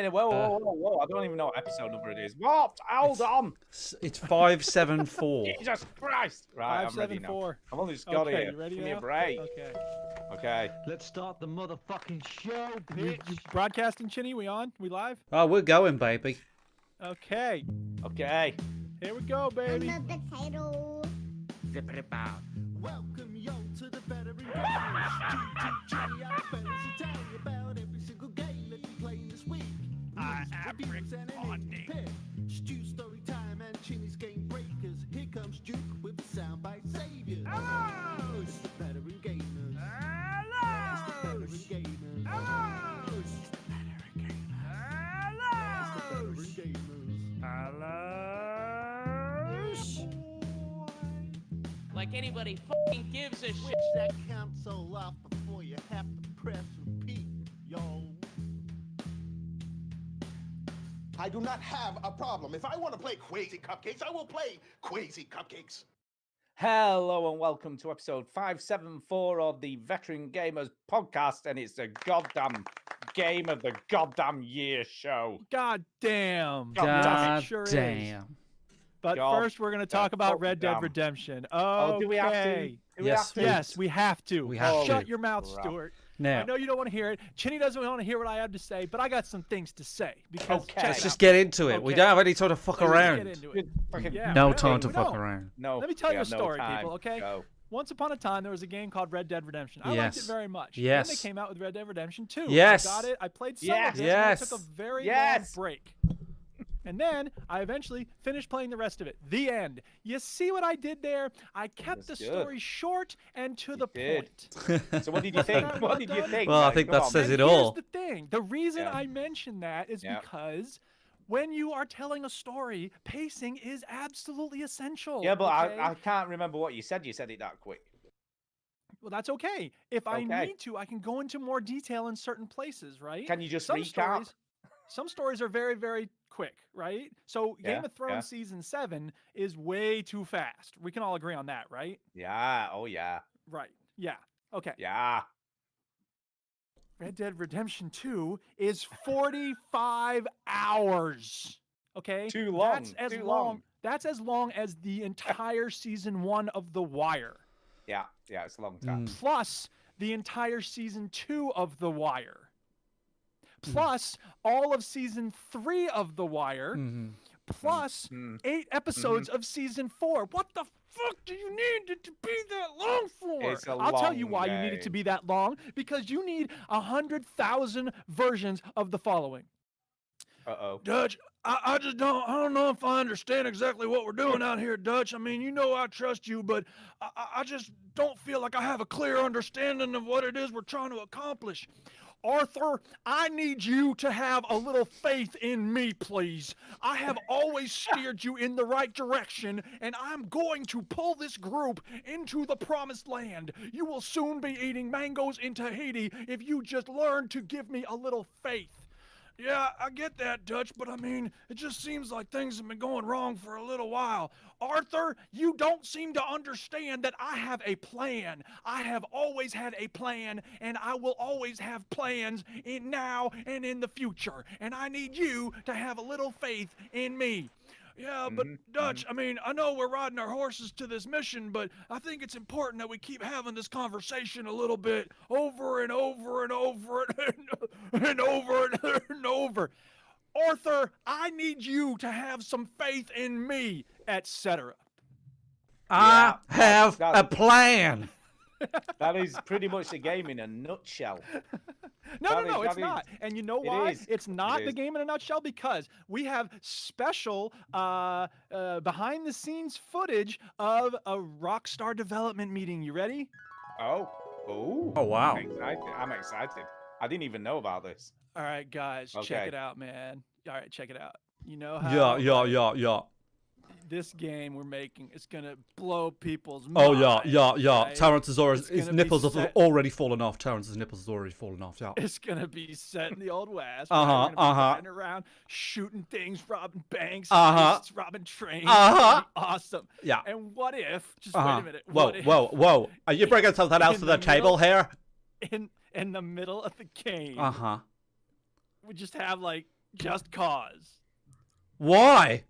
Whoa. I don't even know what episode number it is. What? Hold on. It's 574. Jesus Christ. Right, I'm ready now. 574. I've only just got Okay, here. you ready Give me now? a break. Okay. Let's start the motherfucking show, You bitch. broadcasting, Chinny? We on? We live? Oh, we're going, baby. Okay. Okay. Here we go, baby. I'm a potato. Welcome yo to the veteran gamers. GGG, I'm fellas to tell you about every single game that you play this week. I News, am reviews, Rick and an Bonding. indie pick. Stu story time and Chinny's game breakers. Here comes Duke with the soundbite saviors. Hello! It's the veteran gamers. Hello! It's the veteran gamers. Hello! It's the veteran gamers. Hello! It's the veteran gamers. Hello! Like anybody fucking gives a shit. Switch that console off before you have to press repeat, yo. I do not have a problem. If I want to play Crazy Cupcakes, I will play Crazy Cupcakes. Hello and welcome to episode 574 of the Veteran Gamers podcast, and it's the goddamn game of the goddamn year show. God damn. God damn it sure is. damn. But God first, we're going to talk about Red Dead damn. Redemption. Oh, do we have to? Okay. Do we Yes, have to? Yes, we have to. We have Shut to. your mouth, Crap. Stuart. I Now, know you don't want to hear it. Chinny doesn't want to hear what I have to say, but I got some things to say. Because Okay. check let's it just out. get into it. We Okay. don't have any time to fuck Let's just around. get into it. Fucking- Yeah. No no, time to we fuck don't. around. No. Let me tell we you a have no story, time. people, okay? Go. Once upon a time, there was a game called Red Dead Redemption. I liked Yes. it very much. Yes. Then they came out with Red Dead Redemption 2. Yes. I got it. I played some Yes. of it. Yes. And I took a very Yes. long break. And then I eventually finished playing the rest of it. The end. You see what I did there? I kept the That's good. story short and to the did. point. So what did you think? Wasn't that What did you done? think? Well, I man? think Come that on, says man. it all. Here's the thing. The reason Yeah. I mention that is Yeah. because when you are telling a story, pacing is absolutely essential. Yeah, but okay? I can't remember what you said. You said it that quick. Well, that's okay. If I Okay. need to, I can go into more detail in certain places, right? Can you just some recap? stories are very, very quick, right? So Yeah, Game of Thrones yeah. season 7 is way too fast. We can all agree on that, right? Yeah. Oh yeah. Right. Yeah. Okay. Yeah. Red Dead Redemption 2 is 45 hours. Okay? Too long. That's as Too long. long. That's as long as the entire season 1 of The Wire. Yeah. Yeah. It's a long time. Plus the entire season 2 of The Wire. Plus all of season 3 of The Wire. Mhm. Plus Mm. 8 episodes of season 4. What the fuck do you need it to be that long for? It's a I'll tell you long why you need it to game. be that long. Because you need 100,000 versions of the following. Uh-oh. Dutch, I just don't, I don't know if I understand exactly what we're doing out here, Dutch. I mean, you know I trust you, but I just don't feel like I have a clear understanding of what it is we're trying to accomplish. Arthur, I need you to have a little faith in me, please. I have always steered you in the right direction, and I'm going to pull this group into the promised land. You will soon be eating mangoes in Tahiti if you just learn to give me a little faith. Yeah, I get that, Dutch, but I mean, it just seems like things have been going wrong for a little while. Arthur, you don't seem to understand that I have a plan. I have always had a plan, and I will always have plans in now and in the future. And I need you to have a little faith in me. Yeah, but Dutch, I mean, I know we're riding our horses to this mission, but I think it's important that we keep having this conversation a little bit over and over and over and over and over. Arthur, I need you to have some faith in me, etc. I Yeah, have that's- a plan. That is pretty much the game in a nutshell. No, That no, is- it's that not. And you know it why? is. It's not It the is. game in a nutshell because we have special behind the scenes footage of a Rockstar development meeting. You ready? Oh. Oh. Oh, wow. I'm excited. I didn't even know about this. All right, guys, check Okay. it out, man. All right, check it out. You know how Yeah. this game we're making is gonna blow people's Oh, minds. yeah. right? Terrence is already, It's his gonna be nipples have set- already fallen off. Terrence's nipples have already fallen off, yeah. It's gonna be set in the old west. Uh-huh, right? We're gonna be uh-huh. riding around, shooting things, robbing banks, Uh-huh. heists, robbing trains. Uh-huh. It's gonna be awesome. Yeah. And what if? Just wait Uh-huh. a minute. Whoa, what if whoa. Are you bringing something else in to the the table here? in the middle of the game, Uh-huh. we just have like Just Cause Why?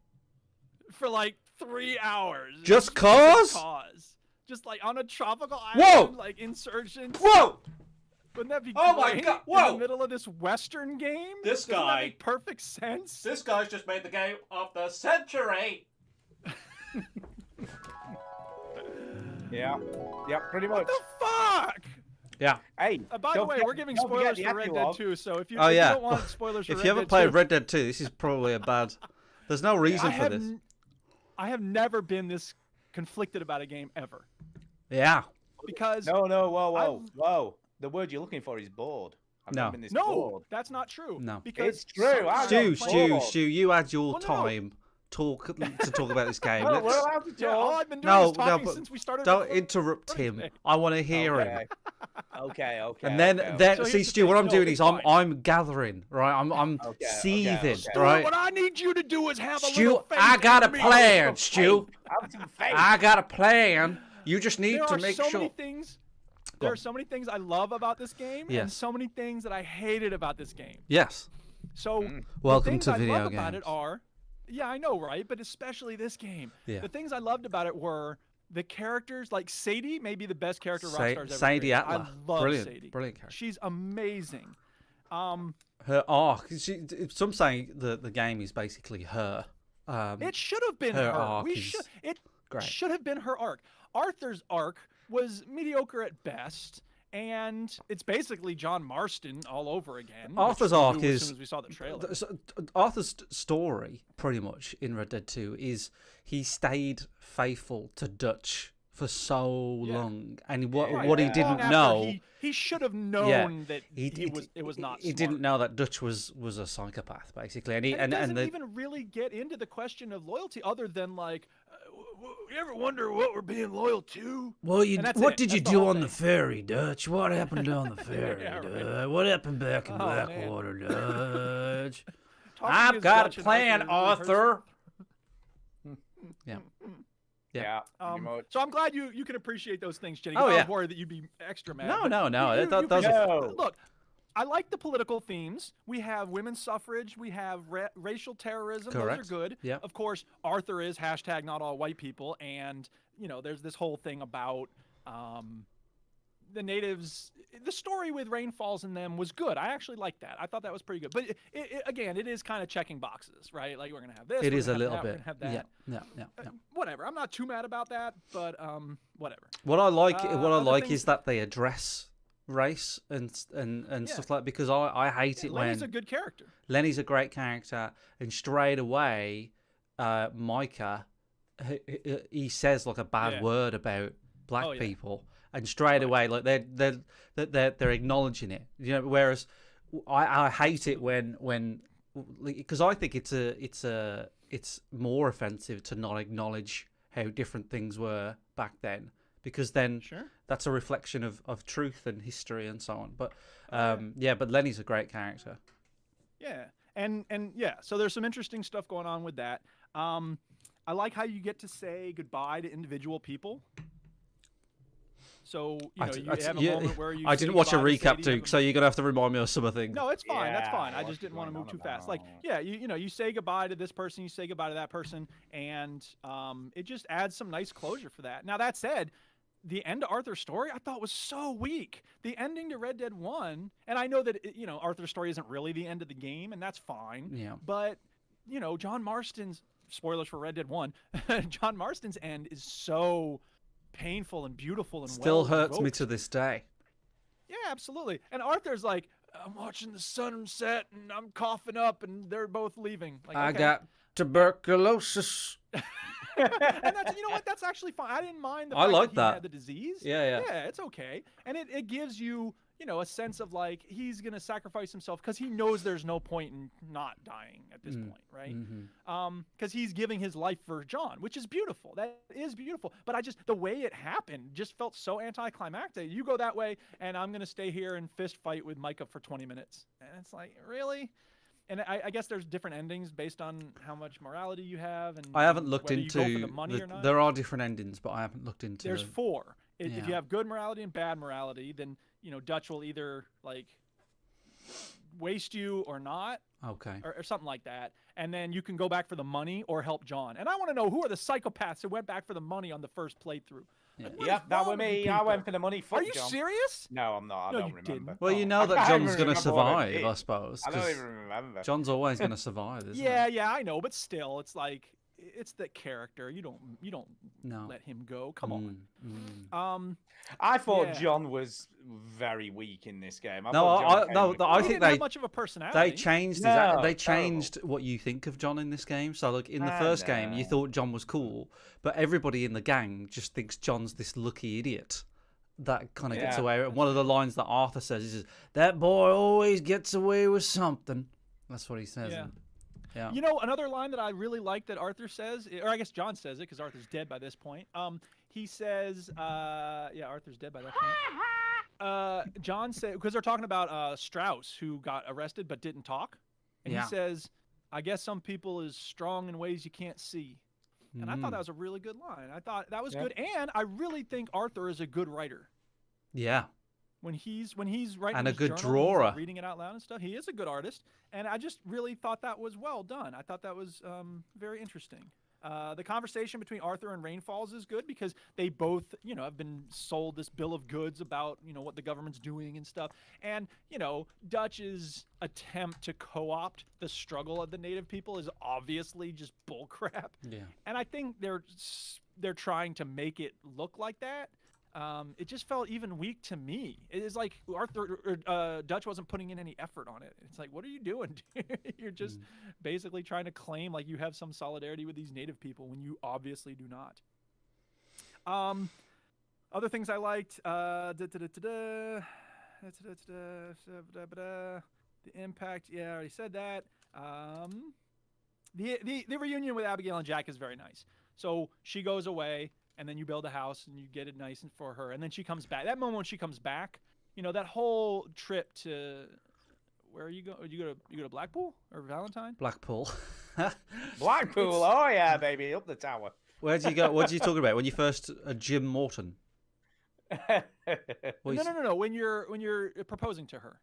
for like 3 hours. Just Cause? Cause. Just like on a tropical Whoa! island, like insurgents. Whoa! Wouldn't that be Oh my great God, in whoa! the middle of this Western game? This Doesn't that guy- make perfect sense. This guy's just made the game of the century. Yeah. Yeah, pretty much. What the fuck? Yeah. Hey, By the don't way, forget- we're giving don't forget spoilers the for Red Dead epilogue. 2, so if you, Oh, if yeah. you don't want spoilers for If Red you haven't Dead played 2, Red Dead 2, this is probably a bad. There's no reason for this. I have never been this conflicted about a game ever. Yeah. Because No, whoa. The word you're looking for is bored. I've No. never been this no, bored. that's not true. No. Because It's true, I sometimes know. playing- Stu, you had your Well, no. time to talk about this game. Well, Let's- we're allowed to Yeah, all talk. I've been doing No, is talking but since we started. don't recording. interrupt him. Thursday. I want to hear him. Okay. And then, okay. So see, here's the Stu, what thing. I'm No, doing it's is I'm fine. gathering, right? I'm Okay, seething, okay. Stu, right? what I need you to do is have a Stu, little faith I got a in me. plan, Stu. Have some faith. I got a plan. You just need There to are make so sure. many things. Go There on. are so many things I love about this game, and Yes. so many things that I hated about this game. Yes. So Welcome the things to I video love about it games. are, yeah, I know, right? But especially this game. Yeah. The things I loved about it were the characters. Like Sadie, maybe the best character Rockstar's ever Sadie created. I Atla. love Brilliant. Sadie. Brilliant character. She's amazing. Her arc. Some say the game is basically her. It should have been her her. arc We is should. It great. should have been her arc. Arthur's arc was mediocre at best, and it's basically John Marston all over again. which Arthur's we arc knew as is soon as we saw the trailer. Arthur's story, pretty much in Red Dead 2, is he stayed faithful to Dutch for so long, and what Right, what he long didn't after know. he should have known that it was not. He smart. didn't know that Dutch was a psychopath, basically, and he And it doesn't the, even really get into the question of loyalty, other than like, you ever wonder what we're being loyal to? well, And that's it. did you That's the do whole on the thing. ferry, Dutch? What happened on the ferry, Yeah, right. Dutch? What happened back in Oh, man. Blackwater, Dutch? Talking I've as got Dutch a and plan, Arthur really hurts- Arthur. Yeah. Yeah. pretty much. So I'm glad you can appreciate those things, Jenny. Oh, I yeah. was worried that you'd be extra mad. No, but no, no, you those appreciate- are- Look, I like the political themes. We have women's suffrage. We have racial terrorism. Correct. Those are good. Yeah. Of course, Arthur is hashtag not all white people, and there's this whole thing about the natives. The story with Rain Falls in them was good. I actually liked that. I thought that was pretty good. But again, it is kind of checking boxes, right? Like we're gonna have this. It we're is gonna a have little that, we're bit. gonna have that. Yeah. Whatever. I'm not too mad about that, but whatever. What I like, other things- is that they address race and Yeah. stuff like, because I hate it Lenny's when a good character. Lenny's a great character, and straight away, Micah, he says like a bad Yeah. word about black Oh, yeah. people, and straight away like they're acknowledging it, Whereas I hate it when because I think it's more offensive to not acknowledge how different things were back then, because then Sure. that's a reflection of truth and history and so on. But Oh, but Lenny's a great character. Yeah. And yeah, so there's some interesting stuff going on with that. I like how you get to say goodbye to individual people. So, you have a moment where you I say didn't watch a goodbye to recap Sadie, too, have a- so you're gonna have to remind me of some of things. No, it's fine. That's Yeah, fine. I just what's didn't want to going move too on fast. Like, about? yeah, you say goodbye to this person, you say goodbye to that person, and it just adds some nice closure for that. Now that said, the end to Arthur's story I thought was so weak. The ending to Red Dead 1, and I know that Arthur's story isn't really the end of the game, and that's fine. Yeah. But John Marston's spoilers for Red Dead 1, John Marston's end is so painful and beautiful and Still well hurts me evoked. to this day. Yeah, absolutely. And Arthur's like, I'm watching the sunset and I'm coughing up, and they're both leaving. Like, I okay. got tuberculosis. And that's, what? That's actually fine. I didn't mind the I fact like that he that. had the disease. Yeah. Yeah, it's okay. And it gives you, a sense of like, he's going to sacrifice himself because he knows there's no point in not dying at this point, right? Because he's giving his life for John, which is beautiful. That is beautiful. But the way it happened just felt so anticlimactic. You go that way, and I'm going to stay here and fist fight with Micah for 20 minutes. And it's like, really? And I guess there's different endings based on how much morality you have. And I haven't looked whether into you go for the money or not. there are different endings, but I haven't looked into. There's 4. If Yeah. you have good morality and bad morality, then Dutch will either like waste you or not, Okay. or something like that. And then you can go back for the money or help John. And I want to know, who are the psychopaths who went back for the money on the first playthrough? Yeah. Like, what Yep, is that wrong was with you me. I went people? for the money. Are Fuck you John. serious? No, I'm not. I No, don't you remember. didn't. Well, you Oh. know I that can't John's even going to remember what I survive, did. I suppose. I don't 'cause even remember. John's always going to survive, isn't Yeah, he? yeah, I know, but still, it's like it's the character. You don't No. let him go. Come on. Mm. I thought Yeah. John was very weak in this game. No, thought John I came no, with I He it. think didn't have much of a personality. they changed No, they terrible. changed what you think of John in this game. So like in the first game, you no. thought John was cool, but everybody in the gang just thinks John's this lucky idiot that kind of gets Yeah. away. One of the lines that Arthur says is, "That boy always gets away with something." That's what he says. Yeah. and- yeah. You know, another line that I really like that Arthur says, or I guess John says it because Arthur's dead by this point. He says, yeah, Arthur's dead by that point. John said, because they're talking about Strauss, who got arrested but didn't talk. And Yeah. he says, I guess some people is strong in ways you can't see. And I thought that was a really good line. I thought that was Yeah. good. And I really think Arthur is a good writer. Yeah. When he's writing And a his good journal, he's, like, drawer. reading it out loud and stuff. He is a good artist, and I just really thought that was well done. I thought that was very interesting. The conversation between Arthur and Rainfalls is good because they both, have been sold this bill of goods about, what the government's doing and stuff. And, Dutch's attempt to co-opt the struggle of the native people is obviously just bullcrap. Yeah. And I think they're trying to make it look like that. It just felt even weak to me. It is like Dutch wasn't putting in any effort on it. It's like, what are you doing? You're just basically trying to claim like you have some solidarity with these native people when you obviously do not. Other things I liked, the impact. Yeah, I already said that. The reunion with Abigail and Jack is very nice. So she goes away, and then you build a house and you get it nice and for her, and then she comes back. That moment when she comes back, that whole trip to where you go? You go to Blackpool or Valentine? Blackpool. Blackpool. Oh yeah, baby, up the tower. Where did you go? What are you talking about? When you first Jim Morton? Well, No. When you're proposing to her.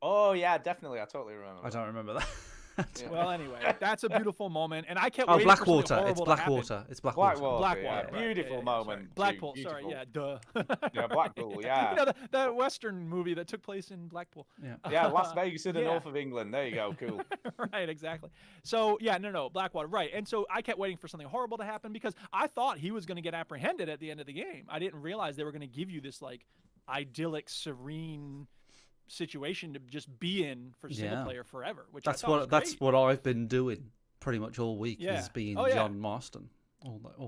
Oh yeah, definitely. I totally remember. I don't remember that. Yeah. Well, anyway, that's a beautiful moment, and I kept Oh, waiting for something Blackwater. It's horrible to happen. Blackwater. It's Blackwater. Blackwater. Blackwater, Yeah, right. beautiful Yeah, moment. sorry. Blackpool. Sorry, Beautiful. yeah, duh. Yeah, Blackpool. Yeah. The Western movie that took place in Blackpool. Yeah. Yeah, Las Vegas in the Yeah. north of England. There you go. Cool. Right, exactly. So yeah, no, Blackwater, right. And so I kept waiting for something horrible to happen because I thought he was going to get apprehended at the end of the game. I didn't realize they were going to give you this like idyllic, serene situation to just be in for single Yeah. player forever. Which That's I thought was that's great. what I've been doing pretty much all week Yeah. is being Oh, yeah. John Marston.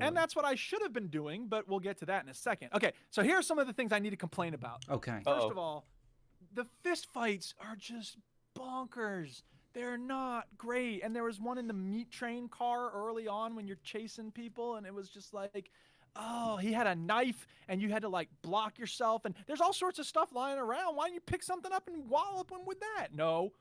And that's what I should have been doing, but we'll get to that in a second. Okay, so here are some of the things I need to complain about. okay. First Uh-oh. of all, the fist fights are just bonkers. They're not great. And there was one in the meat train car early on when you're chasing people, and it was just like, oh, he had a knife, and you had to like block yourself, and there's all sorts of stuff lying around. Why don't you pick something up and wallop him with that? No.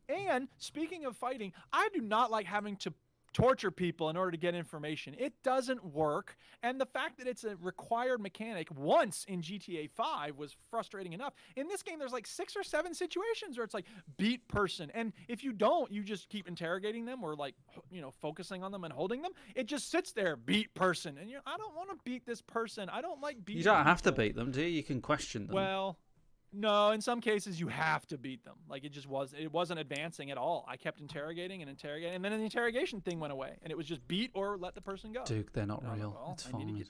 And speaking of fighting, I do not like having to torture people in order to get information. It doesn't work. And the fact that it's a required mechanic once in GTA 5 was frustrating enough. In this game, there's like 6 or 7 situations where it's like beat person. And if you don't, you just keep interrogating them or like, focusing on them and holding them. It just sits there, beat person. And I don't want to beat this person. I don't like beating You don't have to people. beat them, do you? You can question them. Well, no, in some cases you have to beat them. Like it wasn't advancing at all. I kept interrogating, and then the interrogation thing went away, and it was just beat or let the person go. Duke, they're not Oh, real. well, It's I need to fine. get-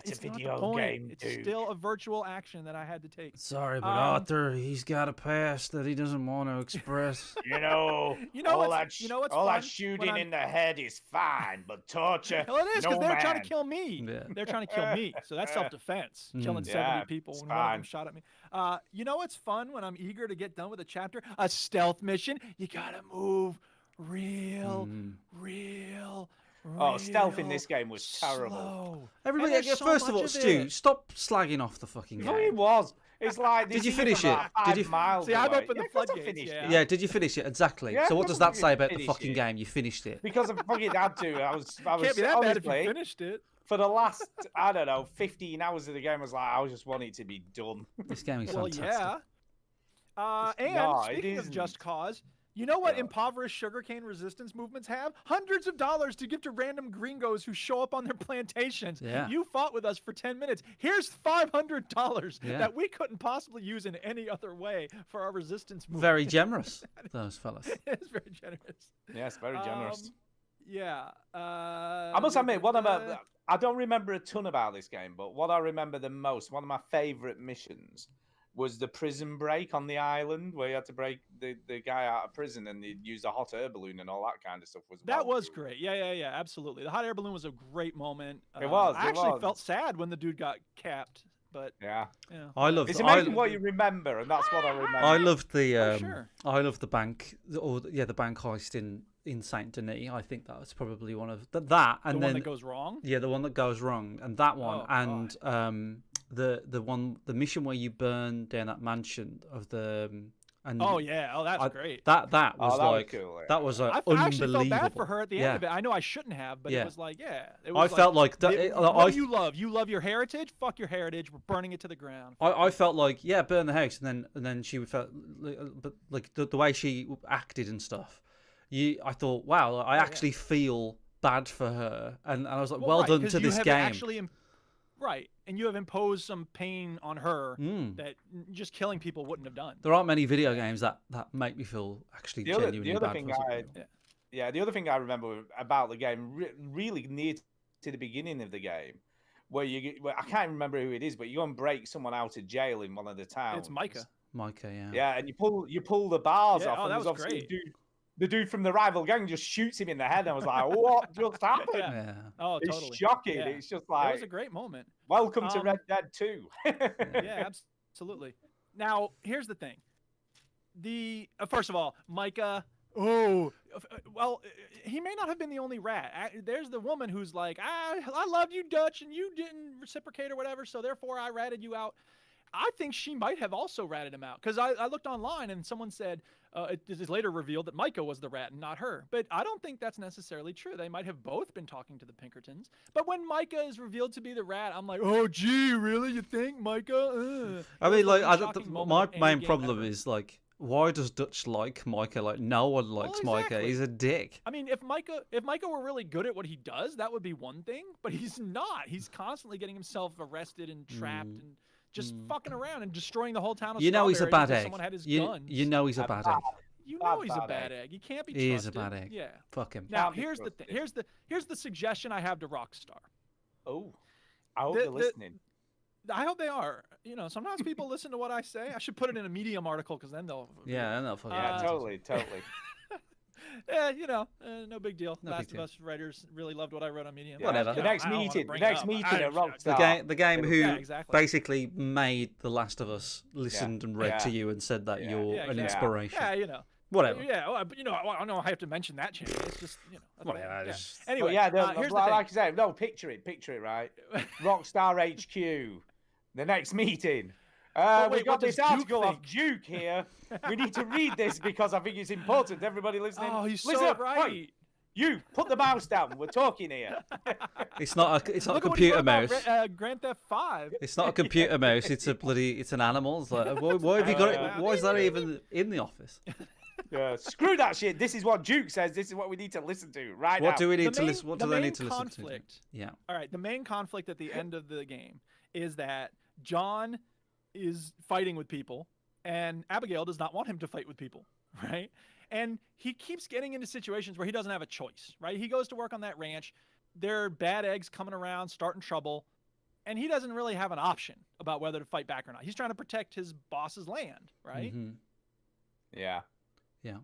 It's a not the video point. game, It's dude. still a virtual action that I had to take. Sorry, but Um, Arthur, he's got a past that he doesn't want to express. You know, You know all what's- that, you know what's all that fun? shooting When I'm- in the head is fine, but torture. Hell, it is because no they're trying to man. kill me. Yeah. They're trying to kill me. So that's self-defense. Killing 70 Yeah, people it's when one of them fine. shot at me. You know what's fun when I'm eager to get done with a chapter? A stealth mission. You gotta move real. Oh, stealth in real this game was terrible. slow. Everybody, And there's so first of much all, of Stu, it. stop slagging off the fucking No, it game. was. It's like Did this you is finish about it? Did 5 you- miles See, I'm away. open the Yeah, of course I floodgates, finished yeah. it. Yeah, did you finish it? Exactly. Yeah, so what of does course I that say about the finished fucking it. game? You finished it. Because I fucking had to. I was Can't be that bad if you honestly, finished it. for the last, I don't know, 15 hours of the game, I was just wanting it to be done. This game is Well, fantastic. yeah. It's And not, it speaking of isn't. Just Cause, you know what Yeah. impoverished sugarcane resistance movements have? Hundreds of dollars to give to random gringos who show up on their plantations. Yeah. You fought with us for 10 minutes. Here's $500 Yeah. that we couldn't possibly use in any other way for our resistance movement. Very generous, those fellas. It's very generous. Yes, very generous. Yeah. I must admit, I don't remember a ton about this game, but what I remember the most, one of my favourite missions, was the prison break on the island where you had to break the guy out of prison and you'd use a hot air balloon and all that kind of stuff. That well was cool. great. Yeah, absolutely. The hot air balloon was a great moment. It was, I it actually was. felt sad when the dude got capped, but Yeah, yeah. I love. it's the- amazing I, what you remember, and that's what I remember. I loved the. sure. I loved the bank, the bank heist in Saint Denis. I think that was probably one of that, The and one then that goes wrong. yeah, the one that goes wrong, and that one, Oh, and the mission where you burn down that mansion of the. And Oh yeah. Oh, that's great. That was that was like cool, yeah. that was I unbelievable. actually felt bad for her at the Yeah. end of it. I know I shouldn't have, but Yeah. it was like, yeah. It I was felt like that. what do you love? You love your heritage? Fuck your heritage. We're burning it to the ground. I felt like burn the house, and then she felt but like the way she acted and stuff. I thought, wow, I actually feel bad for her, and I was like, well right, done 'cause to you this have game. Actually, right, and you have imposed some pain on her Mm. that just killing people wouldn't have done. There aren't many video games that make me feel actually The other genuinely thing bad for someone. the other thing I remember about the game, really near to the beginning of the game, where I can't remember who it is, but you go and break someone out of jail in one of the towns. It's Micah. Micah, yeah. Yeah, and you pull the bars Yeah, off, oh, and that there's was obviously great. the dude from the rival gang just shoots him in the head. And I was like, what just happened? Yeah. Yeah. Oh, It's totally. shocking. Yeah. It's just It was like, a great moment. welcome to Um, Red Dead 2. Yeah, absolutely. Now, here's the thing. First of all, Micah. Oh, well, he may not have been the only rat. There's the woman who's like, I loved you, Dutch, and you didn't reciprocate or whatever, so therefore I ratted you out. I think she might have also ratted him out because I looked online and someone said it is later revealed that Micah was the rat and not her. But I don't think that's necessarily true. They might have both been talking to the Pinkertons. But when Micah is revealed to be the rat, I'm like, oh, gee, really? You think, Micah? I mean, like, most shocking moment my of any main game problem ever. is like, why does Dutch like Micah? Like, no one likes Micah. exactly. He's a dick. I mean, if Micah were really good at what he does, that would be one thing. But he's not. He's constantly getting himself arrested and trapped and just fucking around and destroying the whole town of You know he's a Strawberry bad because egg. someone had his You guns. know he's a bad egg. You know Bad, he's a bad bad egg. egg. He can't be He is trusted. a bad egg. Yeah. Fuck him. Now Can't be here's the thing. trusted. Here's the suggestion I have to Rockstar. Oh, I hope The- they're listening. I hope they are. You know, sometimes people listen to what I say. I should put it in a Medium article because then they'll. Yeah, I know. Fucking Yeah, bad. totally. Yeah, you know, no big deal. No big Last deal. of Us writers really loved what I wrote on Medium. Yeah. Whatever. You The know, next I don't wanna meeting, bring the it next up. meeting I- at Rockstar. The game who Yeah, exactly. basically made The Last of Us listened and read to Yeah. you and said that Yeah. you're Yeah, an exactly. inspiration. Yeah, you know. Whatever. Yeah, well, but you know, I don't know. I have to mention that channel. It's just, you know. that's Whatever, all. Yeah. just- But Anyway, yeah, here's the like thing. I say, no, picture it, right? Rockstar HQ, the next meeting. But We wait, got what does this article Duke off Duke here. We need to read this because I think it's important. Everybody listening, Oh, he's listen so up. Oi, right. you put the mouse down. We're talking here. It's not a Look at what he computer wrote about mouse. Grand Theft 5. It's not a computer mouse. It's an animal. It's like, why have you got it? Why is that even in the office? Yeah, screw that shit. This is what Duke says. This is what we need to listen to right What now. do we need to main- listen? What the do they main need to listen conflict- to? Yeah. All right, the main conflict at the end of the game is that John is fighting with people, and Abigail does not want him to fight with people, right? And he keeps getting into situations where he doesn't have a choice, right? He goes to work on that ranch. There are bad eggs coming around, starting trouble, and he doesn't really have an option about whether to fight back or not. He's trying to protect his boss's land, right? Mhm. Yeah. Yeah.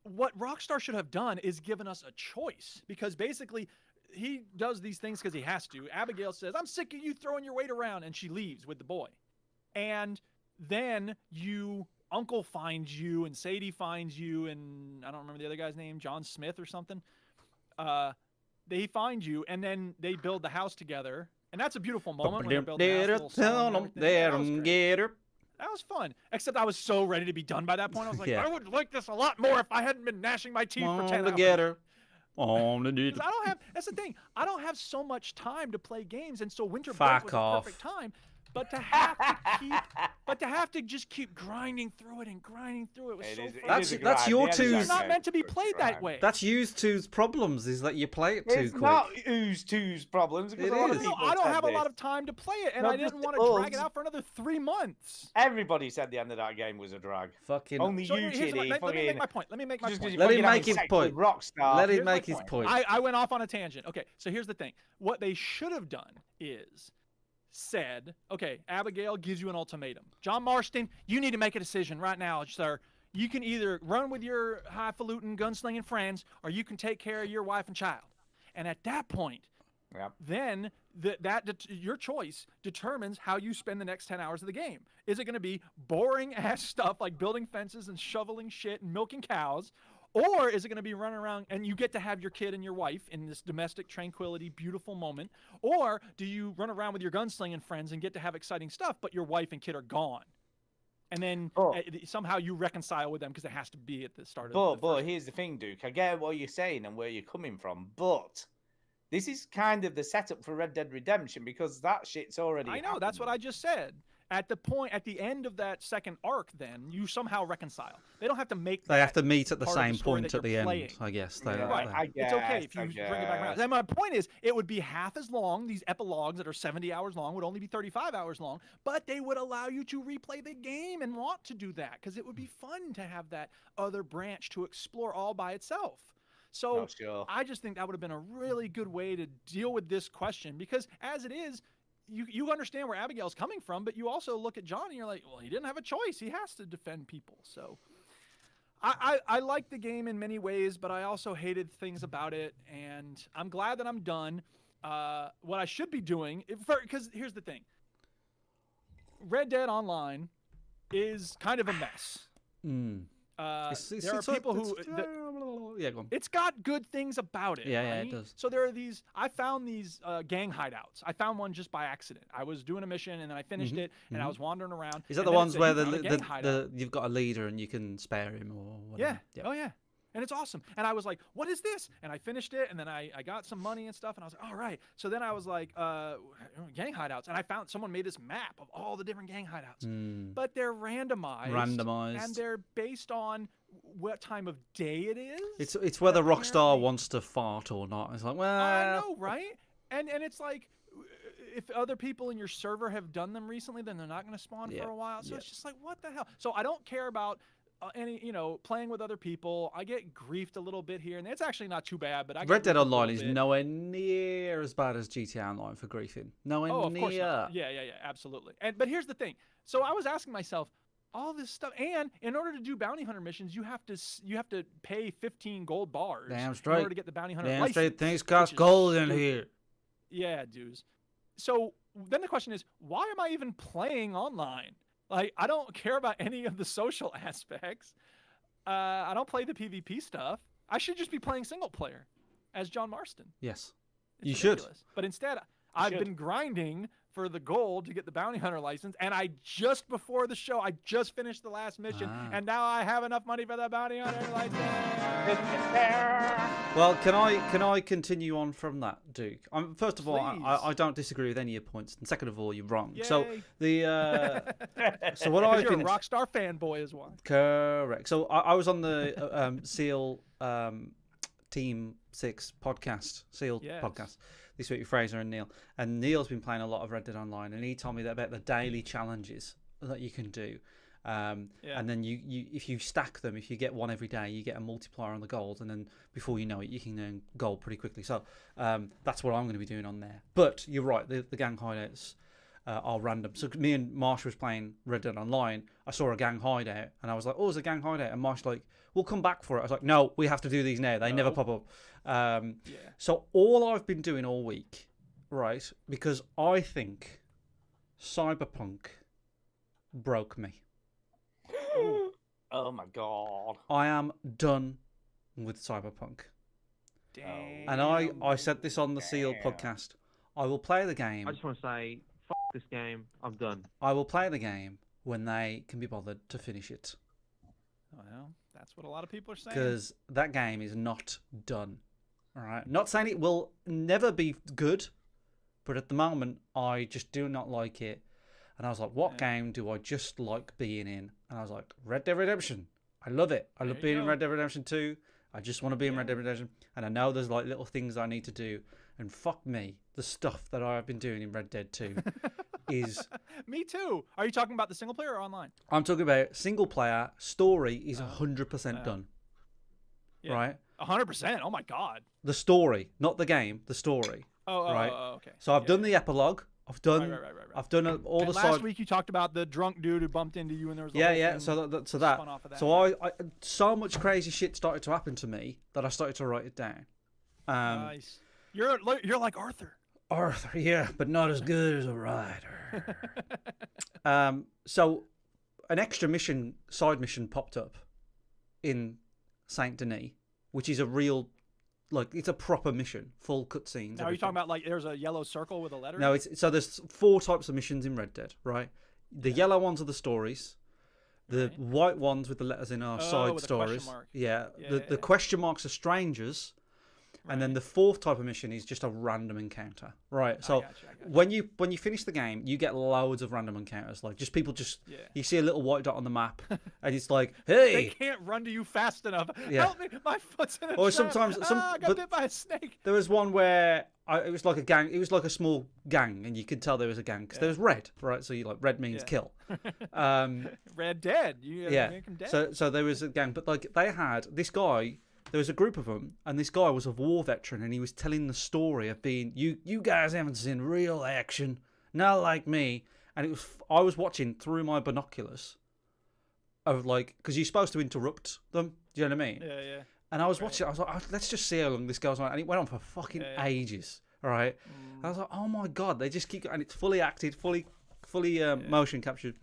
What Rockstar should have done is given us a choice, because basically he does these things because he has to. Abigail says, I'm sick of you throwing your weight around, and she leaves with the boy. And then Uncle finds you, and Sadie finds you, and I don't remember the other guy's name, John Smith or something. They find you, and then they build the house together. And that's a beautiful moment when they build the house, little song and everything. That was great. That was fun. Except I was so ready to be done by that point. I was like, Yeah. I would like this a lot more if I hadn't been gnashing my teeth for 10 hours. Together. On the 'Cause I don't have. That's the thing. I don't have so much time to play games, and so winter break Fuck was off. the perfect time. But to have to keep But to have to just keep grinding through it and grinding through it was It so is- it frustrating. is a That's grind. your The two's- Energon It's not game meant to be is a played that grind. way. That's used to's problems is that you play it too It's quick. not Ooze 2's problems. Because It a lot of is. No, people I don't said have a lot this. of time to play it, and Not I didn't just want to drag it us. out for another 3 months. Everybody said the end of that game was a drag. Fucking. Only So you, here's Chitty. let me make my point. Let me make my Just 'cause point. you Let him fucking having make his sex point. with Rockstar. Let him Here's my make his point. I went off on a tangent. Okay, so here's the thing. What they should have done is said, okay, Abigail gives you an ultimatum. John Marston, you need to make a decision right now, sir. You can either run with your highfalutin gunslinging friends, or you can take care of your wife and child. And at that point, Yep. then your choice determines how you spend the next 10 hours of the game. Is it going to be boring ass stuff like building fences and shoveling shit and milking cows? Or is it going to be running around and you get to have your kid and your wife in this domestic tranquility, beautiful moment? Or do you run around with your gunslinging friends and get to have exciting stuff, but your wife and kid are gone? And then somehow you reconcile with them because it has to be at the start of the But first. here's the thing, Duke. I get what you're saying and where you're coming from, but this is kind of the setup for Red Dead Redemption because that shit's already. I know, that's what I just said. At the end of that second arc, then you somehow reconcile. They don't have to make. They have to meet at the part of same story point that at the you're end, playing. I guess. They, Yeah, Right. I It's okay if guess, you I bring it back around. guess. And my point is, it would be half as long. These epilogues that are 70 hours long would only be 35 hours long, but they would allow you to replay the game and want to do that because it would be fun to have that other branch to explore all by itself. So Oh, sure. I just think that would have been a really good way to deal with this question because as it is, you understand where Abigail's coming from, but you also look at John and you're like, well, he didn't have a choice. He has to defend people. So I like the game in many ways, but I also hated things about it, and I'm glad that I'm done. What I should be doing, because here's the thing. Red Dead Online is kind of a mess. There are people who... yeah, go on. It's got good things about it. Yeah, it right? does. So there are these. I found these gang hideouts. I found one just by accident. I was doing a mission and then I finished it and I was wandering around. Is that and the then it ones said, where "You found a gang hideout." you've got a leader and you can spare him or Yeah. whatever? Oh yeah. And it's awesome. And I was like, what is this? And I finished it and then I got some money and stuff and I was like, all right. So then I was like, gang hideouts. And I found someone made this map of all the different gang hideouts. But they're randomized. Randomized. And they're based on what time of day it is. It's whether Rockstar apparently- wants to fart or not. It's like, well, I know, right? And it's like, if other people in your server have done them recently, then they're not going to spawn Yeah, for a while. So yeah. it's just like, what the hell? So I don't care about any, playing with other people. I get griefed a little bit here, and it's actually not too bad. But I get Red Dead griefed a Online little is bit. nowhere near as bad as GTA Online for griefing. Nowhere Oh, of near. course not. Yeah, absolutely. But here's the thing. So I was asking myself, all this stuff, and in order to do bounty hunter missions, you have to pay 15 gold bars Damn in straight. order to get the bounty hunter Damn license. straight. Things which cost is gold in stupid. here. Yeah, dudes. So then the question is, why am I even playing online? Like, I don't care about any of the social aspects. I don't play the PvP stuff. I should just be playing single player as John Marston. Yes. It's You should. ridiculous. But instead, I've been grinding for the gold to get the bounty hunter license, and just before the show, I just finished the last mission, and now I have enough money for the bounty hunter license. Well, can I continue on from that, Duke? First of all, Please. I don't disagree with any of your points, and second of all, you're wrong. So Yay. the so what 'Cause I've you're been a Rockstar fanboy is why. correct. So I was on the Seal Team 6 podcast, Seal Yes. podcast this week with Fraser and Neil. And Neil's been playing a lot of Red Dead Online, and he told me about the daily challenges that you can do. And then you if you stack them, if you get one every day, you get a multiplier on the gold, and then before you know it, you can earn gold pretty quickly. So that's what I'm going to be doing on there. But you're right, the gang hideouts are random. So me and Marsh was playing Red Dead Online. I saw a gang hideout, and I was like, "Oh, there's a gang hideout." And Marsh like, "We'll come back for it." I was like, "No, we have to do these now. They never pop up." So all I've been doing all week, right? Because I think Cyberpunk broke me. Oh my god. I am done with Cyberpunk. Damn. And I said this on the Seal podcast. I will play the game. I just want to say, f this game. I'm done. I will play the game when they can be bothered to finish it. Well, that's what a lot of people are saying. Because that game is not done. All right. Not saying it will never be good, but at the moment, I just do not like it. And I was like, what game do I just like being in? And I was like, Red Dead Redemption. I love it. I love being in Red Dead Redemption 2. I just want to be in Red Dead Redemption. And I know there's like little things I need to do. And fuck me, the stuff that I've been doing in Red Dead 2 is... Me too. Are you talking about the single player or online? I'm talking about single player. Story is 100% done. Yeah. Right? 100%. Oh my god. The story, not the game, the story. Right? Okay. So I've done the epilogue. I've done Right. I've done all And the last side. week you talked about the drunk dude who bumped into you and there was a Yeah, whole yeah. thing So spun off of that. So I so much crazy shit started to happen to me that I started to write it down. Nice. You're like Arthur. Arthur, yeah, but not as good as a writer. So an extra mission, side mission popped up in Saint Denis, which is a real, like, it's a proper mission, full cutscenes. Now, are you talking about like there's a yellow circle with a letter? No, it's so there's 4 types of missions in Red Dead, right? The yellow ones are the stories. The white ones with the letters in are side with a question stories. mark. Yeah. Yeah, The question marks are strangers. And then the 4th type of mission is just a random encounter. Right. So I gotcha. when you finish the game, you get loads of random encounters. Like just people you see a little white dot on the map and it's like, They hey. can't run to you fast enough. Yeah. Help me! My foot's in a Or trap. sometimes I got bit by a snake. There was one where it was like a gang. It was like a small gang, and you could tell there was a gang because there was red, right? So you like red means kill. Red Dead. You make him dead. So there was a gang, but like they had this guy. There was a group of them, and this guy was a war veteran, and he was telling the story of being you guys haven't seen real action, not like me. And it was I was watching through my binoculars, of like because you're supposed to interrupt them. Do you know what I mean? Yeah. And I was watching. I was like, let's just see how long this goes on, and it went on for fucking ages. Right? I was like, oh my god, they just keep, and it's fully acted, fully motion captured.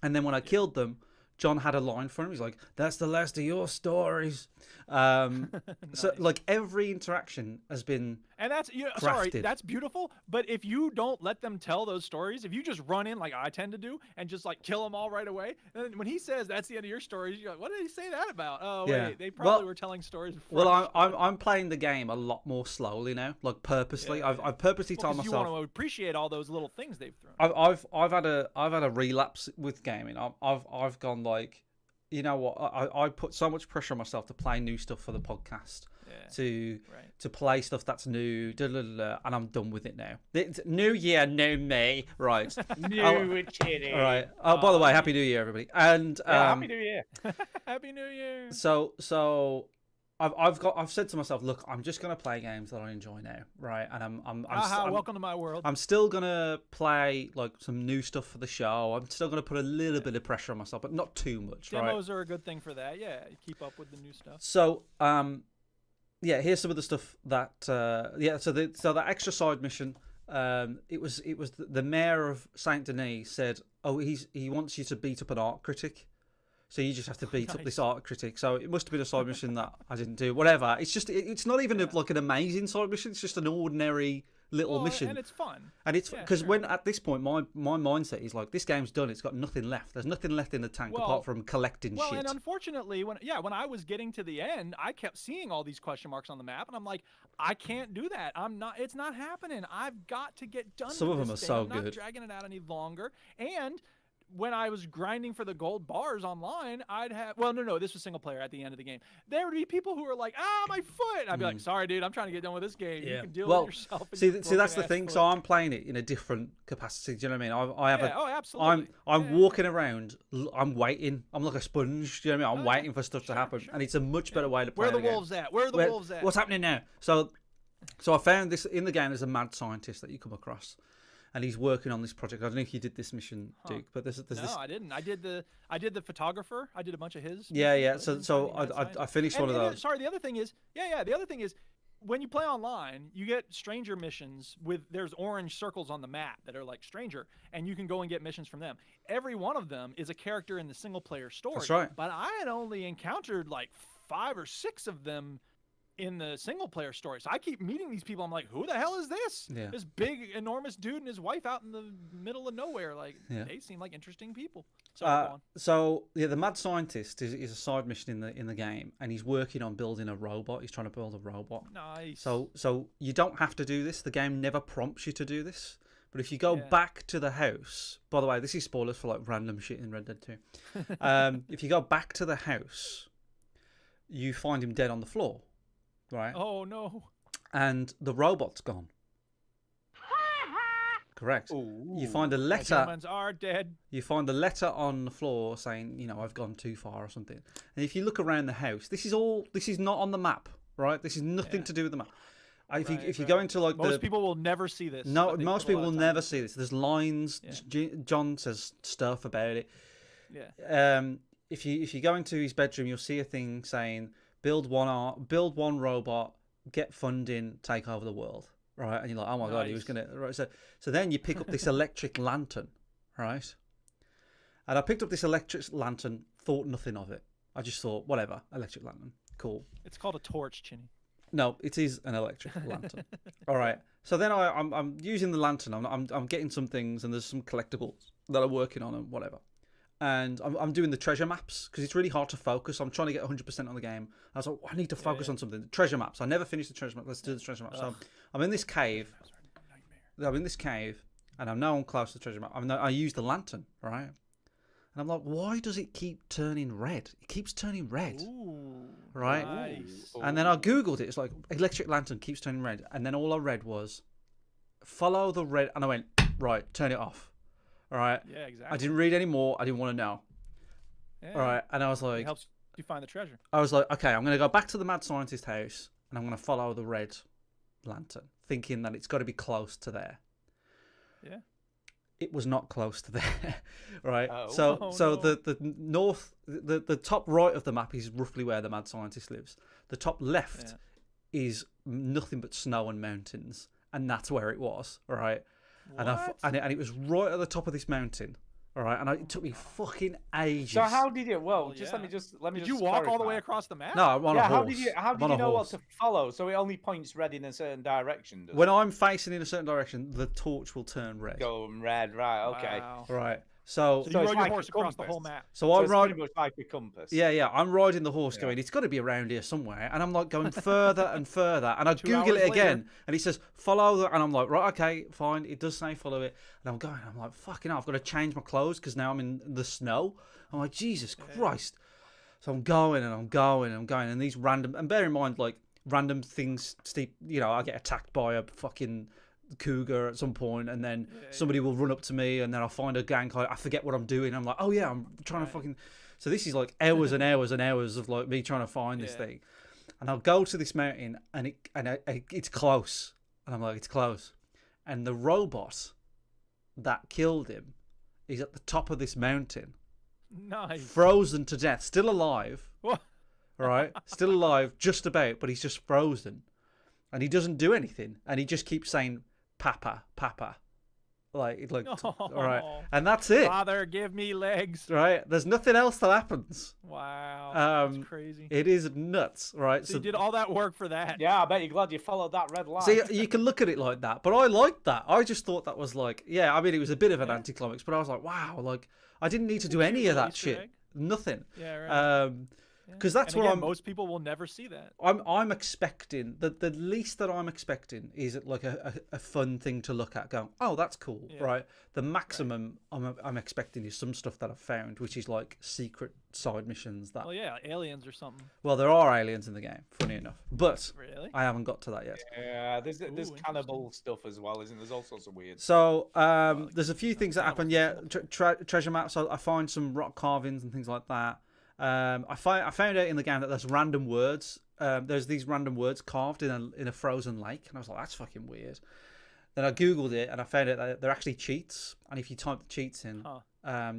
And then when I killed them, John had a line for him. He's like, "That's the last of your stories." So like every interaction has been And that's sorry, crafted. that's beautiful. But if you don't let them tell those stories, if you just run in like I tend to do and just like kill them all right away, then when he says that's the end of your stories, you're like, what did he say that about? Oh Yeah. wait, they probably Well- were telling stories. Before Well, I'm playing the game a lot more slowly now, like purposely. Yeah, I've purposely well, told 'cause you myself. want to appreciate all those little things they've thrown. I've had a relapse with gaming. I've gone like, you know what? I put so much pressure on myself to play new stuff for the podcast, to play stuff that's new, and I'm done with it now. It's new year, new me, right? New Chitty. All right. Oh, by the way, happy New Year, everybody! And Happy New Year. Happy New Year. So I've said to myself, look, I'm just gonna play games that I enjoy now, right? And I'm welcome to my world. I'm still gonna play like some new stuff for the show. I'm still gonna put a little bit of pressure on myself, but not too much. Demos are a good thing for that. Yeah, you keep up with the new stuff. So here's some of the stuff that So that extra side mission. It was the mayor of Saint Denis said, oh, he wants you to beat up an art critic. So you just have to beat up this art critic. So it must have been a side mission that I didn't do. Whatever. It's just it's not even like an amazing side mission. It's just an ordinary little mission. And it's fun. And it's because when at this point my mindset is like, this game's done. It's got nothing left. There's nothing left in the tank apart from collecting shit. And unfortunately, when I was getting to the end, I kept seeing all these question marks on the map, and I'm like, I can't do that. It's not happening. I've got to get done. Some with of them this are thing. so I'm not good. dragging it out any longer. And when I was grinding for the gold bars online, I'd have this was single player at the end of the game. There would be people who were like, my foot. I'd be like, sorry, dude, I'm trying to get done with this game. You can deal with it yourself. See, that's the thing. So I'm playing it in a different capacity. Do you know what I mean? I have absolutely. I'm walking around. I'm waiting. I'm like a sponge. Do you know what I mean? I'm waiting for stuff to happen, and it's a much better way to play. Where are the game. wolves at? Where are the wolves at? What's happening now? So I found this in the game. There's a mad scientist that you come across. And he's working on this project. I don't know if you did this mission, Duke, but there's this. No, I didn't. I did the photographer. I did a bunch of his. Yeah. So I finished one of those. Sorry, the other thing is, the other thing is, when you play online, you get stranger missions there's orange circles on the map that are like stranger, and you can go and get missions from them. Every one of them is a character in the single player story. That's right. But I had only encountered like 5 or 6 of them in the single player story. So I keep meeting these people. I'm like, who the hell is this? Yeah. This big, enormous dude and his wife out in the middle of nowhere. Like, they seem like interesting people. So the mad scientist is a side mission in the game, and he's working on building a robot. He's trying to build a robot. Nice. So you don't have to do this. The game never prompts you to do this, But if you go Yeah. back to the house, by the way, this is spoilers for like random shit in Red Dead 2. If you go back to the house, you find him dead on the floor, right? Oh no. And the robot's gone. Correct. You find a My letter. Germans are dead. You find a letter on the floor saying, you know, I've gone too far or something. And if you look around the house, this is not on the map, right? This is nothing to do with the map. If you go into like Most people will never see this. no, but they most put a people lot will of time never into see it. this. There's lines. Yeah. John says stuff about it. Yeah. If you go into his bedroom, you'll see a thing saying, build one robot, get funding, take over the world. Right, and you're like, oh my god, he was gonna. Right, so then you pick up this electric lantern, right? And I picked up this electric lantern, thought nothing of it. I just thought, whatever, electric lantern, cool. It's called a torch, Chinny. No, it is an electric lantern. All right. So then I'm using the lantern. I'm getting some things, and there's some collectibles that I'm working on and whatever. And I'm doing the treasure maps because it's really hard to focus. I'm trying to get 100% on the game. I was like, I need to focus on something. The treasure maps. I never finished the treasure map. Let's do the treasure map. So I'm in this cave. And I'm now close to the treasure map. I use the lantern, right? And I'm like, why does it keep turning red? It keeps turning red. Ooh, right? Nice. And then I Googled it. It's like, electric lantern keeps turning red. And then all I read was, follow the red. And I went, right, turn it off. All right. Yeah, exactly. I didn't read any more. I didn't want to know. Yeah. All right. And I was It like, helps you find the treasure. I was like, okay, I'm going to go back to the mad scientist house and I'm going to follow the red lantern, thinking that it's got to be close to there. Yeah. It was not close to there, right? Oh. So Oh, so no. the north, the top right of the map is roughly where the mad scientist lives. The top left is nothing but snow and mountains, and that's where it was, all right? What? And it was right at the top of this mountain, all right? And it took me fucking ages. So how did you? Well, Well, just yeah. let me Did just. you walk all the way clarify. across the map? No, I'm on a Yeah, horse. how I'm did on you a know what horse. to follow? So it only points red in a certain direction. Does When it? I'm facing in a certain direction, the torch will turn red. Go red, right? Okay. Wow. Right. So So you So rode it's your like a horse across the whole compass. map. so So I'm it's riding. pretty much like a compass. Yeah, I'm riding the horse Yeah. going, it's got to be around here somewhere. And I'm like going further and further. And I 2 Google it hours again. later. And he says, follow the. And I'm like, right, okay, fine. It does say follow it. And I'm like, fucking hell, I've got to change my clothes because now I'm in the snow. I'm like, Jesus Christ. So I'm going and I'm going and I'm going. And these random. And bear in mind, like, random things, steep, you know, I get attacked by a fucking cougar at some point, and then somebody will run up to me, and then I'll find a gang. I forget what I'm doing. I'm like, oh yeah, I'm trying to fucking. So this is like hours and hours and hours of like me trying to find this thing, and I'll go to this mountain, and it's close, and I'm like, it's close, and the robot that killed him is at the top of this mountain, Nice. frozen to death, still alive, What? right? Still alive, just about, but he's just frozen, and he doesn't do anything, and he just keeps saying, "Papa, Papa," like, all right, and that's it, Father, give me legs. right? There's nothing else that happens. Wow. That's crazy. It is nuts, right? So you did all that work for that. Yeah, I bet you're glad you followed that red line. See, you can look at it like that, but I liked that. I just thought that was like, yeah, I mean, it was a bit of an anticlimax, but I was like, wow, like, I didn't need to do any of that Easter shit. egg? Nothing. Yeah, right. Because that's and what again, I'm. most people will never see that. I'm expecting the least that I'm expecting is like a fun thing to look at. Going, oh, that's cool, right? The maximum I'm expecting is some stuff that I've found, which is like secret side missions. That Well, yeah, aliens or something. well, there are aliens in the game, funny enough, but Really? I haven't got to that yet. Yeah, there's Ooh, cannibal stuff as well, isn't there? There's all sorts of weird. So there's a few things that happen. Yeah, treasure maps. I find some rock carvings and things like that. I found out in the game that there's random words. There's these random words carved in a frozen lake, and I was like, that's fucking weird. Then I googled it and I found out that they're actually cheats, and if you type the cheats in,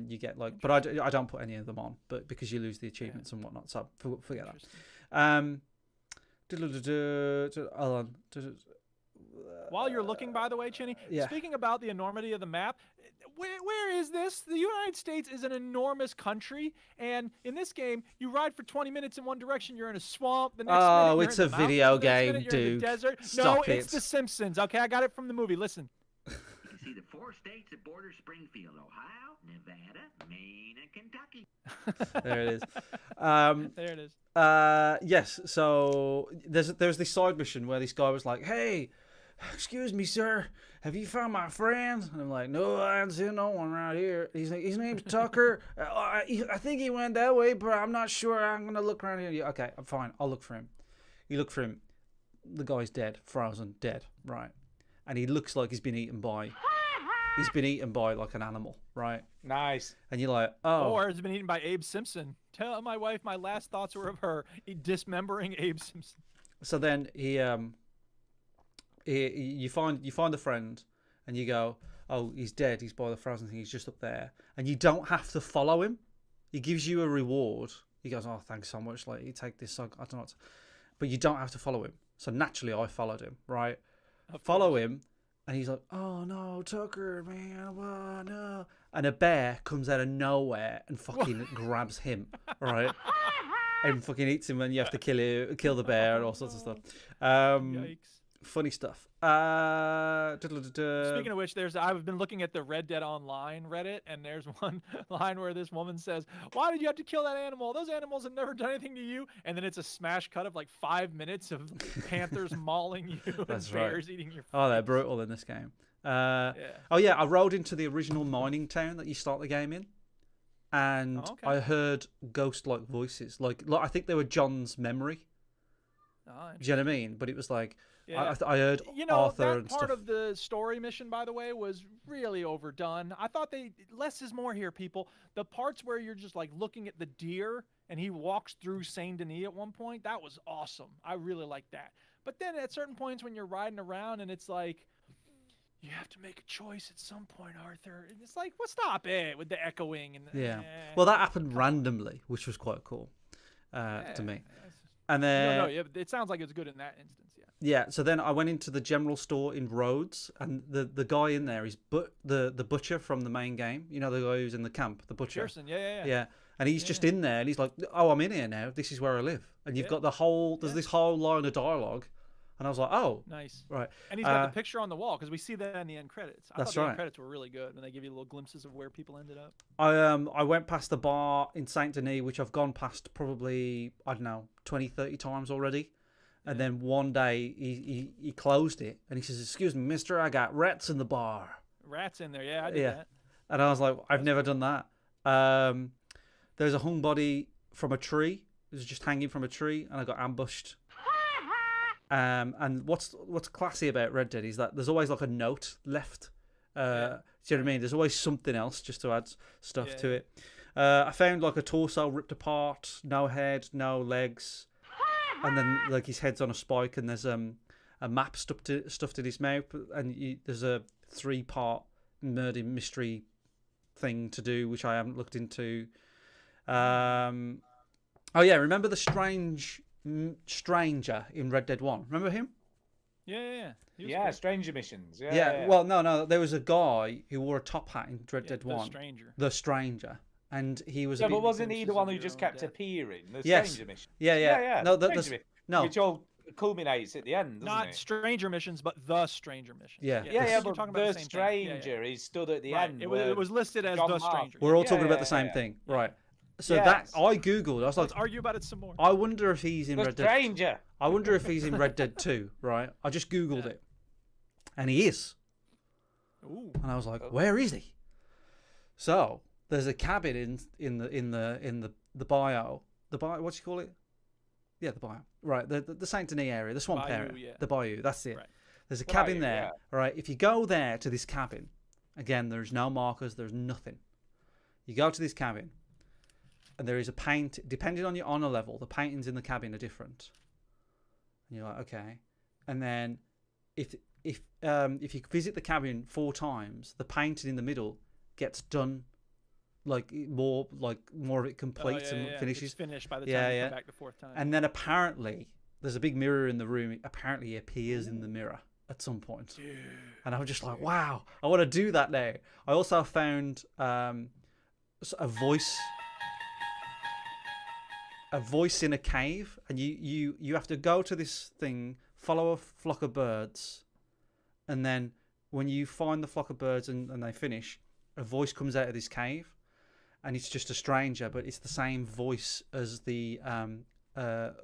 you get like. But I don't put any of them on, but because you lose the achievements and whatnot, so forget that. Hold on. While you're looking, by the way, Chinny, Yeah. speaking about the enormity of the map, where is this? The United States is an enormous country, and in this game, you ride for 20 minutes in one direction, you're in a swamp. The next minute, you're it's in a the mountains, video the next game, minute, you're in the Duke. desert. No, Stop it's it. The Simpsons. Okay, I got it from the movie. Listen. You can see the 4 states that border Springfield: Ohio, Nevada, Maine, and Kentucky. There it is. There it is. Yes. So there's this side mission where this guy was like, "Hey, excuse me, sir, have you found my friend? And I'm like, no, I haven't seen no one right here. He's like, his name's Tucker. I think he went that way, but I'm not sure. I'm going to look around here. Yeah, okay, I'm fine. I'll look for him. You look for him. The guy's dead, frozen, dead, right? And he looks like he's been eaten by like an animal, right? Nice. And you're like, oh. Or has been eaten by Abe Simpson. Tell my wife my last thoughts were of her dismembering Abe Simpson. So then you find the friend, and you go, oh, he's dead. He's by the frozen thing. He's just up there, and you don't have to follow him. He gives you a reward. He goes, oh, thanks so much. Like, you take this. I don't know what to... But you don't have to follow him. So naturally, I followed him. Right, follow him, and he's like, oh no, Tucker, man, oh, no. And a bear comes out of nowhere and fucking grabs him. Right. And fucking eats him, and you have to kill the bear and all sorts of stuff. Yikes. Funny stuff. Speaking of which, I've been looking at the Red Dead Online Reddit, and there's one line where this woman says, "Why did you have to kill that animal? Those animals have never done anything to you." And then it's a smash cut of like 5 minutes of panthers mauling you and That's right. bears eating your. Oh, they're face. brutal in this game. Yeah. Oh yeah, I rode into the original mining town that you start the game in, and Oh, okay. I heard ghost-like voices. Like I think they were John's memory. Oh, Do you know what I mean? But it was like yeah. I heard Arthur that and part stuff. of the story mission, by the way, was really overdone. I thought less is more here, people. The parts where you're just like looking at the deer and he walks through Saint Denis at one point, that was awesome. I really liked that. But then at certain points when you're riding around and it's like, you have to make a choice at some point, Arthur. And it's like, well, stop it with the echoing and Yeah. Well, that happened randomly, which was quite cool to me. And then no, it sounds like it's good in that instance. Yeah. Yeah, so then I went into the general store in Rhodes, and the guy in there is the butcher from the main game. You know, the guy who's in the camp, the butcher. Pearson, yeah. Yeah, and he's just in there, and he's like, "Oh, I'm in here now. This is where I live." And you've got there's this whole line of dialogue, and I was like, "Oh, Nice. right." And he's got the picture on the wall because we see that in the end credits. I That's thought the right. end credits were really good, and they give you little glimpses of where people ended up. I went past the bar in Saint Denis, which I've gone past probably, I don't know, 20, 30 times already. And then one day he closed it, and he says, "Excuse me, mister, I got rats in the bar." Rats in there, yeah, I did that. And I was like, I've never done that. There's a hung body from a tree. It was just hanging from a tree, and I got ambushed. And what's classy about Red Dead is that there's always like a note left. Do you know what I mean? There's always something else just to add stuff to it. I found like a torso ripped apart, no head, no legs, and then like his head's on a spike, and there's a map stuffed in his mouth, and there's a 3-part murder mystery thing to do, which I haven't looked into. Oh yeah, remember the stranger in Red Dead 1? Remember him? Yeah. He was Yeah, cool. Stranger Missions. Yeah. Yeah. Well, no. There was a guy who wore a top hat in Red Dead 1. The Stranger. The Stranger. And he was Yeah, a bit... but wasn't he the glimpses one of who your just own kept death. appearing? The Yes. Stranger Mission. Yeah. No, Stranger Mission, no. Which all culminates at the end, doesn't Not it? Stranger Missions, but the Stranger Missions. Yeah. Yeah, you're but talking about the same thing. Yeah, yeah. Stranger is stood at the Right, end. It where was listed as John the Mark- Stranger. We're all Yeah, talking about the yeah, same yeah. thing. Right. So Yes. that I Googled. I was like, Let's argue about it some more. I wonder if he's in The Red Dead. Stranger. I wonder if he's in Red Dead 2, right? I just Googled it. And he is. Ooh. And I was like, where is he? So there's a cabin in the bio. The bio, what do you call it? Yeah, the bio. Right, the Saint Denis area, the swamp Bayou, area. yeah. The bayou, that's it. Right. There's a cabin Bayou, there. yeah. Right, if you go there to this cabin, again, there's no markers, there's nothing. You go to this cabin, and there is a paint, depending on your honor level, the paintings in the cabin are different. And you're like, okay. And then if you visit the cabin 4 times, the painting in the middle gets done like more of it completes and finishes. It's finished by the time you come back the 4th time. And then apparently there's a big mirror in the room. Apparently he appears in the mirror at some point. Dude. And I was just like, wow, I want to do that now. I also found a voice in a cave, and you have to go to this thing, follow a flock of birds, and then when you find the flock of birds and they finish, a voice comes out of this cave, and it's just a stranger, but it's the same voice as the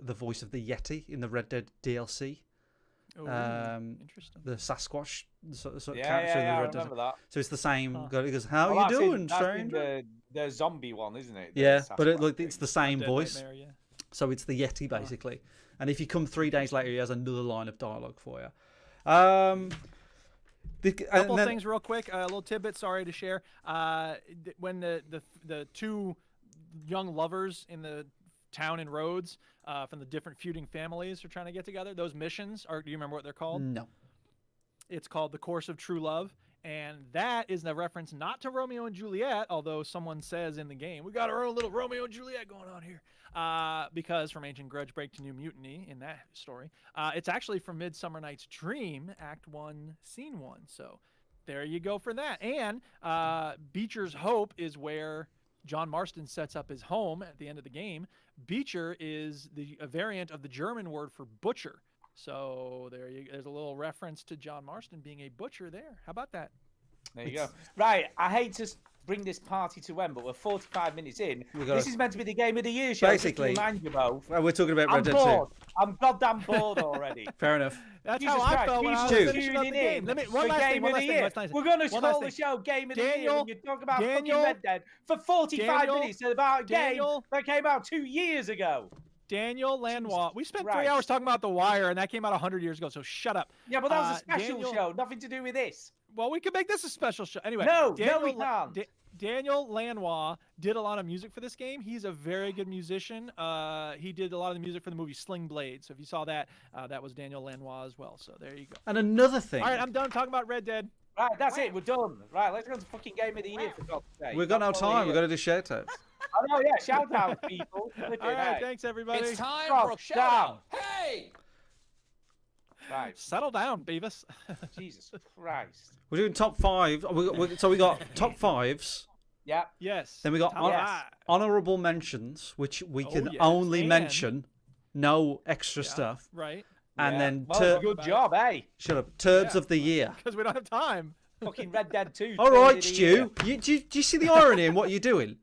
voice of the Yeti in the Red Dead DLC. Ooh, interesting. the Sasquatch sort of Yeah, character in the I Red Dead. remember that. So it's the same. Huh. He goes, "How Well, you that's in- doing, that's in stranger?" the zombie one, isn't it? The Yeah, but Sasquatch look, thing. it's the same Undead voice. Nightmare, yeah. So it's the Yeti basically. And if you come 3 days later, he has another line of dialogue for you. And Couple then- things real quick. A little tidbit. Sorry to share. When the two young lovers in the town in Rhodes from the different feuding families are trying to get together, those missions are. Do you remember what they're called? No. It's called The Course of True Love, and that is a reference not to Romeo and Juliet, although someone says in the game, we got our own little Romeo and Juliet going on here. Because from Ancient Grudge Break to New Mutiny in that story, it's actually from Midsummer Night's Dream, Act 1, Scene 1. So there you go for that. And Beecher's Hope is where John Marston sets up his home at the end of the game. Beecher is a variant of the German word for butcher. So there's a little reference to John Marston being a butcher there. How about that? There you go. Right, I hate to bring this party to end, but we're 45 minutes in. This is meant to be the game of the year show. Basically. Just to remind you both. Well, we're talking about I'm Red Dead 2. bored. I'm goddamn bored already. Fair enough. That's Jesus how I Christ, felt when I was people are finishing up the tuning game. in Let me, for one last thing, Game one of last the thing, Year. one last thing. We're going to One last call the thing. show Game of the Year Daniel, when you talk about Daniel, fucking Red Dead for 45 Daniel, minutes about a game Daniel. that came out 2 years ago. Daniel Lanois. We spent 3 Christ. hours talking about The Wire, and that came out 100 years ago, so shut up. Yeah, but that was a special Daniel- show. Nothing to do with this. Well, we could make this a special show. Anyway, No, Daniel, we can't. Daniel Lanois did a lot of music for this game. He's a very good musician. He did a lot of the music for the movie Sling Blade. So if you saw that, that was Daniel Lanois as well. So there you go. And another thing. All right, I'm done talking about Red Dead. Right, that's it. We're done. Right, let's go to fucking Game of the Year for God's sake. We've got no That's all time. We've got here. to do shout outs. I know, yeah. Shout out, people. Flipping All right, heck. thanks everybody. It's time Drop for a shout out. down. Hey! Right. Settle down, Beavis. Jesus Christ. We're doing top 5. So we got top 5s. Yeah. Yes. Then we got Top Yes. five. honorable mentions, which we Oh, can yes, only and- mention, no extra Yeah, stuff. Right. And Yeah. then Well, good job, eh? shut up, turds Yeah. of the year. Because we don't have time. Fucking Red Dead 2. All third right, of the Stu. year. Do you see the irony in what you're doing?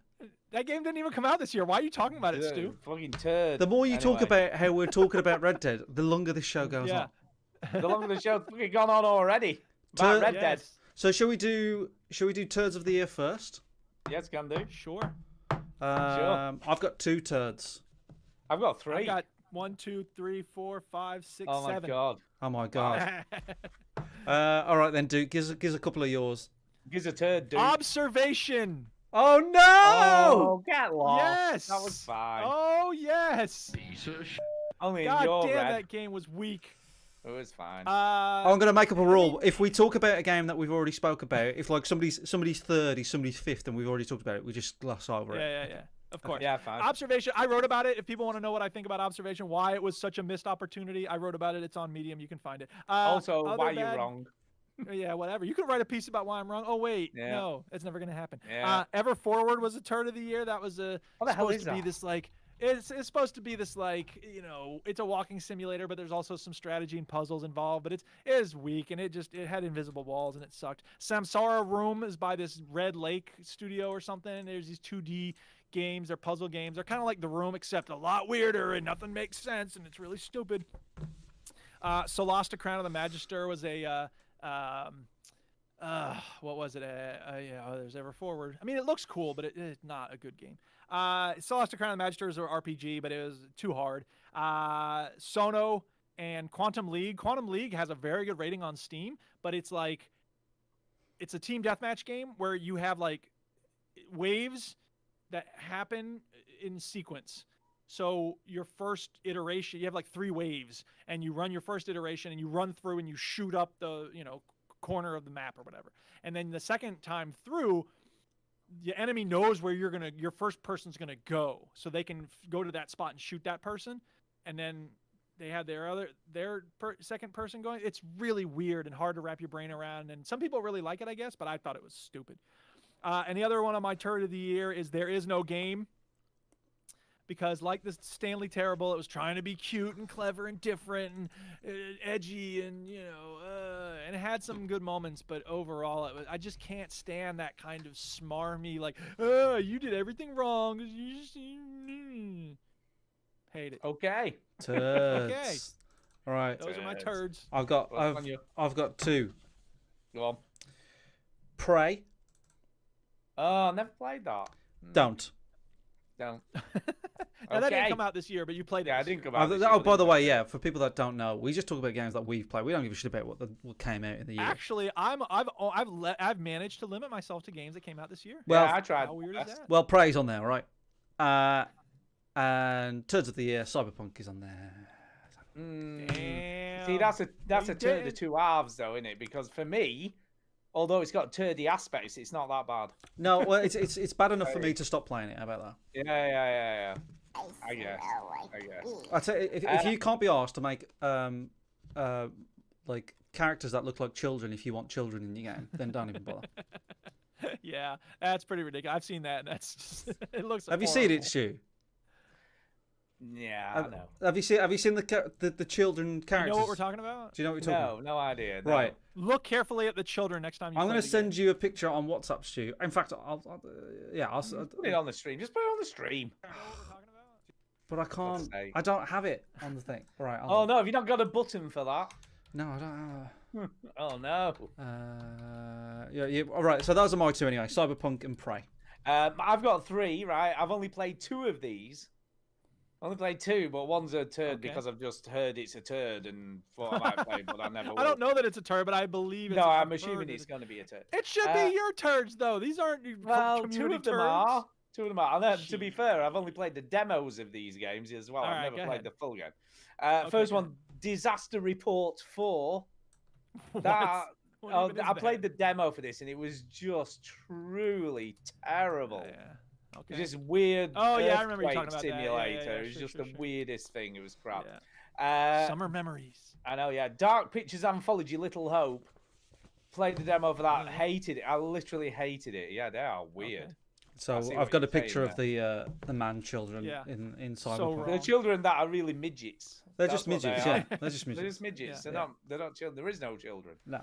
That game didn't even come out this year. Why are you talking about it, Yeah, Stu? Fucking turd. The more you talk Anyway. about how we're talking about Red Dead, the longer this show goes Yeah. on. The longer the show's fucking gone on already. About Turd- Red Dead. Yes. So shall we do turds of the year first? Yes, can do. Sure. I've got 2 turds. I've got 3. I got 1, 2, 3, 4, 5, 6, Oh my 7. god. Oh my god. All right then, Duke. Give us a couple of yours. Gives a turd, dude. Observation. Oh no! Oh, get lost. Yes. That was fine. Oh yes. Only in God your damn, red. that game was weak. It was fine. I'm going to make up a rule. If we talk about a game that we've already spoke about, if like somebody's third, is somebody's fifth, and we've already talked about it, we just gloss over it. Yeah. Of course. yeah, fine. Observation. I wrote about it. If people want to know what I think about Observation, why it was such a missed opportunity, I wrote about it. It's on Medium. You can find it. Also, other why you're bad- wrong. Yeah, whatever. You can write a piece about why I'm wrong. Oh wait, Yeah. no, it's never gonna happen. Yeah. Ever Forward was a turd of the year. That was What the hell supposed is to be that? this like. It's supposed to be this like, it's a walking simulator, but there's also some strategy and puzzles involved. But it is weak, and it had invisible walls and it sucked. Samsara Room is by this Red Lake studio or something. There's these 2D games, they're puzzle games. They're kind of like The Room, except a lot weirder and nothing makes sense, and it's really stupid. Solasta Crown of the Magister was a what was it? There's Ever Forward. I mean, it looks cool, but it's not a good game. Celeste Crown of the Magister is an RPG, but it was too hard. Sono and Quantum League. Quantum League has a very good rating on Steam, but it's a team deathmatch game where you have like waves that happen in sequence. So your first iteration, you have like 3 waves, and you run your first iteration, and you run through and you shoot up the corner of the map or whatever. And then the second time through, the enemy knows where your first person's gonna go, so they can go to that spot and shoot that person, and then they have their second person going. It's really weird and hard to wrap your brain around, and some people really like it, I guess, but I thought it was stupid. And the other one on my turd of the year is There Is No Game, because like this Stanley Terrible, it was trying to be cute and clever and different and edgy and and it had some good moments, but overall I just can't stand that kind of smarmy like, you did everything wrong. You just hate it. Okay. Turds. Okay. All right. Those are my Turds. turds. I've on you. I've got two. Go on. Prey. Oh, never played that. Don't. Don't. Now that didn't Okay. come out this year, but you played it. Yeah, I this didn't year. come out. this year, Oh, but by it the was way, okay. yeah. For people that don't know, we just talk about games that we've played. We don't give a shit about what came out in the year. Actually, I've managed to limit myself to games that came out this year. Well, Yeah, I tried. How weird is that? Well, Prey's on there, right? And Turds of the Year, Cyberpunk is on there. Damn. See, that's a you turd of did. two halves, though, isn't it? Because for me, although it's got turdy aspects, it's not that bad. No, well, it's bad enough for me to stop playing it. How about that? Yeah. I guess. I tell you, if you can't be asked to make like characters that look like children, if you want children in your game, then don't even bother. Yeah, that's pretty ridiculous. I've seen that, and that's just, it looks. Have you seen it, horrible. Stu? Yeah, I know. Have you seen the children You characters? know what we're talking about? Do you know what we're talking about? No idea. No. Right. Look carefully at the children next time you. I'm play going to the send game. you a picture on WhatsApp, Stu. In fact, I'll Put it on the stream. Just put it on the stream. You know what we're talking about? but I can't. sake. I don't have it on the thing. All right. Oh no, have you not got a button for that? No, I don't. Oh no. Yeah. All right. So those are my two anyway. Cyberpunk and Prey. I've got three. Right. I've only played two of these. Only played two, but one's a turd Okay. because I've just heard it's a turd and thought I might play, but I never will. I don't know that it's a turd, but I believe it's. No, I've I'm assuming heard it's it. going to be a turd. It should Uh, be your turds though. These aren't Well, two community of them turds. are. Two of them are. And then, to be fair, I've only played the demos of these games as well. All I've right, never go played ahead. the full game. Okay, First go one, Disaster Report 4. What? That, What oh, even is I played that? the demo for this, and it was just truly terrible. Yeah. Okay. It was this weird Oh, yeah, I remember you earthquake talking about that. Yeah, yeah, simulator. yeah, It was sure, just sure, the sure. weirdest thing. It was crap. Yeah. Summer memories. I know, yeah. Dark Pictures Anthology, Little Hope. Played the demo for that. Hated it. I literally hated it. Yeah, they are weird. Okay. So I see I've what got a you're saying picture of the man children Yeah. in So Cyberpunk. The wrong. children that are really midgets. They're That's just what they midgets. are. Yeah, they're just They're midgets. just midgets. Yeah. They're not children. There is no children. No.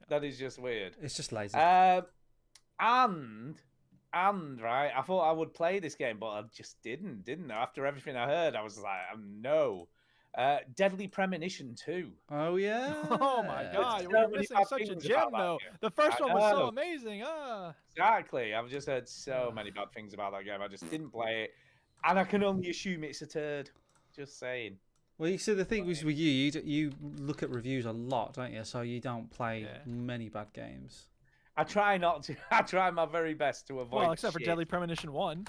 That is just weird. It's just lazy. And right, I thought I would play this game, but I just didn't I? After everything I heard, I was like, no. Deadly Premonition 2. Oh yeah. Oh my God! so We're many missing bad such a things gem about that though. game. The first I one was so know. amazing. Exactly. I've just heard so many bad things about that game. I just didn't play it, and I can only assume it's a turd. Just saying. Well, you see, the thing was with you look at reviews a lot, don't you? So you don't play Yeah. many bad games. I try not to. I try my very best to avoid. Well, except for shit. Deadly Premonition 1.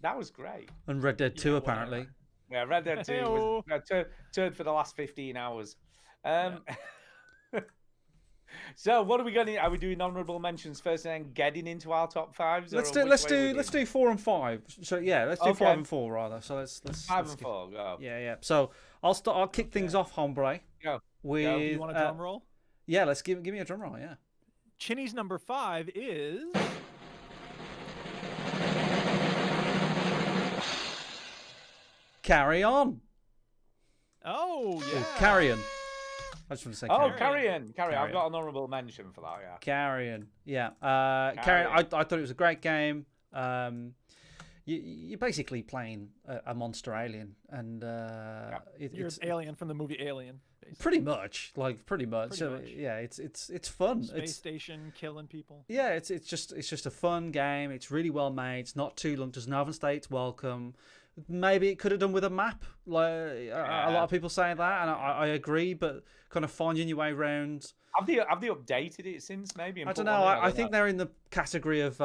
That was great. And Red Dead 2, Yeah, apparently. Yeah, Red Dead 2 was turd for the last 15 hours. So, what are we going to? Are we doing honourable mentions first and then getting into our top fives? Let's or do which way let's we do 4 and 5. So yeah, let's do Okay. 5 and 4 rather. So let's 5 let's and give- 4. Go. Yeah. So I'll kick things off, Hombre. Go. With Do you want a drum roll? Yeah, let's give me a drum roll. Yeah. Chinny's number 5 is. Carry on. Oh yeah. Oh, Carrion. I just want to say Oh, Carrion. Carrion. I've Carrion. got an honourable mention for that. Yeah. Carrion. Yeah. Carrion. I thought it was a great game. You're basically playing a monster alien, and You're it's an alien from the movie Alien. Basically. pretty much. Pretty much. Pretty So, much. yeah, it's fun. Space station killing people. Yeah, it's just a fun game. It's really well made. It's not too long. Doesn't overstay welcome. Maybe it could have done with a map. Like a lot of people say that, and I agree. But kind of finding your way around. Have they updated it since maybe? and I put don't know. one in? I think they're in the category of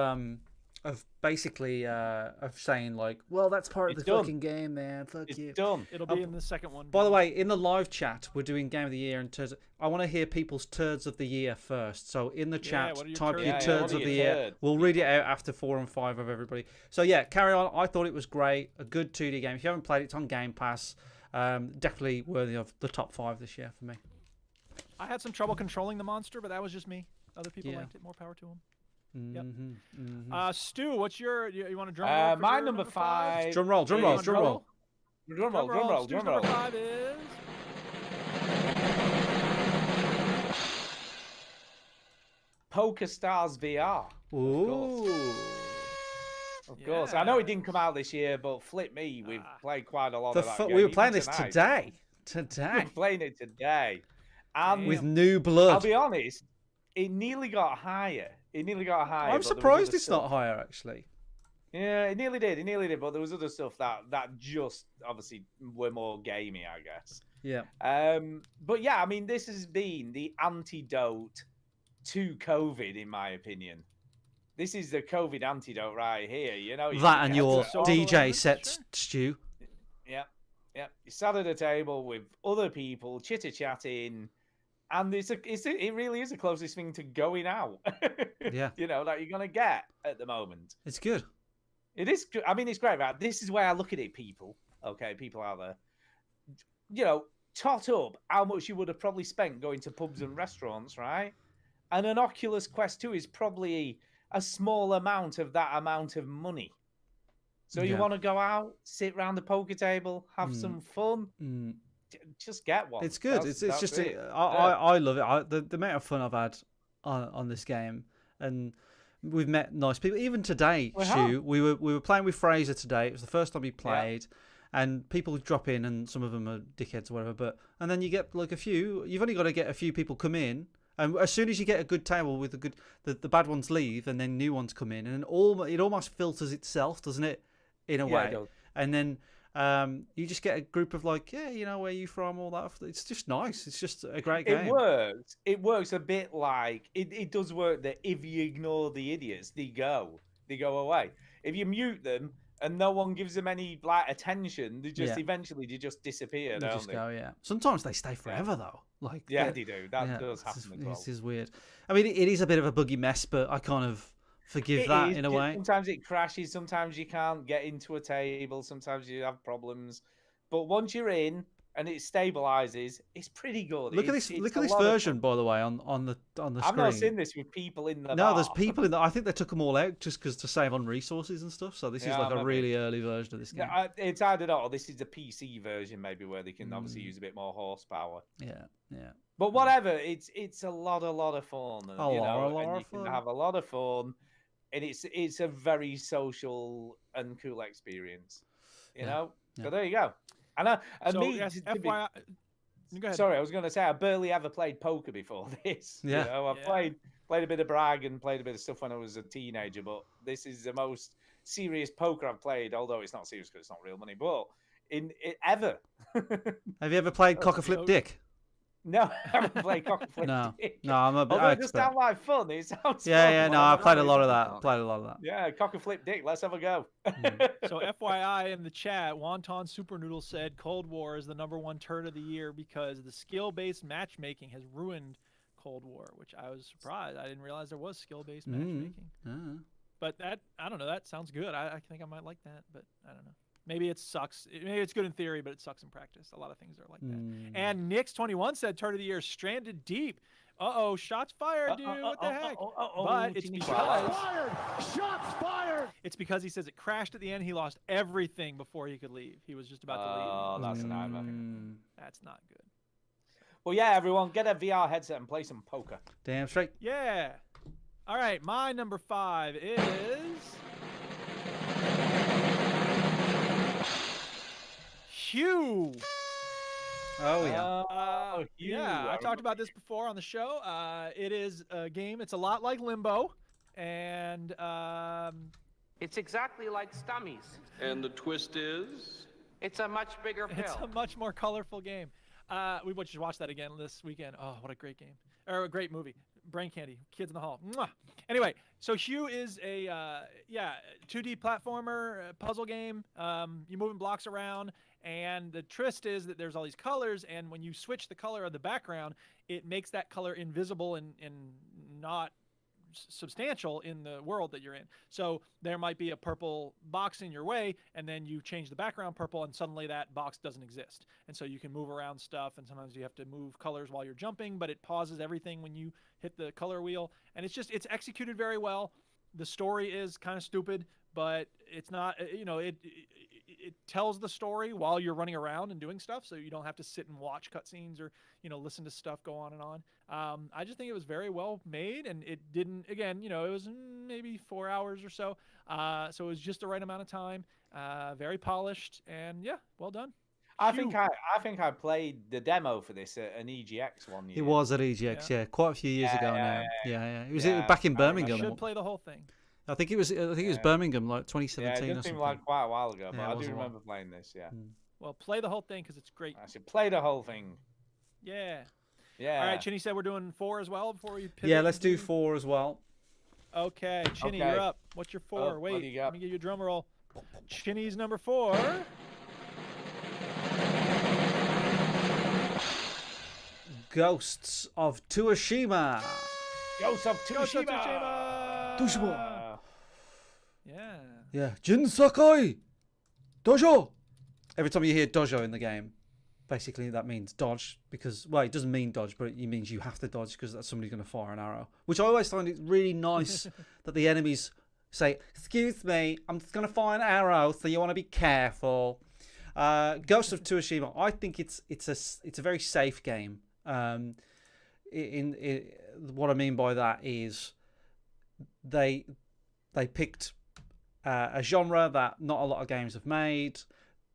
basically of saying like, well, that's part It's of the done. fucking game, man. Fuck It's you. done. It'll be in the second one. By the way, in the live chat, we're doing Game of the Year and turds. I want to hear people's turds of the year first. So in the chat, what are your type turds? your Yeah, turds what are of your the year. turds? We'll read it out after 4 and 5 of everybody. So yeah, Carry On. I thought it was great. A good 2D game. If you haven't played it, it's on Game Pass. Definitely worthy of the top 5 this year for me. I had some trouble controlling the monster, but that was just me. Other people Yeah. liked it. More power to them. Mm-hmm. Stu, what's your? You want to drum roll? For My your number 5. Drum roll, drum You roll, want drum roll. Drum roll. Stu's number 5 is. Poker Stars VR. Ooh. Of course. I know it didn't come out this year, but flip me, we've played quite a lot of that game. We were Even playing this tonight. today. Today. Playing it today. And With new I'll blood. be honest, it nearly got higher. It nearly got higher. I'm but there was surprised other it's stuff. not higher, actually. Yeah, it nearly did. It nearly did. But there was other stuff that just obviously were more gamey, I guess. Yeah. But yeah, I mean, this has been the antidote to COVID, in my opinion. This is the COVID antidote right here. You know, That and your social DJ elements, set, sure. Stu. Yeah, yeah. You sat at a table with other people, chitter chatting, and it really is the closest thing to going out. Yeah. You know, that you're gonna get at the moment. It's good. It is good. I mean, it's great, right? This is where I look at it, people. Okay, people out there. You know, tot up how much you would have probably spent going to pubs and restaurants, right? And an Oculus Quest 2 is probably a small amount of that amount of money. So you Yeah. want to go out, sit around the poker table, have some fun, Mm. just get one. It's good. That's It's just it. I love it. The amount of fun I've had on this game, and we've met nice people. Even today, We Stu, have. we were playing with Fraser today. It was the first time he played, and people drop in, and some of them are dickheads or whatever. And then you get like a few. You've only got to get a few people come in, and as soon as you get a good table with the bad ones leave, and then new ones come in, and it almost filters itself, doesn't it? In a Yeah, way, it does. and then you just get a group of like, yeah, you know, where you from, all that. It's just nice. It's just a great game. It works. It works a bit like it does work that if you ignore the idiots, they go away. If you mute them and no one gives them any like attention, they just eventually disappear, They don't just they? go, yeah. Sometimes they stay forever though. Like Yeah, they do. That does it's happen just, as well. This is weird. I mean, it is a bit of a buggy mess, but I kind of forgive It that is, in a way. Sometimes it crashes. Sometimes you can't get into a table. Sometimes you have problems. But once you're in and it stabilizes, it's pretty good. Look at It's- this! it's Look a at this lot of version, fun. by the way, on the screen. I've not seen this with people in the No, there's bar. people in the. I think they took them all out just to save on resources and stuff. So this is Yeah, like a maybe. really early version of this game. Yeah, it's I don't know. This is the PC version, maybe where they can obviously Mm. use a bit more horsepower. Yeah, yeah. But whatever, it's a lot of fun. And, A you lot know, and of you can fun. have a lot of fun, and it's a very social and cool experience. You Yeah, know, yeah. so there you go. And So, me, yes, to be- FYI, go ahead. sorry, I was going to say I barely ever played poker before this. Yeah. You know, I've Yeah. played a bit of brag and played a bit of stuff when I was a teenager, but this is the most serious poker I've played. Although it's not serious because it's not real money, but ever. Have you ever played Cock a Flip so- Dick? No, I haven't played cock and flip. No, dick. no, I'm a bit Although it does expert. sound like fun. It sounds Yeah, fun. yeah, no, Why I played a not? lot of that. Played a lot of that. Yeah, cock and flip dick. Let's have a go. So FYI in the chat, Wonton Super Noodle said Cold War is the #1 turd of the year because the skill-based matchmaking has ruined Cold War, which I was surprised. I didn't realize there was skill-based matchmaking. But that, I don't know, that sounds good. I think I might like that, but I don't know. Maybe it sucks. Maybe it's good in theory, but it sucks in practice. A lot of things are like that. And Nix21 said turd of the year, Stranded Deep. Uh-oh, shots fired, dude. What the heck? But it's because Shots fired! it's because he says it crashed at the end. He lost everything before he could leave. He was just about to leave. Oh, that's a nightmare. That's not good. Well, yeah, everyone, get a VR headset and play some poker. Damn straight. Yeah. All right, my number 5 is Hue. Oh yeah. Yeah, I talked about this before on the show. It is a game. It's a lot like Limbo, and It's exactly like Stummies. And the twist is? It's a much bigger it's pill. a much more colorful game. We just watched that again this weekend. Oh, what a great game, or a great movie. Brain Candy, Kids in the Hall. Mwah. Anyway, so Hue is a 2D platformer puzzle game. You're moving blocks around, and the twist is that there's all these colors, and when you switch the color of the background, it makes that color invisible and not substantial in the world that you're in. So there might be a purple box in your way, and then you change the background purple, and suddenly that box doesn't exist. And so you can move around stuff, and sometimes you have to move colors while you're jumping, but it pauses everything when you hit the color wheel. And it's executed very well. The story is kind of stupid, but it's not, it tells the story while you're running around and doing stuff, so you don't have to sit and watch cutscenes or listen to stuff go on and on. I just think it was very well made, and it didn't, again, it was maybe 4 hours or so, so it was just the right amount of time. Very polished, and yeah, well done. I think I played the demo for this at an EGX one year. It was at EGX, yeah, quite a few years ago now. Yeah. It was back in I remember. Birmingham. Should play the whole thing. I think it was. I think it was Birmingham, like 2017 Yeah, it or does something. seem like quite a while ago, but Yeah, it I was do a while. remember playing this. Yeah, Well, play the whole thing because it's great. I should play the whole thing. Yeah. Yeah. All right, Chinny said we're doing 4 as well before we pivot. Yeah, let's do into- 4 as well. Okay, Chinny, Okay. you're up. What's your 4? what do Wait, you got? let me give you a drum roll. Chinny's number 4. Ghosts of Tsushima. Ghost of Ghost of Tsushima. Tsushima. Yeah. Yeah, Jin Sakai. Dojo. Every time you hear dojo in the game, basically that means dodge because, well, it doesn't mean dodge, but it means you have to dodge because that's somebody's going to fire an arrow. Which I always find it really nice that the enemies say, "Excuse me, I'm just going to fire an arrow, so you want to be careful." Ghost of Tsushima. I think it's a very safe game. What I mean by that is they picked a genre that not a lot of games have made.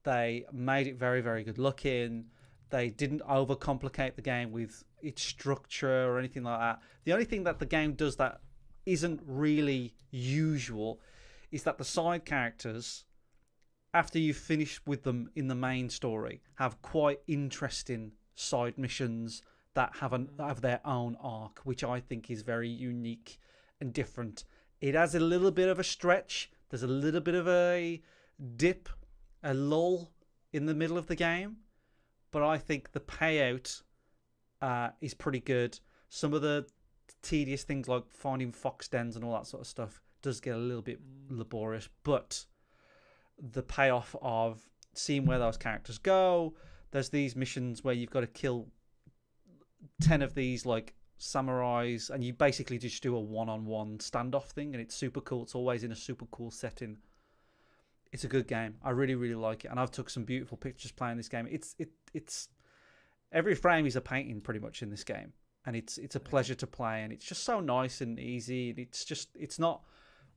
They made it very, very good looking. They didn't overcomplicate the game with its structure or anything like that. The only thing that the game does that isn't really usual is that the side characters, after you finish with them in the main story, have quite interesting side missions that have their own arc, which I think is very unique and different. It has a little bit of a stretch. There's a little bit of a dip, a lull in the middle of the game, but I think the payout is pretty good. Some of the tedious things like finding fox dens and all that sort of stuff does get a little bit laborious, but the payoff of seeing where those characters go, there's these missions where you've got to kill 10 of these like samurais and you basically just do a one-on-one standoff thing, and it's super cool. It's always in a super cool setting. It's a good game. I really, really like it, and I've took some beautiful pictures playing this game. It's every frame is a painting pretty much in this game, and it's a pleasure to play, and it's just so nice and easy. And it's not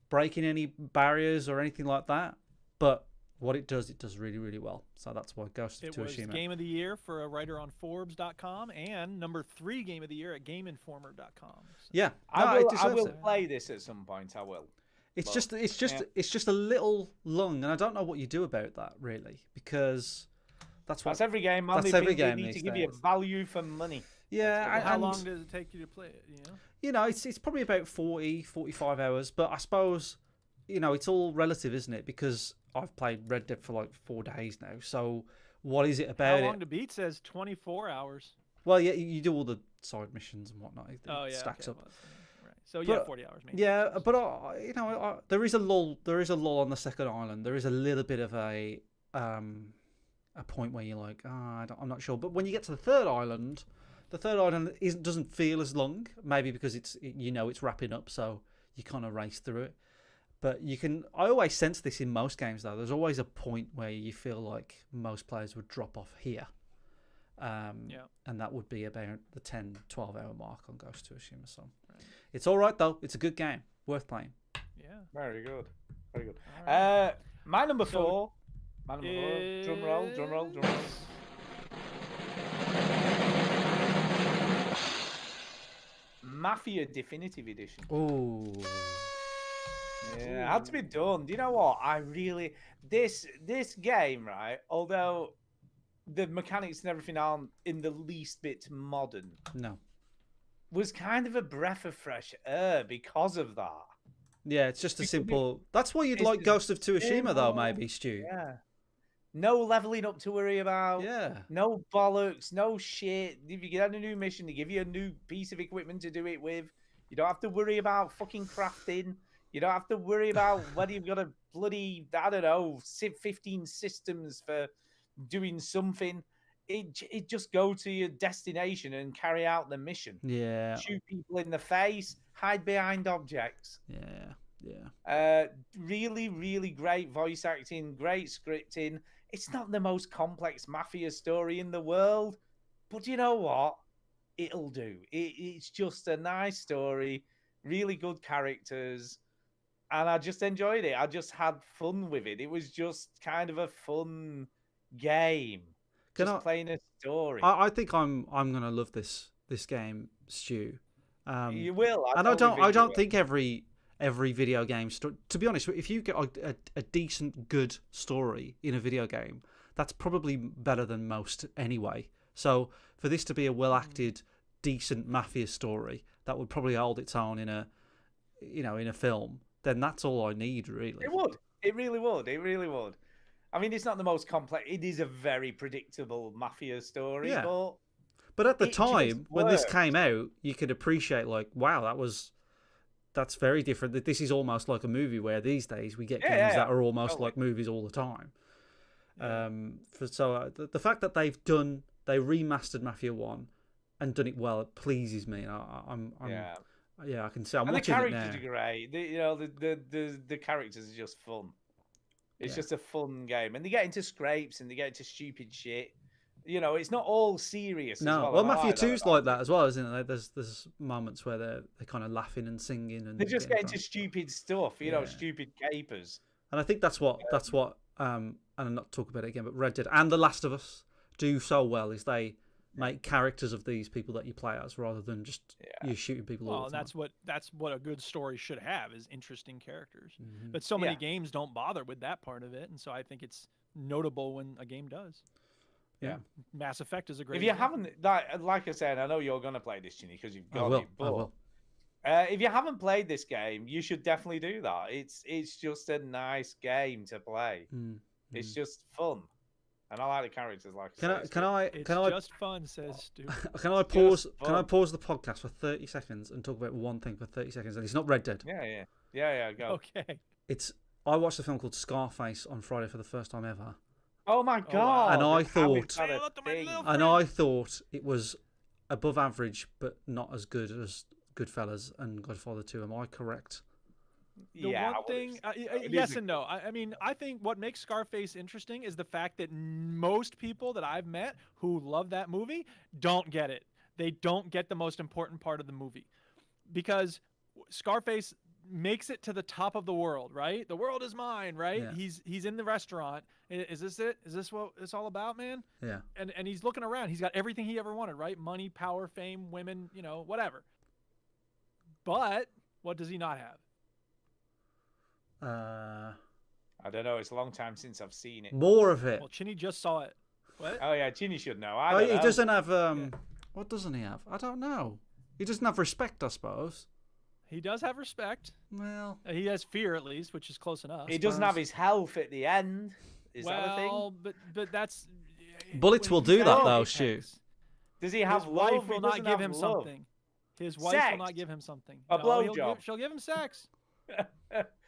breaking any barriers or anything like that, but what it does really, really well. So that's why Ghost of It was Tsushima. Game of the Year for a writer on Forbes.com and number 3 Game of the Year at GameInformer.com. So. Yeah, I it will deserves it. play this at some point. I will. It's But, just a little long, and I don't know what you do about that really, because that's what That's every game, man. That's They every think they game need these to give you days. value for money. yeah. How and, long does it take you to play it? it's probably about 40, 45 hours, but I suppose it's all relative, isn't it? Because I've played Red Dead for like 4 days now. So what is it How about long it? to beat says 24 hours. Well, yeah, you do all the side missions and whatnot. It Oh yeah, stacks okay, up. well, right. So But- yeah, 40 hours. Maybe. Yeah, but there is a lull. There is a lull on the second island. There is a little bit of a point where you're like, I'm not sure. But when you get to the third island doesn't feel as long. Maybe because it's wrapping up, so you kind of race through it. But I always sense this in most games though. There's always a point where you feel like most players would drop off here. And that would be about the 10-12 hour mark on Ghost of Tsushima. So it's all right though. It's a good game, worth playing. Yeah. Very good. Very good. All right. My number So 4. My number 4. Drum roll, drum roll, drum roll. Mafia Definitive Edition. Oh, Yeah, it had to be done. Do you know what? This game, right? Although the mechanics and everything aren't in the least bit modern, no. was kind of a breath of fresh air because of that. Yeah, it's just a Because simple. That's why you'd it's like just Ghost of Tsushima though, simple. maybe, Stu. Yeah. No leveling up to worry about. Yeah. No bollocks, no shit. If you get a new mission, they give you a new piece of equipment to do it with. You don't have to worry about fucking crafting. You don't have to worry about whether you've got a bloody, 15 systems for doing something. It just go to your destination and carry out the mission. Yeah. Shoot people in the face, hide behind objects. Yeah. Really, really great voice acting, great scripting. It's not the most complex mafia story in the world, but you know what? It'll do. It's just a nice story, really good characters, and I just enjoyed it. I just had fun with it. It was just kind of a fun game. Can just I- playing a story. I think I'm gonna love this game, Stu. You will. And totally I you don't will. think every video game to be honest, if you get a decent good story in a video game, that's probably better than most anyway. So for this to be a well acted, decent mafia story that would probably hold its own in a film, then that's all I need really. It would. It really would. It really would. I mean, it's not the most complex. It is a very predictable mafia story, Yeah. but But at the it just time when this works. came out, you could appreciate like, wow, that's very different. That this is almost like a movie where these days we get games that are almost totally. like movies all the time. The fact that they remastered Mafia 1 and done it well, it pleases me. I can see. I'm and the watching it characters now. are great. The characters are just fun. It's just a fun game, and they get into scrapes and they get into stupid shit. You know, it's not all serious. No, as well, and I Mafia like 2's that. like that as well, isn't it? There's moments where they're kind of laughing and singing and They just getting get into stupid stuff. You know, stupid capers. And I think that's what and I'm not talking about it again, but Red Dead and The Last of Us do so well is they make characters of these people that you play as rather than just you shooting people all Well, the and time. that's what a good story should have is interesting characters. Mm-hmm. But so many Yeah. games don't bother with that part of it, and so I think it's notable when a game does. Yeah. Mass Effect is a great. If you example. haven't, like I said, I know you're gonna play this, Ginny, because you've I got will. it. I But will. if you haven't played this game, you should definitely do that. It's just a nice game to play. It's just fun, and I like the characters. Like I Can I It's can I just fun, says Stu. can I pause fun. the podcast for 30 seconds and talk about one thing for 30 seconds? And it's not Red Dead. Yeah. Go. Okay. I watched a film called Scarface on Friday for the first time ever. Oh my god! And I how is thought- that a Say hello to my thing? little And I thought it was above average, but not as good as Goodfellas and Godfather 2. Am I correct? The Yeah, one thing, it yes is a- and no. I mean, I think what makes Scarface interesting is the fact that most people that I've met who love that movie don't get it. They don't get the most important part of the movie because Scarface makes it to the top of the world, right? The world is mine, right? Yeah. He's in the restaurant. Is this it? Is this what it's all about, man? Yeah. And he's looking around. He's got everything he ever wanted, right? Money, power, fame, women, whatever. But what does he not have? I don't know. It's a long time since I've seen it. More of it. Well, Chinny just saw it. What? Oh yeah, Ginny should know. Oh, I he don't know. doesn't have what doesn't he have? I don't know. He doesn't have respect, I suppose. He does have respect. Well, He has fear at least, which is close enough. He doesn't have his health at the end. Is that a thing? Well, but that's Bullets when will he's do got that, it, though, it Stu. takes. Does he have His wife love? He will not doesn't give have him love. something. His wife Sex. will not give him something. A No, blowjob. she'll give him sex.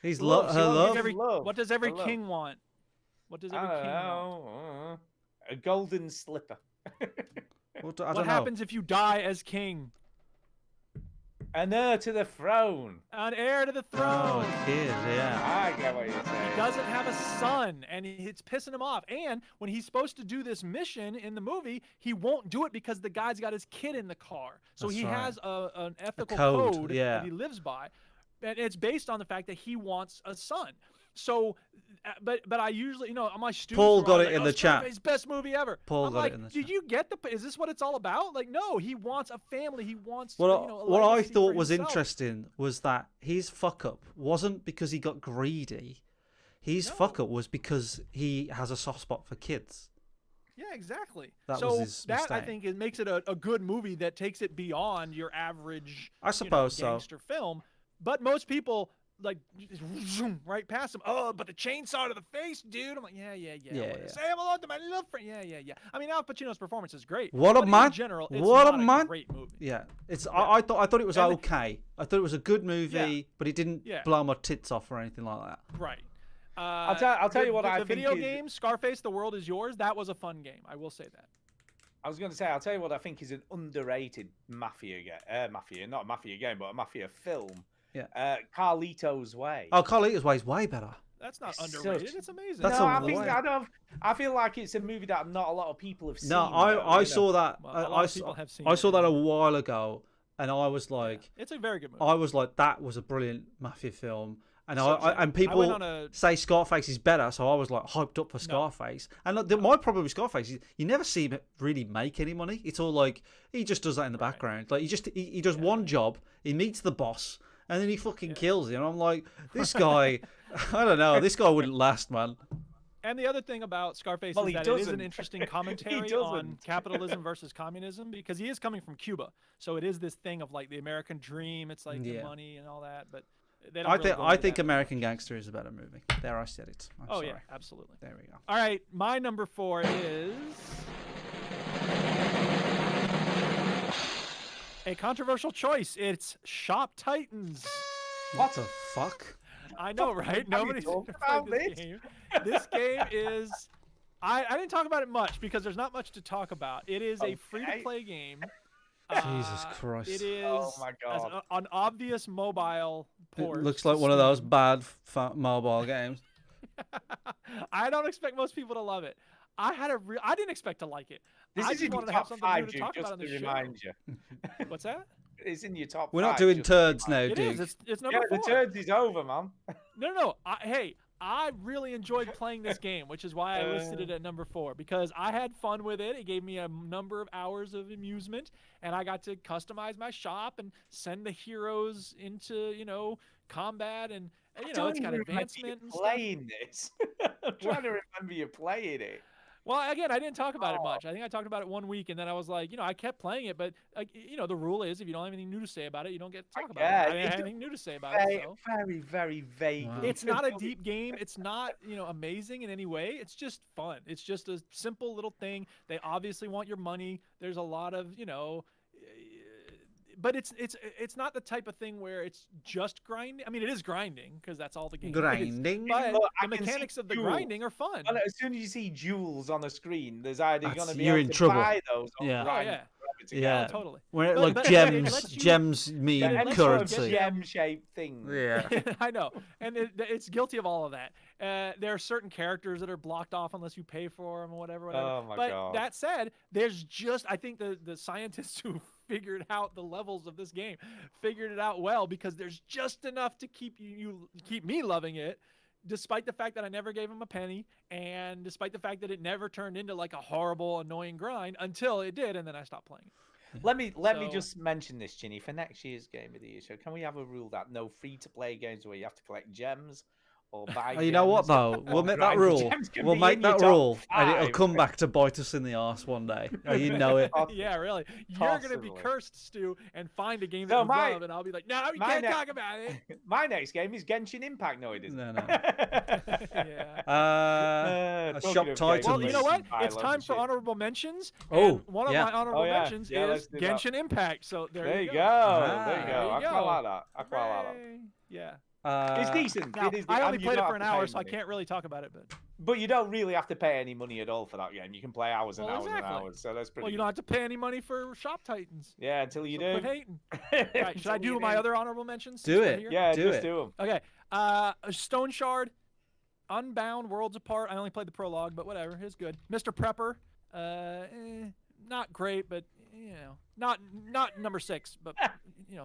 He's Love, her she won't love. give him love. What does every Her love. king want? What does every I don't king want? know. A golden slipper. I What don't know. happens if you die as king? An heir to the throne. An heir to the Oh, throne. a kid, yeah. I get what you're He saying. doesn't have a son, and it's pissing him off. And when he's supposed to do this mission in the movie, he won't do it because the guy's got his kid in the car. So That's he right. has an ethical code, code yeah. that he lives by, and it's based on the fact that he wants a son. So, but I usually, on my students, Paul were got always it like, in "Oh, the chat." Scarface, best movie ever. Paul I'm got it like, in the did chat. you get is this what it's all about? Like, no, he wants a family. He wants, a What I legacy thought for was himself. interesting was that his fuck up wasn't because he got greedy. His fuck up was because he has a soft spot for kids. Yeah, exactly. That so was his that I mistake. think it makes it a good movie that takes it beyond your average, I suppose so. gangster film. But most people like just zoom right past him. Oh, but the chainsaw to the face, dude. I'm like, yeah. Yeah. Say hello to my little friend. Yeah. I mean, Al Pacino's performance is great. What a but man! In general, it's What a not man! great movie. Yeah, I thought it was And- okay. I thought it was a good movie, Yeah. but it didn't Yeah. blow my tits off or anything like that. Right. I'll tell you what I the think video is- game Scarface: The World Is Yours. That was a fun game. I will say that. I was going to say, I'll tell you what I think is an underrated mafia game. Not a mafia game, but a mafia film. Yeah. Carlito's Way. Oh, Carlito's Way is way better. That's not It's underrated. such- It's amazing. That's no, a I think way- I feel like it's a movie that not a lot of people have seen. No, though, I you know? saw that. Well, a lot I of saw- people have seen I it, saw that yeah. a while ago, and I was like, It's a very good movie. I was like, that was a brilliant mafia film. And Such a- and I went people on a say Scarface is better, so I was like hyped up for Scarface. And look, my problem with Scarface is you never see him really make any money. It's all like he just does that in the background. Like he does one job, he meets the boss, and then he fucking kills him. I'm like, this guy, I don't know, this guy wouldn't last, man. And the other thing about Scarface Well, is he that it is an doesn't. interesting commentary on doesn't. capitalism versus communism because he is coming from Cuba. So it is this thing of like the American dream. It's like the Yeah. money and all that. But they don't I really think go I into think that American Gangster is a better movie. There, I said it. I'm Oh, sorry. yeah, absolutely. There we go. All right. My number 4 is a controversial choice. It's Shop Titans. What the fuck? I know, right? Nobody's talking played about this this? game. This game is. I didn't talk about it much because there's not much to talk about. It is a free-to-play game. Jesus Christ. It is Oh my God. an obvious mobile port. It looks like one of those bad mobile games. I don't expect most people to love it. I didn't expect to like it. This I is just in your wanted to have top something 5, new to Duke, talk just about on to the show. remind you. What's that? It's in your top We're 5. not doing just to turds now, It Duke. is. It's number Yeah, 4. the turds is over, man. No. Hey, I really enjoyed playing this game, which is why I listed it at number 4 because I had fun with it. It gave me a number of hours of amusement, and I got to customize my shop and send the heroes into combat, and it's got advancement and stuff. Playing this. I'm trying to remember you playing it. Well, again, I didn't talk about it much. I think I talked about it one week, and then I was like, I kept playing it, but the rule is if you don't have anything new to say about it, you don't get to talk about it. I didn't have anything new to say about it. So. Very, very vague. Wow. It's not a deep game. It's not, amazing in any way. It's just fun. It's just a simple little thing. They obviously want your money. There's a lot of, but it's not the type of thing where it's just grinding. I mean, it is grinding because that's all the game is. Grinding. But Look, I the can see mechanics of the jewels. grinding are fun. Well, as soon as you see jewels on the screen, there's either going to be you're able in to trouble. buy those or Yeah. Oh, grind yeah. rabbits Yeah. again. Totally. Where, But- like but it gems, lets you- gems mean it lets you currency. get Gem-shaped thing. Yeah. I know, and it's guilty of all of that. There are certain characters that are blocked off unless you pay for them or whatever. Oh my but God. that said, I think the scientists who figured out the levels of this game figured it out well because there's just enough to keep keep me loving it, despite the fact that I never gave him a penny, and despite the fact that it never turned into like a horrible, annoying grind until it did, and then I stopped playing it. Let me So- just mention this, Ginny, for next year's Game of the Year show. Can we have a rule that no free-to-play games where you have to collect gems or buy? Oh, you know what gems though? or We'll make that grind for rule. gems can We'll be make in your that top rule, and it'll 5. come back to bite us in the arse one day. Oh, you know it. Yeah, really. You're gonna be Possibly. cursed, Stu, and find a game So that you my- love, and I'll be like, no, you my can't ne- talk about it. My next game is Genshin Impact. No, it isn't. No, no. Yeah. A Talking Shop of Titan. Well, you know what? I It's love time the for shit. honorable mentions. Oh, and one of yeah. my honorable Oh, yeah. mentions Yeah, is let's do that. Genshin Impact. So there There you you go. go. Ah, There you there go. you I quite go. like that. I quite like that. Hooray. Yeah. It's decent. Now, it is. I only you played it don't for have an to pay hour, so I money. can't really talk about it. But you don't really have to pay any money at all for that game. You can play hours and Well, hours exactly. and hours. So that's pretty. Well, you don't have to pay any money for Shop Titans. Yeah, until you So do. quit hating. Right, should I do my other honorable mentions? Do since we're it. here? Yeah, Do just it. do them. Okay. Stone Shard, Unbound, Worlds Apart. I only played the prologue, but whatever. It's good. Mr. Prepper, not great, but not number 6, but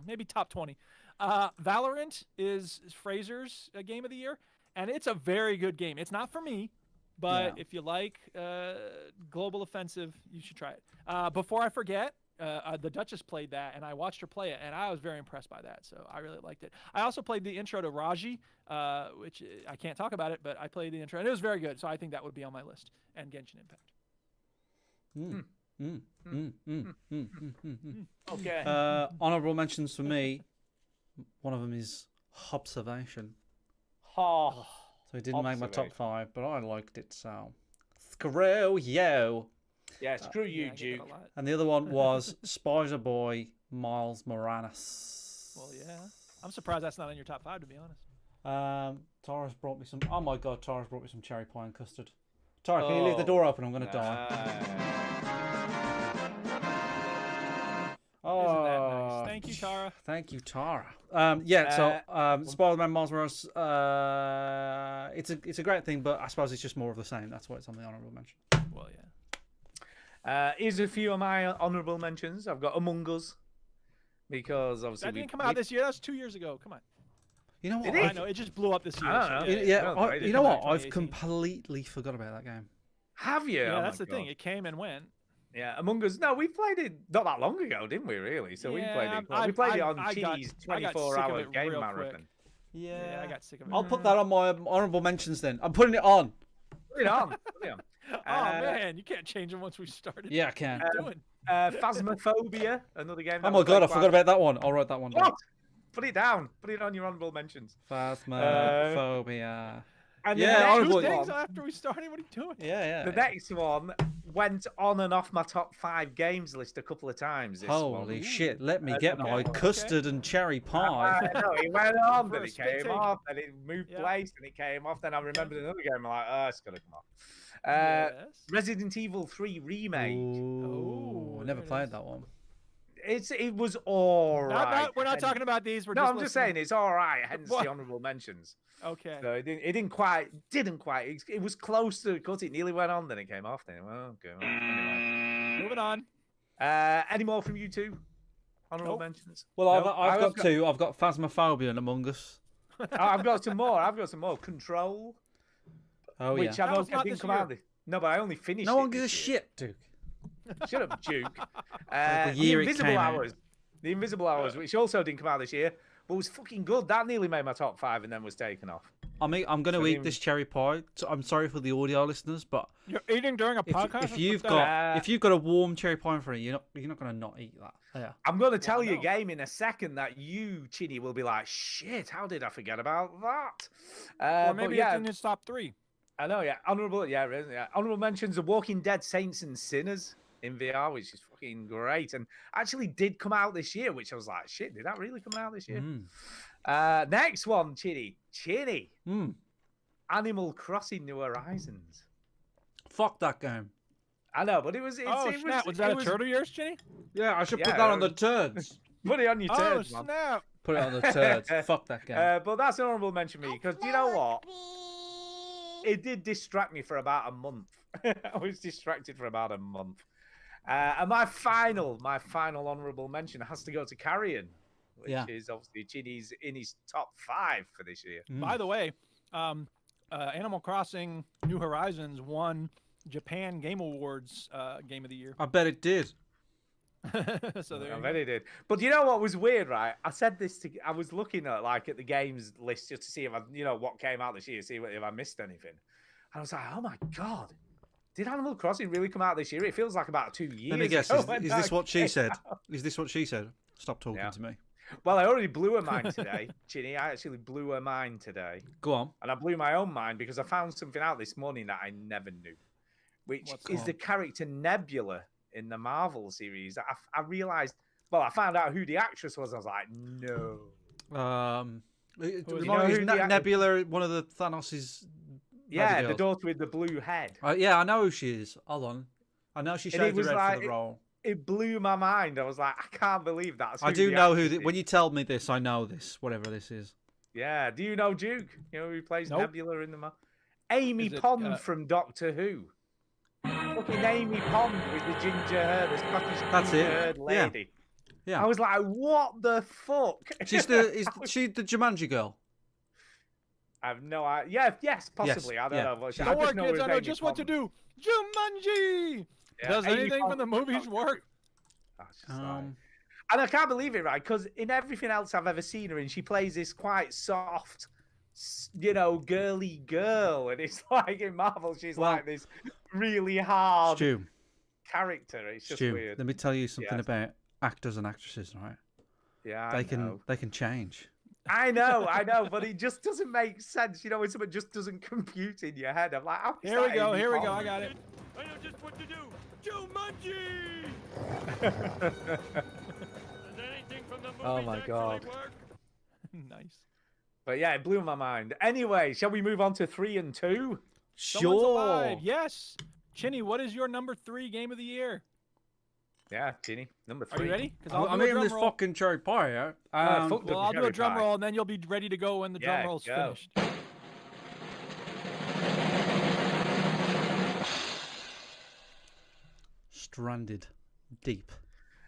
maybe top 20. Valorant is Fraser's game of the year, and it's a very good game. It's not for me, but if you like Global Offensive, you should try it. Before I forget, the Duchess played that, and I watched her play it, and I was very impressed by that, so I really liked it. I also played the intro to Raji, which I can't talk about it, but I played the intro, and it was very good, so I think that would be on my list, and Genshin Impact. Okay. Honorable mentions for me. One of them is Observation. Oh, So it didn't make my top Observation. 5, but I liked it, so screw you. yeah, screw you, Yeah, I get that Duke. a lot. And the other one was Spider Boy Miles Morales. Well, yeah. I'm surprised that's not in your top 5, to be honest. Tara's brought me some. Oh my god, Tara's brought me some cherry pie and custard. Tara, can you leave the door open? I'm gonna die. Oh, Isn't that nice? Thank you, Tara. Thank you, Tara. Spider-Man Miles Morales. It's a great thing, but I suppose it's just more of the same. That's why it's on the honorable mention. Well, yeah. Here's a few of my honourable mentions. I've got Among Us because obviously That didn't come out this year. That was 2 years ago. Come on. You know what? It I is. know it just blew up this year. I so don't know. You- yeah, yeah, well, I- it you is. know what? Back I've 2018. completely forgot about that game. Have you? Yeah, Oh that's my the thing. God. It came and went. Yeah, Among Us. No, we played it not that long ago, didn't we? Really? So we played Yeah, it. We played it on I got- Chini's I got sick of 24-hour it game real quick. marathon. Yeah, I got sick of it. I'll put that on my honorable mentions then. I'm putting it on. Put it on. Put it on. Oh man, you can't change them once we started. Yeah, I can. What are you doing? Phasmophobia, another game. Oh my god, I forgot about that one. I'll write that one down. What? Put it down. Put it on your honorable mentions. Phasmophobia. And Yeah, the next honorable- Two things one, after we started. What are you doing? Yeah, yeah. the next one went on and off my top 5 games list a couple of times. This Holy one. shit, let me get my okay. custard and cherry pie. I know, it went on, For then a it spit came take. off, then it moved Yeah. place, then it came off. Then I remembered another game. I'm like, oh, it's gonna come off. Yes. Resident Evil 3 remake. Ooh, Oh, I never there it played is. that one. It was alright. We're not talking about these. We're No, just I'm just listening. saying it's alright. Hence What? the honourable mentions. Okay. So it didn't quite. It was close to cut. It nearly went on, then it came off. Then well, okay. Well, anyway. Moving on. Any more from you two? Honourable Nope. mentions. Well, No? I've got two. I've got Phasmophobia and Among Us. I've got some more. Control, Oh, which yeah. I That know was not didn't this come year. out. No, but I only finished. No it one gives a this year. shit, Duke. Shut up, Duke. the The year it Invisible came out. Hours. The Invisible Hours, which also didn't come out this year, but was fucking good. That nearly made my top 5 and then was taken off. I'm going to So eat the- this cherry pie. So I'm sorry for the audio listeners, but You're eating during a if, podcast. if That's you've pathetic. got a warm cherry pie in front of you, you're not going to not eat that. Yeah. I'm going to tell you a no. game in a second that you, Chinny, will be like, shit, how did I forget about that? Or but maybe yeah, it's in his top 3. I know, yeah. Honorable mentions of Walking Dead Saints and Sinners in VR, which is fucking great. And actually did come out this year, which I was like, shit, did that really come out this year? Next one, Chinny. Mm. Animal Crossing New Horizons. Fuck that game. I know, but it was. Oh, snap. Was that a turtle of yours, Jenny? Yeah, I should Yeah, put that on the turds. Put it on your Oh, turds, man. snap. Put it on the turds. Fuck that game. But that's an honorable mention for me because you know what? It did distract me for about a month. I was distracted for about a month. And my final honorable mention has to go to Carrion, which Yeah. is obviously Chinny's in his top 5 for this year. By the way, Animal Crossing New Horizons won Japan Game Awards Game of the Year. I bet it did. So there I you bet go. he did. But you know what was weird, right? I said this to. I was looking at at the games list just to see if I, what came out this year, see if I missed anything. And I was like, oh my god, did Animal Crossing really come out this year? It feels like about 2 years. Let me guess. ago Is when this that what she came said? out. Is this what she said? Stop talking Yeah. to me. Well, I already blew her mind today, Ginny. I actually blew her mind today, Go on. and I blew my own mind because I found something out this morning that I never knew, which What's is the character Nebula in the Marvel series. I realized. Well, I found out who the actress was. I was like, no. Remind you me, know is who the act- Nebula one of the Thanos's? Yeah, Bloody the girls. daughter with the blue head. Yeah, I know who she is. Hold on. I know she And it shaved her was head like- for the role. It blew my mind. I was like, I can't believe that's. I who do the know who. actress When is. you tell me this, I know this. Whatever this is. Yeah. Do you know Duke? You know who plays Nope. Nebula in the. Amy Is it, Pond from Doctor Who. Fucking Amy Pond with the ginger hair, the Scottish That's ginger it. haired Yeah. lady. Yeah. I was like, what the fuck? She's is she the Jumanji girl? I have no idea. Yes, possibly. I don't yeah. know. But I Don't worry, just know it kids. was I know Amy just what to Pond. do. Jumanji! Yeah, Does Amy anything Pond from the from movies Doctor work? Who. I was just like- Um, And I can't believe it, right? Because in everything else I've ever seen her in, she plays this quite soft, girly girl. And it's like in Marvel, she's Well- like this really hard Stu, character. It's just Stu, weird. let me tell you something Yes. about actors and actresses, right? Yeah, They can change. I know, but it just doesn't make sense. When something just doesn't compute in your head. I'm like, how is Here we that go. Amy Here we go. Pond? I got it. I know just what to do. Jumanji! Does anything from the movies Oh my actually God. work? Nice. But yeah, it blew my mind. Anyway, shall we move on to 3 and 2? Someone's alive. Yes. Chinny, what is your number 3 game of the year? Yeah, Ginny, number 3. Are you ready? Because I'm eating this fucking cherry pie. Yeah? fuck the Well, I'll do a cherry drum pie. roll, and then you'll be ready to go when the Yeah, drum roll's go. finished. Stranded deep.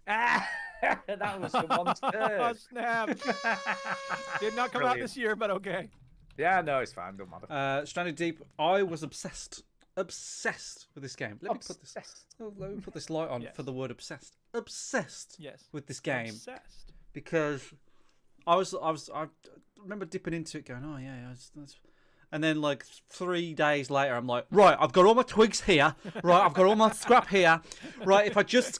Ah, That was someone's Oh, turn. snap. Did not come out Brilliant. this year, but okay. Yeah, no, it's fine. Don't matter. Stranded Deep. I was obsessed with this game. Let me put this light on Yes. for the word obsessed. Obsessed Yes. with this game Obsessed. because I remember dipping into it, going, oh yeah, and then like 3 days later, I'm like, right, I've got all my twigs here, right, I've got all my scrap here, right. If I just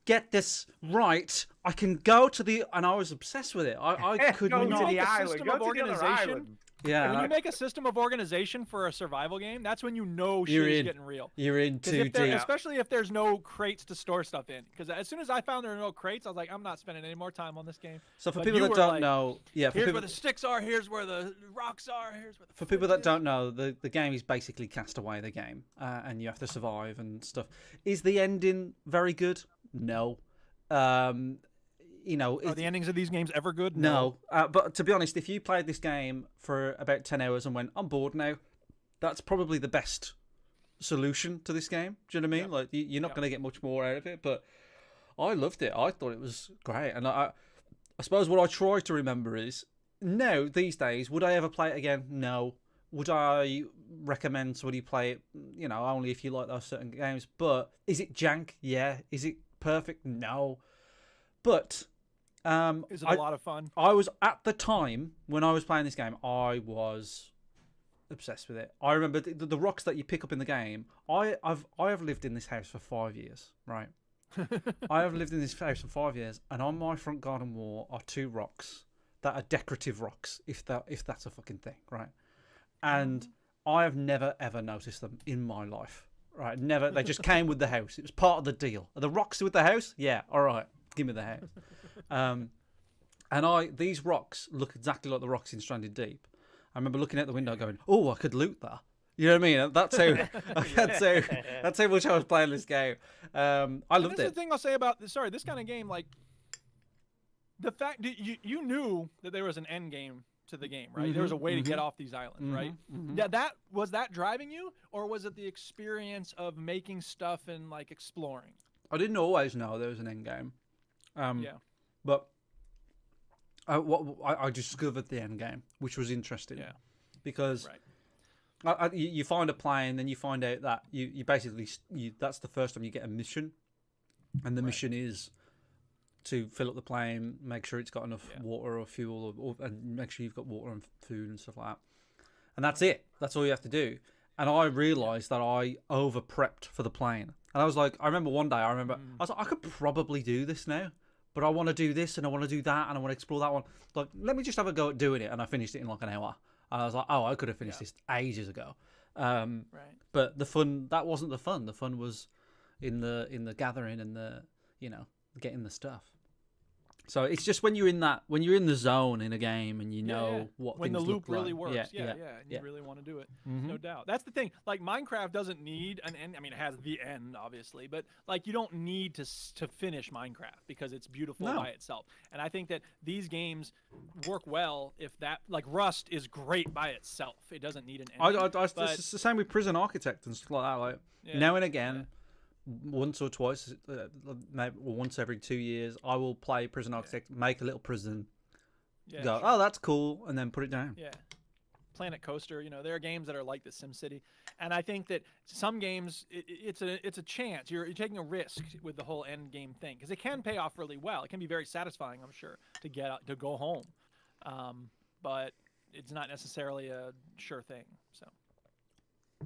get this right, I can go to the. And I was obsessed with it. I could Go not. to the make a island. system Go of to the other organization. island. Yeah, When you make a system of organization for a survival game, that's when you know shit You're is in. getting real. You're in 'Cause too if there- deep. Especially if there's no crates to store stuff in. Because as soon as I found there were no crates, I was like, I'm not spending any more time on this game. So for But people you that were don't like, know, yeah, Here's where the sticks are. Here's where the rocks are. Here's where the. for people that is. don't know, the game is basically Castaway, the game, and you have to survive and stuff. Is the ending very good? No. You know, Are the endings of these games ever good? no. But to be honest, if you played this game for about 10 hours and went, I'm bored now, that's probably the best solution to this game. Do you know what I mean? Like, you're not going to get much more out of it, but I loved it. I thought it was great. And I suppose what I try to remember is, no, these days, would I ever play it again? No. Would I recommend somebody play it, you know, only if you like those certain games? But is it jank? Yeah. Is it perfect? No. But Is it a lot of fun? I was, at the time when I was playing this game, I was obsessed with it. I remember the rocks that you pick up in the game. I have lived in this house for 5 years, right? I have lived in this house for 5 years, and on my front garden wall are 2 rocks that are decorative rocks, if that's a fucking thing, right? And I have never ever noticed them in my life, right? Never. They just came with the house. It was part of the deal. Are the rocks with the house? Yeah, all right. Give me the house. And these rocks look exactly like the rocks in Stranded Deep. I remember looking out the window going, oh, I could loot that. You know what I mean? That's how much I was playing this game. I loved That's it. the thing I'll say about this kind of game. Like, the fact that you knew that there was an end game to the game, right? There was a way to get off these islands, right? That was that driving you, or was it the experience of making stuff and like exploring? I didn't always know there was an end game. Yeah. But I discovered the end game, which was interesting. Yeah. Because Right. you find a plane, then you find out that you basically that's the first time you get a mission, and the mission is to fill up the plane, make sure it's got enough water or fuel, and make sure you've got water and food and stuff like that. And that's it. That's all you have to do. And I realised that I over prepped for the plane. And I was like, I remember one day, I was like, I could probably do this now, but I want to do this and I want to do that and I want to explore that one. Like, let me just have a go at doing it. And I finished it in like an hour. And I was like, oh, I could have finished this ages ago. Right. But the fun, that wasn't the fun. The fun was in the gathering and the, you know, getting the stuff. So it's just when you're in the zone in a game and you know what when things the loop look really like. works. And you really want to do it. No doubt. That's the thing. Like, Minecraft doesn't need an end. I mean, it has the end, obviously, but like, you don't need to finish Minecraft because it's beautiful by itself. And I think that these games work well if that, like, Rust is great by itself. It doesn't need an end. It's the same with Prison Architect and stuff like that. Like, now and again, once or twice, maybe once every 2 years, I will play Prison Architect, make a little prison, go, oh, that's cool, and then put it down. Yeah. Planet Coaster, you know, there are games that are like the SimCity, and I think that some games it's a chance. You're taking a risk with the whole end game thing because it can pay off really well. It can be very satisfying, I'm sure, to get out, to go home, but it's not necessarily a sure thing. So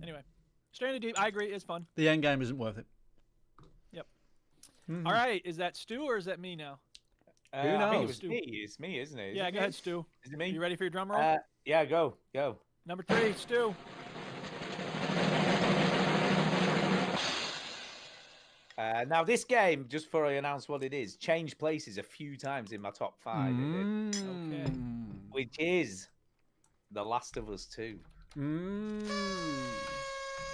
anyway, Stranded Deep, I agree, it's fun. The end game isn't worth it. Yep. All right, is that Stu or is that me now? Who I think knows? it's me, isn't it? Yeah, go ahead, Stu. Is it me? You ready for your drum roll? Yeah, go. Number 3, Stu. Now, this game, just before I announce what it is, changed places a few times in my top 5, Okay. which is The Last of Us 2.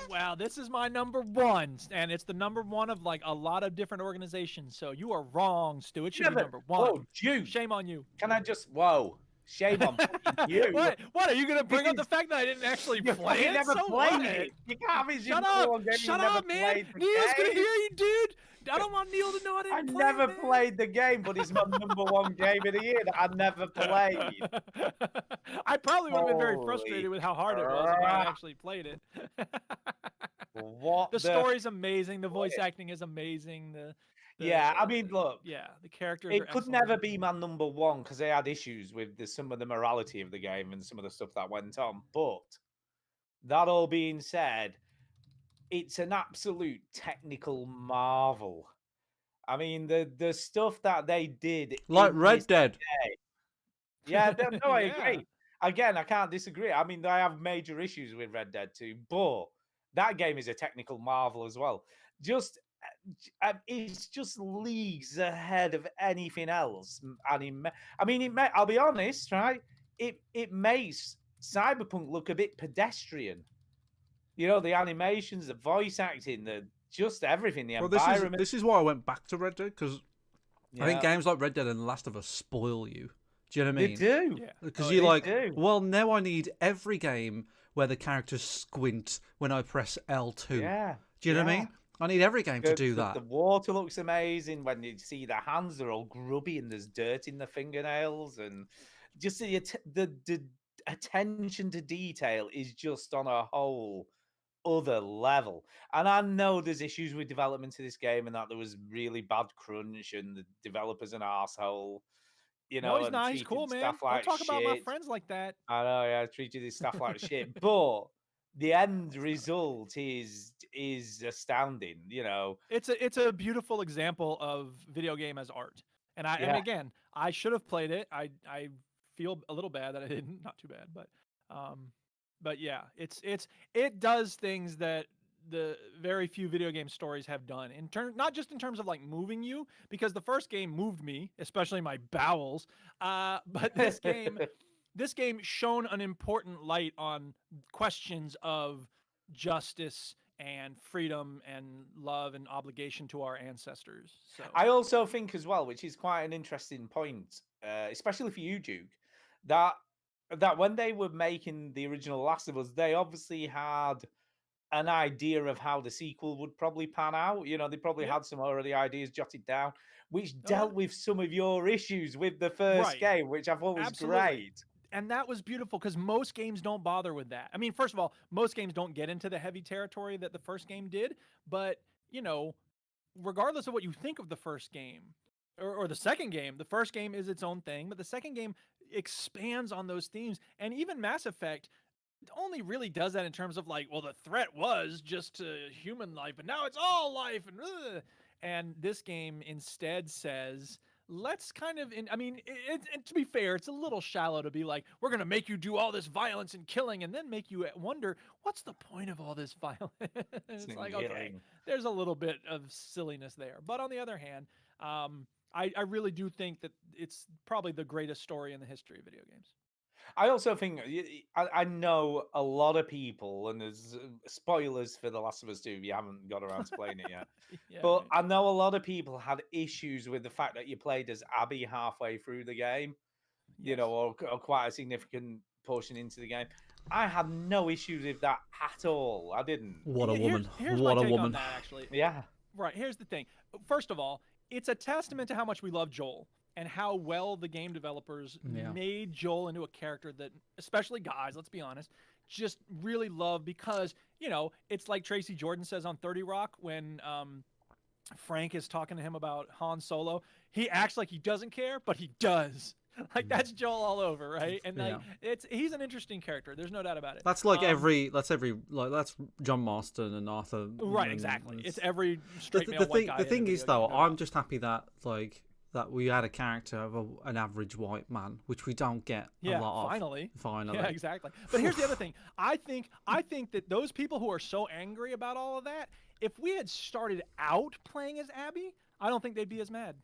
Wow, this is my number 1, and it's the number 1 of like a lot of different organizations. So you are wrong, Stu. It should be number 1. Whoa, Jude. Shame on you. Can I just... Whoa. Shame on fucking you. What are you gonna bring up the Because fact that I didn't actually You play fucking it? never So played what? it. You can't have it. Shut up! Shut up, man! Neil's gonna hear you, dude. I don't want Neil to know I I didn't play never it, man. played the game, but it's my number one game of the year that I never played. I probably would have been very frustrated Holy with how hard it was if I crap. actually played it. What The story's amazing. The voice acting is amazing. Yeah, I mean, look, yeah, the characters. are it could excellent. never be my number one because they had issues with some of the morality of the game and some of the stuff that went on. But that all being said, it's an absolute technical marvel. I mean, the stuff that they did, Like in Red this Dead. day- Yeah, no, I Yeah. agree. Again, I can't disagree. I mean, I have major issues with Red Dead 2, but that game is a technical marvel as well. Just it's just leagues ahead of anything else. And I mean, I'll be honest, right? It makes Cyberpunk look a bit pedestrian. You know, the animations, the voice acting, just everything, the Well, environment. this is why I went back to Red Dead, because I think Yeah. games like Red Dead and The Last of Us spoil you. Do you know what I They mean? do. Yeah. Because Oh, you're they like, do. well, now I need every game where the characters squint when I press L2. Yeah. Do you know what I yeah. mean? I need every game to do that. The water looks amazing when you see the hands; they're all grubby and there's dirt in the fingernails, and just the attention to detail is just on a whole other level. And I know there's issues with development of this game, and that there was really bad crunch, and the developer's an arsehole, you know, No, he's and not. He's treated cool, man. stuff Don't like talk about my shit. friends like that. I know, yeah, treated his stuff like shit, but the end result is astounding. You know, It's a beautiful example of video game as art. And and Yeah. again, I should have played it. I feel a little bad that I didn't. Not too bad, but yeah, it does things that the very few video game stories have done in turn, not just in terms of like moving you, because the first game moved me, especially my bowels. But this game shone an important light on questions of justice and freedom and love and obligation to our ancestors. So I also think as well, which is quite an interesting point, especially for you, Duke, that when they were making the original Last of Us, they obviously had an idea of how the sequel would probably pan out. You know, they probably Yeah. had some already ideas jotted down, which Oh, dealt with some of your issues with the first Right. game, which I thought was Absolutely. great. and that was beautiful because most games don't bother with that. I mean, first of all, most games don't get into the heavy territory that the first game did, but you know, regardless of what you think of the first game or the second game, the first game is its own thing, but the second game expands on those themes. And even Mass Effect only really does that in terms of like, well, the threat was just to human life, but now it's all life, and this game instead says, let's kind of I mean, and to be fair, it's a little shallow to be like, we're gonna make you do all this violence and killing and then make you wonder what's the point of all this violence. It's like, okay, Killing. there's a little bit of silliness there, but on the other hand, I really do think that it's probably the greatest story in the history of video games. I also think I know a lot of people, and there's spoilers for The Last of Us 2 if you haven't got around to playing it yet. Yeah, But right. I know a lot of people had issues with the fact that you played as Abby halfway through the game, you know, or quite a significant portion into the game. I had no issues with that at all. I didn't. What a woman. Here's What my a take on woman. that, actually. Yeah. Right. Here's the thing. First of all, it's a testament to how much we love Joel and how well the game developers Yeah. made Joel into a character that, especially guys, let's be honest, just really love, because, you know, it's like Tracy Jordan says on 30 Rock when Frank is talking to him about Han Solo. He acts like he doesn't care, but he does. Like, that's Joel all over, right? And like, he's an interesting character. There's no doubt about it. That's like that's John Marston and Arthur. Right, and- exactly. and It's every straight male the white thing. guy. The in a thing is, video though, game. I'm just happy that that we had a character of an average white man, which we don't get Yeah, a lot of. finally. Finally. Yeah, exactly. But here's the other thing. I think that those people who are so angry about all of that, if we had started out playing as Abby, I don't think they'd be as mad.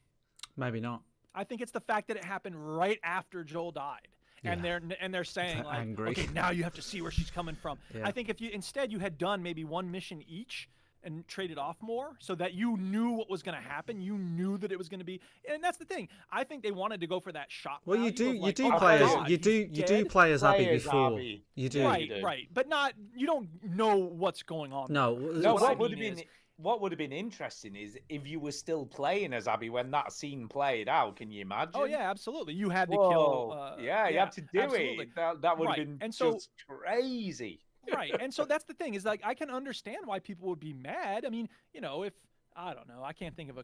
Maybe not. I think it's the fact that it happened right after Joel died. And they're saying They're like, angry. okay, now you have to see where she's coming from. Yeah. I think if you instead you had done maybe one mission each, and traded off more so that you knew what was going to happen. You knew that it was going to be, and that's the thing. I think they wanted to go for that shock. Well, you value do of like, you do oh my play as God, you he's do you do dead. play as Abby Play as before. Abby. You do. Yeah, Right, do. right, but not. You don't know what's going on. No, No, what I what would have mean been is- what would have been interesting is if you were still playing as Abby when that scene played out. Can you imagine? Oh yeah, absolutely. You had to Whoa. kill. Yeah, you had to do absolutely. it. That would Right, have been and so- just crazy. Right, and so that's the thing is like I can understand why people would be mad. I mean, you know, if I don't know, I can't think of a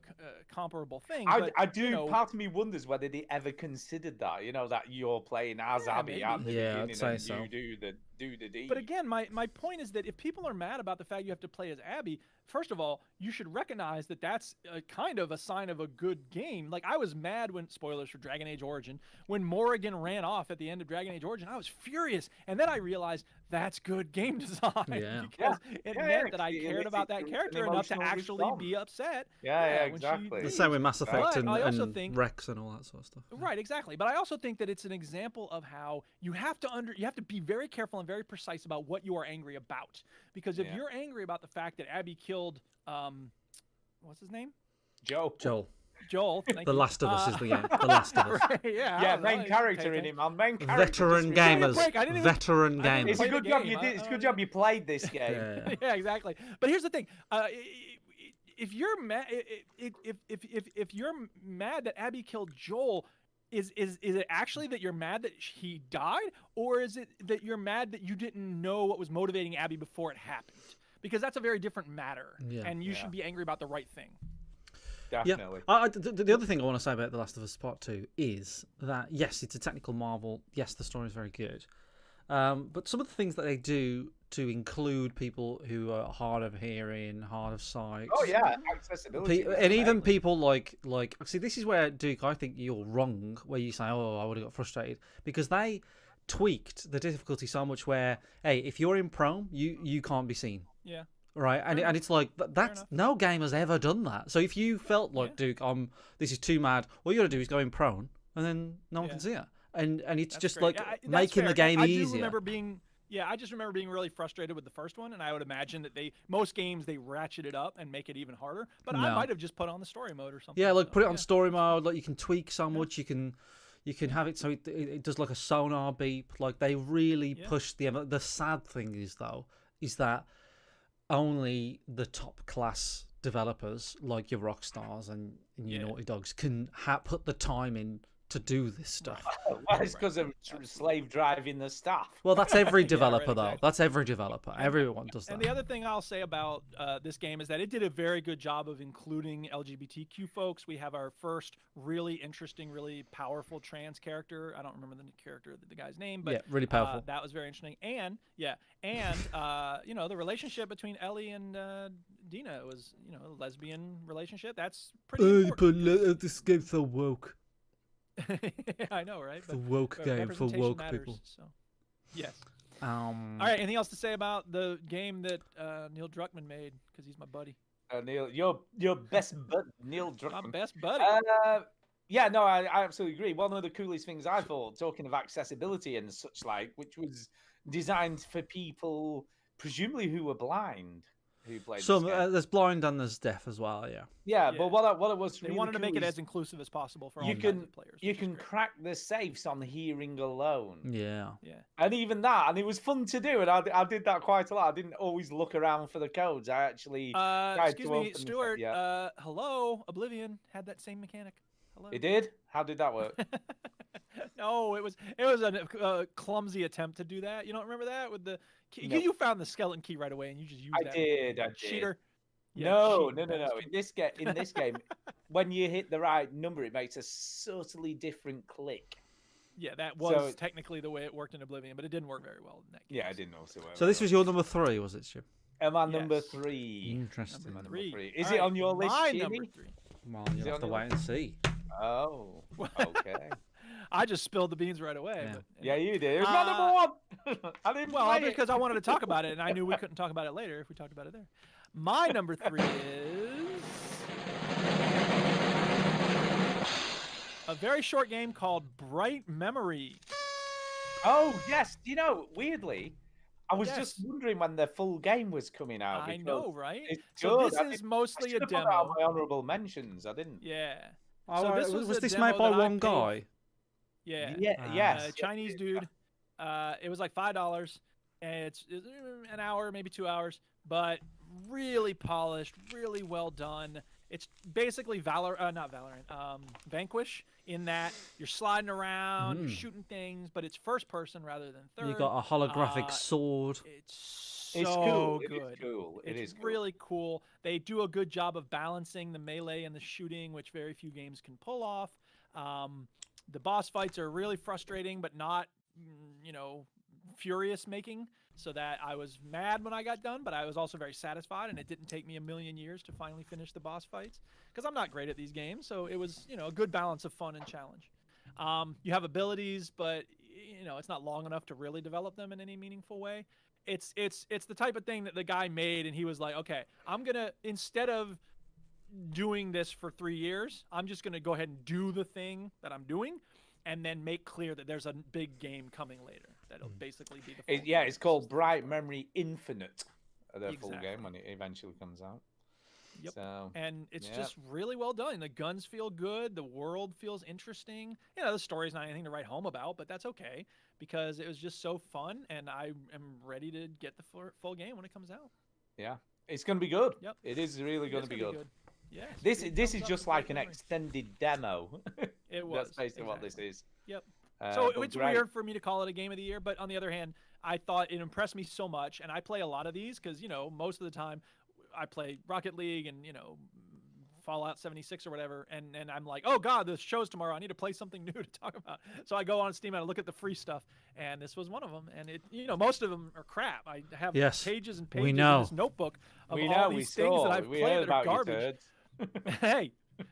comparable thing. But, I do. You know, Part of me wonders whether they ever considered that. You know, that you're playing as Yeah, Abby at the maybe. Yeah, I'd beginning say and so. you do the deed. But again, my point is that if people are mad about the fact you have to play as Abby, first of all, you should recognize that that's kind of a sign of a good game. Like I was mad when spoilers for Dragon Age Origin when Morrigan ran off at the end of Dragon Age Origin. I was furious, and then I realized that's good game design Yeah. because it Yeah, meant that I it cared about that elicits an character enough to emotional actually response. be upset. Yeah, when she exactly. The leaves. same with Mass Effect But and, I also and think- Rex and all that sort of stuff. Right, exactly. But I also think that it's an example of how you have to be very careful and very precise about what you are angry about. Because if Yeah. you're angry about the fact that Abby killed what's his name? Joe. Joel. Thank The you. Last of Us is the game. The Last of Us. Right, yeah, Yeah, I don't know, main it's character in okay. it, man. Main character. Veteran just Give me a gamers. break, I didn't even- Veteran I didn't gamers. It's a play the good job game. you did. It's a I good don't job you played this game. Yeah. Yeah, exactly. But here's the thing: if you're mad, if you're mad that Abby killed Joel, is it actually that you're mad that he died, or is it that you're mad that you didn't know what was motivating Abby before it happened? Because that's a very different matter, Yeah. and you Yeah. should be angry about the right thing. Definitely. The other thing I want to say about The Last of Us Part 2 is that, yes, it's a technical marvel. Yes, the story is very good. But some of the things that they do to include people who are hard of hearing, hard of sight. Oh yeah, accessibility. And even people like see, this is where, Duke, I think you're wrong, where you say, oh, I would have got frustrated, because they tweaked the difficulty so much where, hey, if you're in prone, you can't be seen. Yeah. Right, and it's like that's enough. no game has ever done that. So if you felt like, Yeah. Duke, this is too mad, all you got to do is go in prone, and then no one Yeah. can see it. And it's That's just great. like Yeah, that's making the fair. game I easier. do remember being, I just remember being really frustrated with the first one, and I would imagine that most games they ratchet it up and make it even harder. But I No. might have just put on the story mode or something. Yeah, like so, put it on yeah. story mode. Like you can tweak so much. You can have it so it does like a sonar beep. Like they really Yeah. push the sad thing is that only the top class developers like your Rockstars and your Yeah. Naughty Dogs can put the time in to do this stuff. Well, it's because of slave driving the staff. Well, that's every Yeah, right, developer though. exactly. That's every developer. Everyone does that. And the other thing I'll say about this game is that it did a very good job of including LGBTQ folks. We have our first really interesting, really powerful trans character. I don't remember the guy's name, but Yeah, really powerful. that was very interesting. And you know, the relationship between Ellie and Dina was, you know, a lesbian relationship. That's pretty important. this game's so woke. I know, right? The woke but game for representation woke matters, people. So, yes. All All right. Anything else to say about the game that Neil Druckmann made? Because he's my buddy, Neil, your best bud, Neil my Druckmann. best buddy. Yeah, no, I absolutely agree. One of the coolest things I thought, talking of accessibility and such like, which was designed for people presumably who were blind who played Some this game. there's blind and there's deaf as well. Yeah. Yeah, Yeah. but what it was They really wanted to make cool it is as inclusive as possible for all you kinds can of players. you which is can great. crack the safes on hearing alone. Yeah. Yeah. And even that, and it was fun to do, and I did that quite a lot. I didn't always look around for the codes. I actually Excuse to me, open the- Stuart. yeah. Hello, Oblivion had that same mechanic. Hello. It did. How did that work? No, it was a clumsy attempt to do that. You don't remember that with the key? No. You found the skeleton key right away, and you just used I that. did. I did. Cheater. Yeah, No. cheating bastard. In this game, when you hit the right number, it makes a subtly different click. Yeah, that was So- technically the way it worked in Oblivion, but it didn't work very well in that case. Yeah, I didn't know. So this was your number 3, was it, Stu? Am I number Yes. 3? Interesting. Number Three. three. Is All it right, on your list, My Jimmy? number 3. Well, Is you'll it have to on your wait and see. Oh, okay. I just spilled the beans right away. Yeah. But, Yeah, you did. It was my number 1. I didn't Well, play it. because I wanted to talk about it, and I knew we couldn't talk about it later if we talked about it there. My number 3 is a very short game called Bright Memory. Oh yes, you know, weirdly, I was just wondering when the full game was coming out. I because know, right? It's So good. this is mostly a I should have put that on demo. my honorable mentions. I didn't. Yeah. Oh, So right, this was a this demo made by that I one paid- guy? Yeah. Yes. Chinese dude. It was like $5, and it's an hour, maybe 2 hours, but really polished, really well done. It's basically not Valorant, Vanquish, in that you're sliding around, you're shooting things, but it's first person rather than third. You got a holographic Uh, sword. It's It's so cool. good. It is cool. It It's is cool. really cool. They do a good job of balancing the melee and the shooting, which very few games can pull off. The boss fights are really frustrating, but not, furious making. So that I was mad when I got done, but I was also very satisfied, and it didn't take me a million years to finally finish the boss fights because I'm not great at these games. So it was, a good balance of fun and challenge. You have abilities, but it's not long enough to really develop them in any meaningful way. It's the type of thing that the guy made, and he was like, okay, I'm gonna, instead of doing this for 3 years, I'm just gonna go ahead and do the thing that I'm doing, and then make clear that there's a big game coming later. That'll basically be the full Yeah, game. it's called Bright Memory Infinite. The full Exactly. game when it eventually comes out. Yep. So, And it's yeah. just really well done. The guns feel good. The world feels interesting. The story's not anything to write home about, but that's okay because it was just so fun, and I am ready to get the full game when it comes out. yeah, it's going to be good. Yep. It is really going to It's be gonna good. Yeah. This big this thumbs is up just and like great an memory. extended demo. It was. That's basically what this exactly. is. Yep. But So it's great. weird for me to call it a game of the year, but on the other hand, I thought it impressed me so much, and I play a lot of these because most of the time I play Rocket League and Fallout 76 or whatever, and I'm like, oh god, this show's tomorrow. I need to play something new to talk about. So I go on Steam and I look at the free stuff, and this was one of them. And it, most of them are crap. I have Yes, pages and we pages know. in this notebook of We all know. We these things saw. that I've We played heard that are about you garbage. turds. Hey,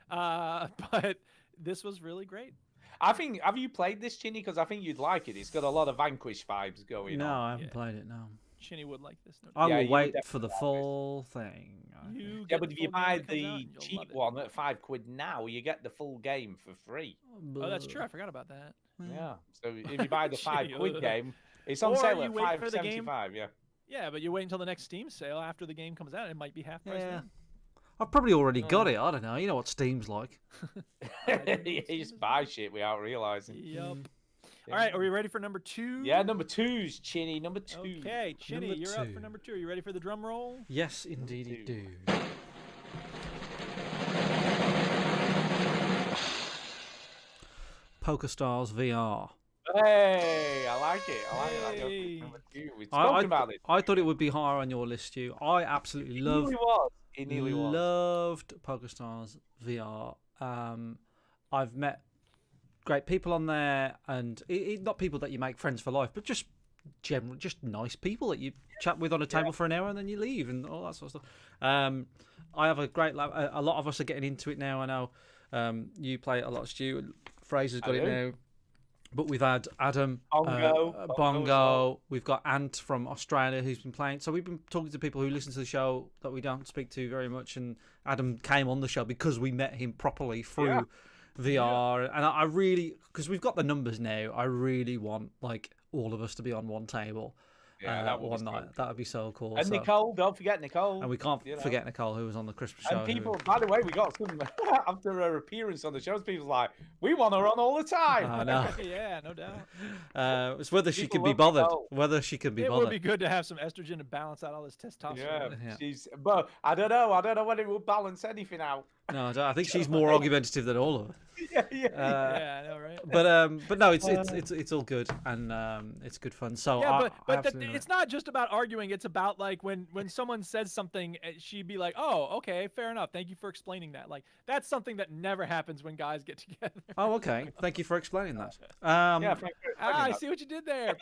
but this was really great. I think. Have you played this, Chinny? Because I think you'd like it. It's got a lot of Vanquish vibes going No, on. I haven't Yeah. played it. No, Chinny would like this. No I Yeah, will you would wait for the definitely like full thing. I You think. Yeah, get but the if you full game buy when it comes out, the and you'll cheap love it. one at £5 now, you get the full game for free. Oh, that's true. I forgot about that. Yeah. So if you buy the £5 Gee, game, it's on Or sale you at wait for the game- £5.75. Yeah. Yeah, but you wait until the next Steam sale after the game comes out. It might be half price. Yeah. then. I've probably already got it. I don't know. You know what Steam's like. You just buy shit without realizing. Yep. All right, are we ready for number 2? Yeah, number 2's Chinny. Number 2. Okay, Chinny, Number you're up for 2. number 2. Are you ready for the drum roll? Yes, indeed, you do. PokerStars VR. Hey, I like it. I like it. Hey. Number 2. We've I, spoken about it. I thought it would be higher on your list, Stu. I absolutely It love. nearly was. It nearly was. Loved PokerStars VR. I've met great people on there, and not people that you make friends for life, but just just nice people that you chat with on a table for an hour and then you leave and all that sort of stuff. I have a great a lot of us are getting into it now. I know you play it a lot, Stu. Fraser's got I it do. now. But we've had Adam, Bongo Bongo. as well. We've got Ant from Australia who's been playing. So we've been talking to people who listen to the show that we don't speak to very much. And Adam came on the show because we met him properly through VR. And I really, because we've got the numbers now, I really want like all of us to be on one table. Yeah, that would be one so night. cool. That would be so cool. And So- Nicole, don't forget Nicole. and we can't you know. forget Nicole, who was on the Christmas show. And people, by the way, we got some after her appearance on the shows. People's like, we want her on all the time. I know. Yeah, no doubt. It's whether she People can be love bothered. Nicole. Whether she can be It bothered. would be good to have some estrogen to balance out all this testosterone. Yeah, Yeah. she's. But I don't know. I don't know when it will balance anything out. No, I think she's more argumentative than all of us. Yeah. Yeah, I know, right? But no, it's all good and it's good fun. So Yeah, I but absolutely it's not just about arguing. It's about like when someone says something, she'd be like, "Oh, okay, fair enough. Thank you for explaining that." Like that's something that never happens when guys get together. Oh, okay. Thank you for explaining that. Yeah, thank you for I explaining see what you did there.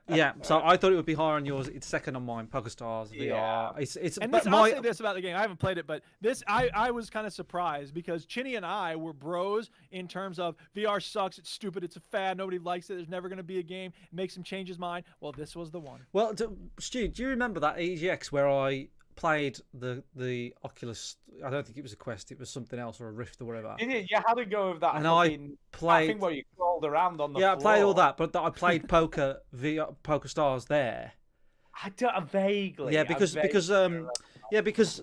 Yeah. So I thought it would be higher on yours. It's second on mine. PokerStars VR. Yeah. It's And but this, I'll say this about the game. I haven't played it, but this I was kind of surprised because Chinny and I were bros in terms of VR sucks, it's stupid, it's a fad, nobody likes it, there's never going to be a game. It makes him change his mind. Well, this was the one. Well, Stu, do you remember that EGX where I played the Oculus? I don't think it was a Quest. It was something else or a Rift or whatever. Did it? Yeah, how did it go with that? And I fucking, I played. think where you crawled around on the Yeah, I floor. played all that, but I played poker VR, PokerStars there, I don't vaguely. Yeah, I because vaguely because remember. yeah, because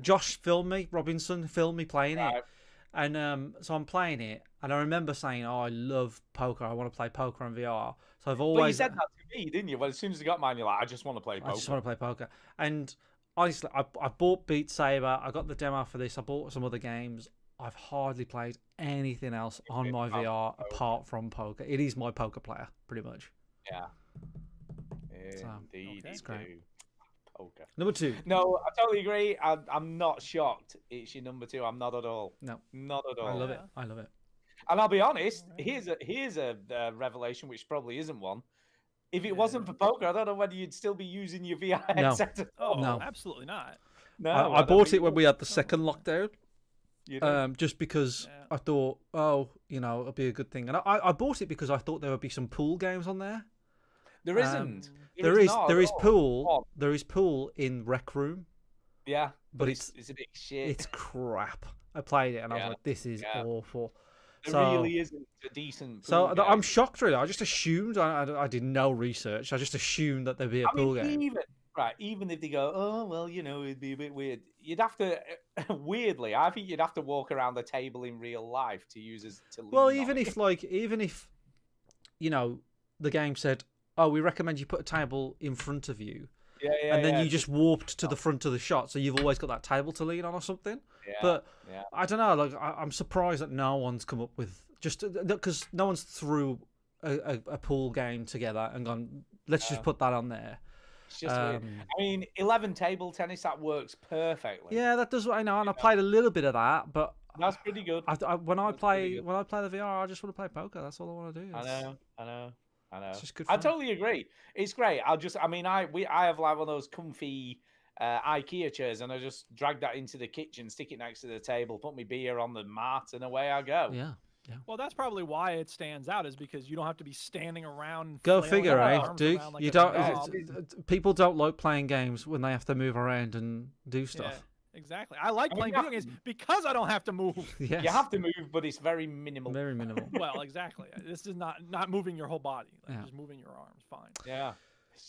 Josh Robinson filmed me playing it, Right. and so I'm playing it, and I remember saying, "Oh, I love poker. I want to play poker on VR." So I've But you always said that to me, didn't you? Well, as soon as you got mine, you're like, I just want to play poker. I just want to play poker. And honestly, I bought Beat Saber. I got the demo for this. I bought some other games. I've hardly played anything else on my VR apart from poker. It is my poker player, pretty much. Yeah. So, Indeed, okay. you great. do. Poker. Number 2. No, I totally agree. I'm not shocked. It's your number 2. I'm not at all. No, Not at all. I love it. I love it. And I'll be honest. Alright. Here's a revelation, which probably isn't one. If it wasn't for poker, I don't know whether you'd still be using your VR No. headset. At all. Oh, No. absolutely not. No, I don't bought think it when you we had the second lockdown. would. You know? Just because Yeah. I thought, oh, it'll be a good thing. And I bought it because I thought there would be some pool games on there. There isn't. There is not there at is all. pool. What? There is pool in Rec Room, Yeah, but it's a bit shit. it's crap. I played it and I was Yeah, like, this is yeah. awful. There So, really isn't a decent. so pool I'm game. shocked really. I just assumed I did no research. I just assumed that there'd be a I pool mean, game. even if they go, oh well, it'd be a bit weird. You'd have to, weirdly, I think you'd have to walk around the table in real life to use as to. Well, lean on even it. if the game said, oh, we recommend you put a table in front of you, and then you just warped to the front of the shot, so you've always got that table to lean on or something. Yeah, But yeah. I don't know. Like I'm surprised that no one's come up with just because no one's threw a pool game together and gone. Let's just put that on there. It's just weird. I mean, 11 table tennis that works perfectly. Yeah, that does what I know, and I played a little bit of that, but That's pretty good. when I That's pretty play good. the VR, I just want to play poker. That's all I want to do. I It's- know. It's just good I fun. totally agree. It's great. I have like one of those comfy IKEA chairs, and I just drag that into the kitchen, stick it next to the table, put my beer on the mat, and away I go. Yeah. Well, that's probably why it stands out, is because you don't have to be standing around. and Go flailing figure, your eh, arms Duke? around like You a don't. knob. People don't like playing games when they have to move around and do stuff. Exactly. I like I mean, playing you video have games because I don't have to move. Yes. You have to move, but it's very minimal. Very minimal. Well, exactly. This is not moving your whole body. Like, Yeah. just moving your arms. Fine. Yeah.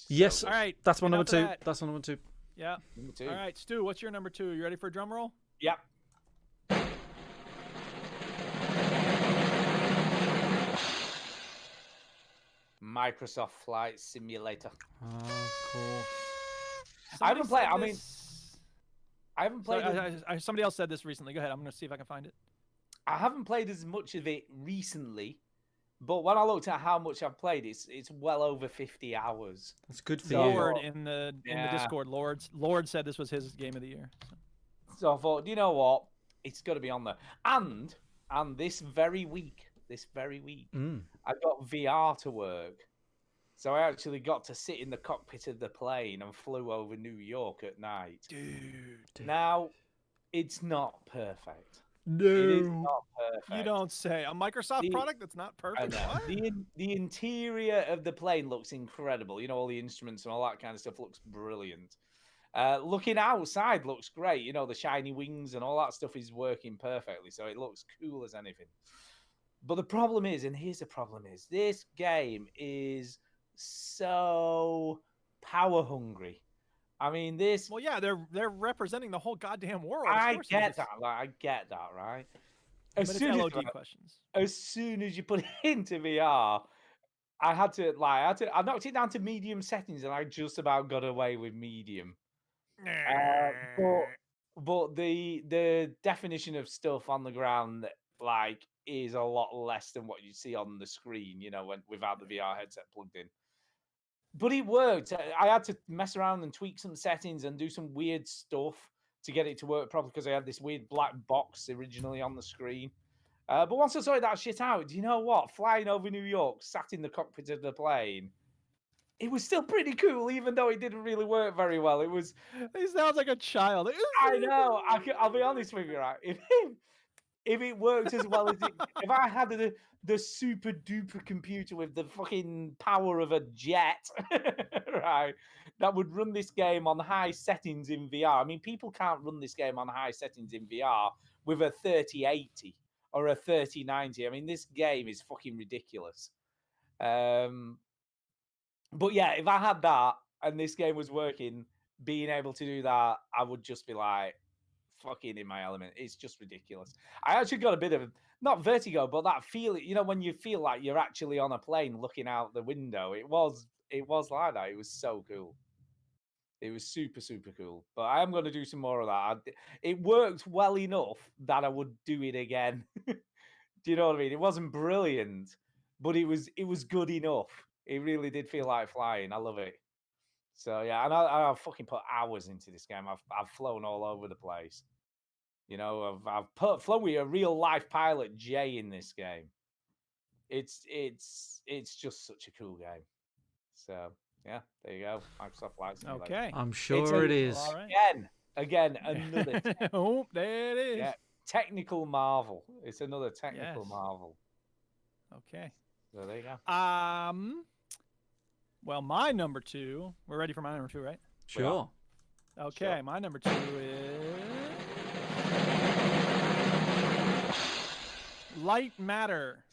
Yes. So All right. That's my number enough of 2. that. That's my number 2. Yeah. number 2. All right, Stu. What's your number 2? You ready for a drum roll? Yep. Microsoft Flight Simulator. Of course. I haven't Somebody played. said I mean, this- I haven't So, played. somebody else said this recently. Go ahead. I'm going to see if I can find it. I haven't played as much of it recently, but when I looked at how much I've played, it's well over 50 hours. That's good for So- you. Lord in the Yeah. Discord. Lord said this was his game of the year. So. So I thought, you know what? It's got to be on there. And this very week, Mm. I got VR to work. So I actually got to sit in the cockpit of the plane and flew over New York at night. Dude. Now, it's not perfect. No. It is not perfect. You don't say. A Microsoft The- product that's not I perfect. know. What? The interior of the plane looks incredible. You know, all the instruments and all that kind of stuff looks brilliant. Looking outside looks great. You know, the shiny wings and all that stuff is working perfectly. So it looks cool as anything. But the problem is, and here's the problem is, this game is so power hungry. I mean, this. Well, yeah, they're representing the whole goddamn world. Of I course it get is. that. Like, I get that, right? But it's LOD questions. As soon as you put it into VR, I knocked it down to medium settings, and I just about got away with medium. But the definition of stuff on the ground, like, is a lot less than what you see on the screen, you know, without the VR headset plugged in. But it worked. I had to mess around and tweak some settings and do some weird stuff to get it to work properly because I had this weird black box originally on the screen. But once I sorted that shit out, do you know what? Flying over New York, sat in the cockpit of the plane, it was still pretty cool, even though it didn't really work very well. It was. He sounds like a child. I know. I'll be honest with you, right? If it worked as well as it, if I had the super duper computer with the fucking power of a jet, right, that would run this game on high settings in VR. I mean, people can't run this game on high settings in VR with a 3080 or a 3090. I mean, this game is fucking ridiculous. But yeah, if I had that, and this game was working, being able to do that, I would just be like fucking in my element. It's just ridiculous. I actually got a bit of not vertigo, but that feeling, when you feel like you're actually on a plane looking out the window. It was like that. It was so cool. It was super, super cool. But I am going to do some more of that. It worked well enough that I would do it again. Do you know what I mean? It wasn't brilliant, but it was good enough. It really did feel like flying. I love it. So yeah, and I've fucking put hours into this game. I've flown all over the place. I've flown with a real life pilot Jay in this game. It's just such a cool game. So yeah, there you go. Microsoft Flight Simulator. Okay. I'm sure it is. All right. Again, another Oh, there it is. yeah, technical marvel. It's another technical Yes. marvel. Okay. So there you go. Well, my number 2. We're ready for my number 2, right? Sure. Okay, my number 2 is Light Matter.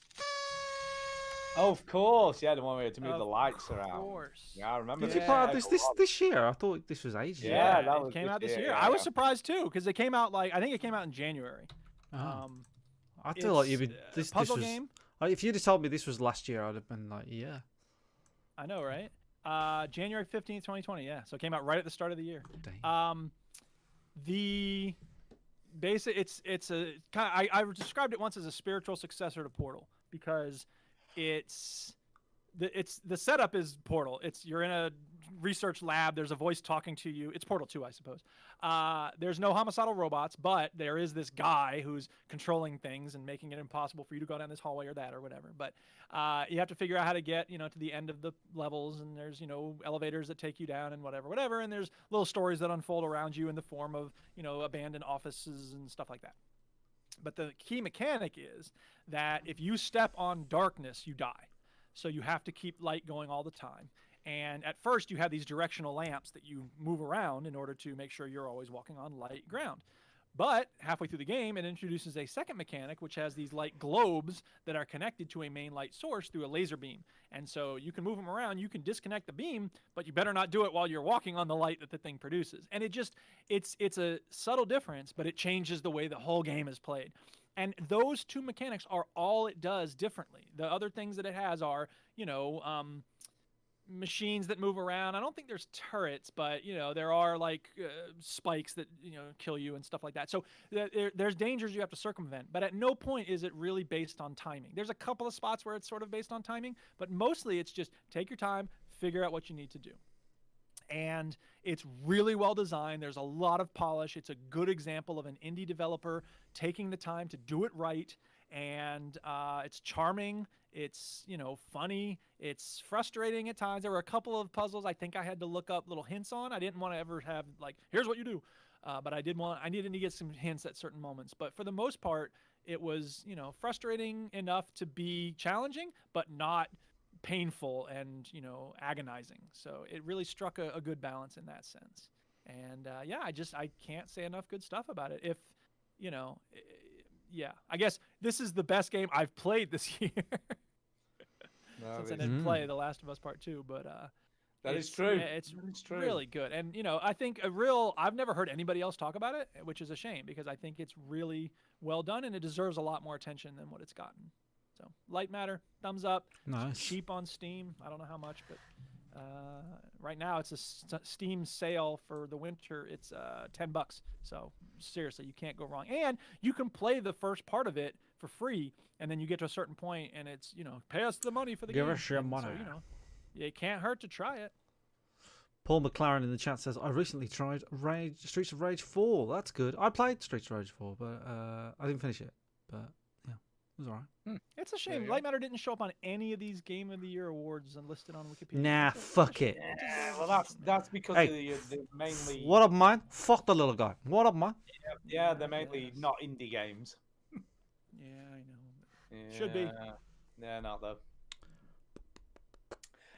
Oh, of course. Yeah, the one where you had to move the Of lights around. course. Yeah, I remember. Did you that. play Yeah, this go on. this year? I thought this was ages ago. Yeah, that it was came this out this year, year. yeah, I was yeah. surprised too because it came out I think it came out in January. Oh. I feel like you'd be It's this a puzzle was, game. If you'd have told me this was last year, I'd have been like, yeah. I know, right? January 15th, 2020. Yeah, so it came out right at the start of the year. Dang. The basic it's a kind of, I described it once as a spiritual successor to Portal because the setup is Portal. You're in a research lab. There's a voice talking to you. It's Portal 2, I suppose. There's no homicidal robots, but there is this guy who's controlling things and making it impossible for you to go down this hallway or that or whatever. But you have to figure out how to get to the end of the levels, and there's elevators that take you down and whatever. And there's little stories that unfold around you in the form of abandoned offices and stuff like that. But the key mechanic is that if you step on darkness, you die. So you have to keep light going all the time. And at first, you have these directional lamps that you move around in order to make sure you're always walking on light ground. But halfway through the game, it introduces a second mechanic, which has these light globes that are connected to a main light source through a laser beam. And so you can move them around, you can disconnect the beam, but you better not do it while you're walking on the light that the thing produces. And it's a subtle difference, but it changes the way the whole game is played. And those two mechanics are all it does differently. The other things that it has are, machines that move around. I don't think there's turrets, but there are like spikes that kill you and stuff like that. So there's dangers you have to circumvent, but at no point is it really based on timing. There's a couple of spots where it's sort of based on timing, but mostly it's just take your time, figure out what you need to do. And it's really well designed. There's a lot of polish. It's a good example of an indie developer taking the time to do it right. And it's charming. It's, funny. It's frustrating at times. There were a couple of puzzles I think I had to look up little hints on. I didn't want to ever have here's what you do. But I needed to get some hints at certain moments. But for the most part, it was, frustrating enough to be challenging, but not painful and agonizing. So it really struck a good balance in that sense. And I can't say enough good stuff about it. If I guess this is the best game I've played this year. Since I didn't play The Last of Us Part 2, but that is true. Yeah, it's really good. And I think I've never heard anybody else talk about it, which is a shame because I think it's really well done and it deserves a lot more attention than what it's gotten. So Light Matter, thumbs up. Nice. It's cheap on Steam. I don't know how much, but right now it's a Steam sale for the winter. It's $10. So seriously, you can't go wrong. And you can play the first part of it for free, and then you get to a certain point, and it's pay us the money for the game. Give us your money. So, it can't hurt to try it. Paul McLaren in the chat says, I recently tried Streets of Rage 4. That's good. I played Streets of Rage 4, but I didn't finish it. But yeah, it was all right. It's a shame. Light Matter didn't show up on any of these Game of the Year awards and listed on Wikipedia. Nah, fuck it. Yeah, well, that's because Hey, they're mainly. What up, man? Fuck the little guy. What up, man? Yeah, they're mainly not indie games. Yeah, I know. Yeah, Should be. Yeah, not though.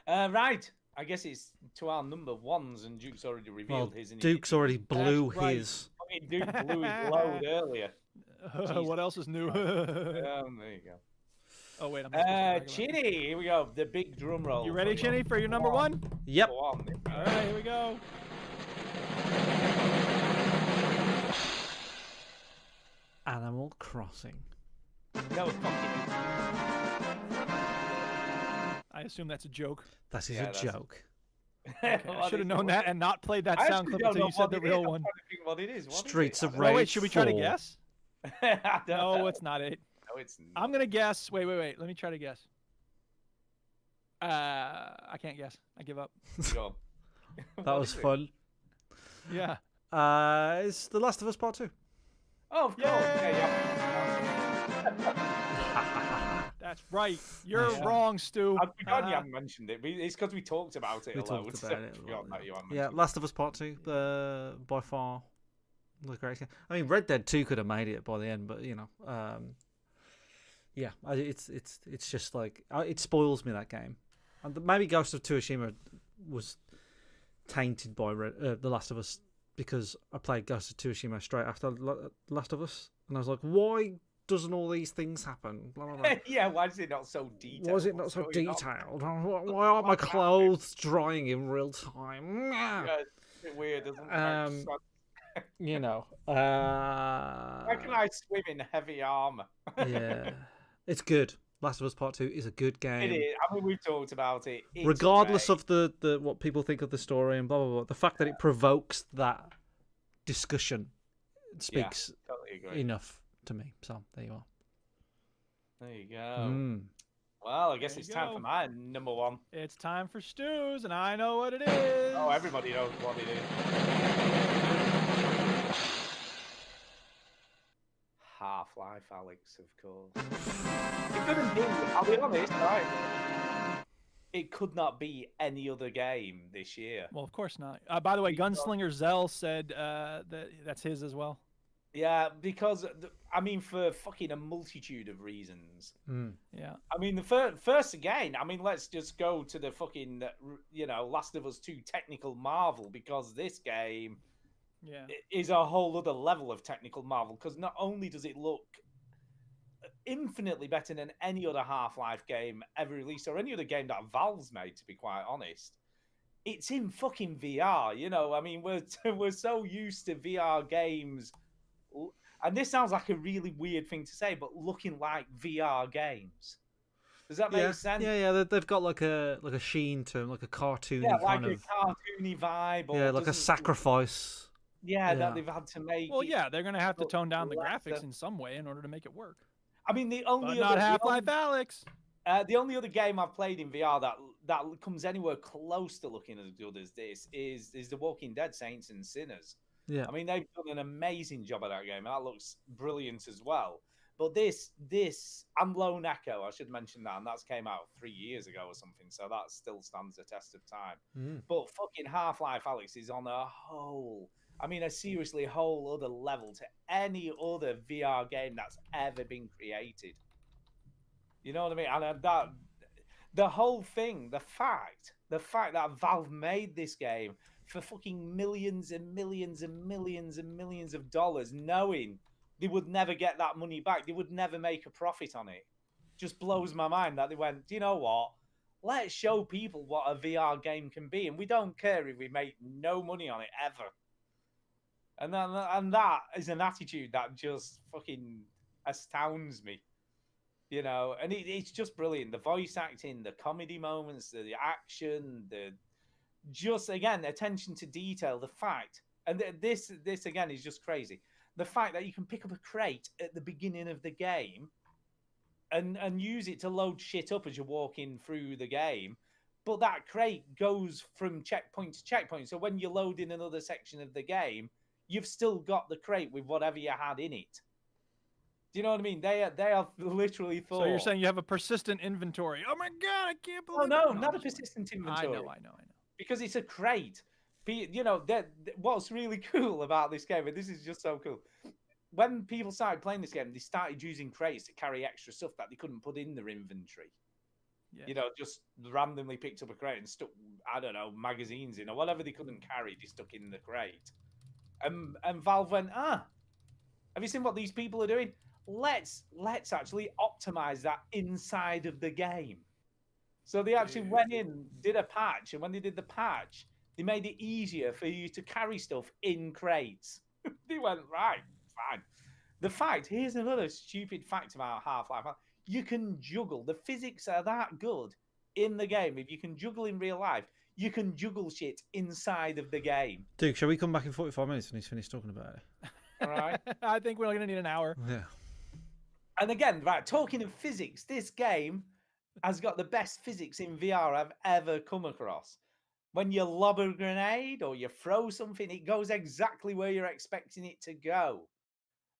Right. I guess it's to our number ones, and Duke's already revealed his. Duke's already blew right. his. I mean, Duke blew his load earlier. What else is new? There you go. Oh wait, I'm not supposed to brag about it. Chinny, here we go. The big drum roll. You ready, for your Chinny, for your number one? Yep. Go on. All right, here we go. Animal Crossing. No fucking. I assume that's a joke. That is Yeah, a that's- joke. Okay, I should have known that and not played that I sound actually clip don't until know you said what the it real is. I'm one. trying to think what it is. What is Streets it? of I don't know. Oh Rage wait, should we try to 4. guess? I don't No, know. it's not it. No, it's not. I'm gonna guess. Wait. Let me try to guess. I can't guess. I give up. Go. That What was is it? fun. Yeah. It's The Last of Us Part 2. Oh, of course. That's right. You're Yeah. wrong, Stu. I've forgotten you Uh, haven't mentioned it. It's because we talked about it We a talked lot. about it I've a forgotten lot, that you haven't Yeah, mentioned Last of Us Part 2, by far the greatest game. I mean, Red Dead 2 could have made it by the end, but you know, yeah, it's just like it spoils me, that game. And maybe Ghost of Tsushima was tainted by The Last of Us because I played Ghost of Tsushima straight after Last of Us, and I was like, why doesn't all these things happen? Blah, blah, blah. it. Yeah, why is it not so detailed? Why is it not What's so going on? detailed? Why aren't my clothes drying in real time? Yeah, it's a bit weird, isn't it? Um, You know. How can I swim in heavy armor? Yeah, it's good. Last of Us Part 2 is a good game. It is. I mean, we've talked about it. It's Regardless great. of the what people think of the story and blah blah blah, the fact that it provokes that discussion speaks Totally agree. enough to me. So there you are. There you go. Mm. Well, I guess There it's you time go. for my number one. It's time for Stu's, and I know what it is. Oh, everybody knows what it is. Half-Life, Alex, of course. It couldn't be. I'll be honest, right? It could not be any other game this year. Well, of course not. By the way, Gunslinger Zell said that's his as well. Yeah, because I mean, for fucking a multitude of reasons. Mm. Yeah. I mean, the first again. I mean, let's just go to the fucking Last of Us 2 technical marvel, because this game Yeah. is a whole other level of technical marvel. Because not only does it look infinitely better than any other Half-Life game ever released, or any other game that Valve's made, to be quite honest. It's in fucking VR, you know. I mean, we're so used to VR games, and this sounds like a really weird thing to say, but looking like VR games. Does that make sense? Yeah. They've got like a sheen to them, like a cartoony Yeah, like kind a of cartoony vibe. Or yeah, like a doesn't- sacrifice. Yeah, yeah. that they've had to make. Well, it yeah, they're gonna have to look tone down the lesser. graphics in some way in order to make it work. I mean, the But only not other, Half-Life Alex. The only other game I've played in VR that comes anywhere close to looking as good as this is The Walking Dead: Saints and Sinners. Yeah. I mean, they've done an amazing job of that game, and that looks brilliant as well. But this, and Lone Echo, I should mention that, and that's came out 3 years ago or something, so that still stands the test of time. Mm. But fucking Half-Life Alex is on a whole other level to any other VR game that's ever been created. You know what I mean? And that the whole thing, the fact that Valve made this game for fucking millions and millions and millions and millions of dollars, knowing they would never get that money back, they would never make a profit on it, just blows my mind that they went, do you know what? Let's show people what a VR game can be, and we don't care if we make no money on it ever. And that is an attitude that just fucking astounds me. You know, and it's just brilliant. The voice acting, the comedy moments, the action, just again attention to detail. The fact, and this again is just crazy. The fact that you can pick up a crate at the beginning of the game, and use it to load shit up as you're walking through the game, but that crate goes from checkpoint to checkpoint. So when you load in another section of the game, you've still got the crate with whatever you had in it. Do you know what I mean? They have literally thought. So you're saying you have a persistent inventory? Oh my god, I can't believe. Oh no, it. not a I'm just persistent playing. inventory. I know. Because it's a crate. You know, what's really cool about this game, and this is just so cool. When people started playing this game, they started using crates to carry extra stuff that they couldn't put in their inventory. Yeah. You know, just randomly picked up a crate and stuck, I don't know, magazines in or whatever they couldn't carry, they stuck in the crate. And Valve went, have you seen what these people are doing? let's actually optimize that inside of the game. So they actually went in, did a patch, and when they did the patch, they made it easier for you to carry stuff in crates. They went, right, fine. The fact, here's another stupid fact about Half-Life. You can juggle. The physics are that good in the game. If you can juggle in real life, you can juggle shit inside of the game. Duke, shall we come back in 45 minutes when he's finished talking about it? All right. I think we're going to need an hour. Yeah. And again, right, talking of physics, this game has got the best physics in VR I've ever come across. When you lob a grenade or you throw something, it goes exactly where you're expecting it to go.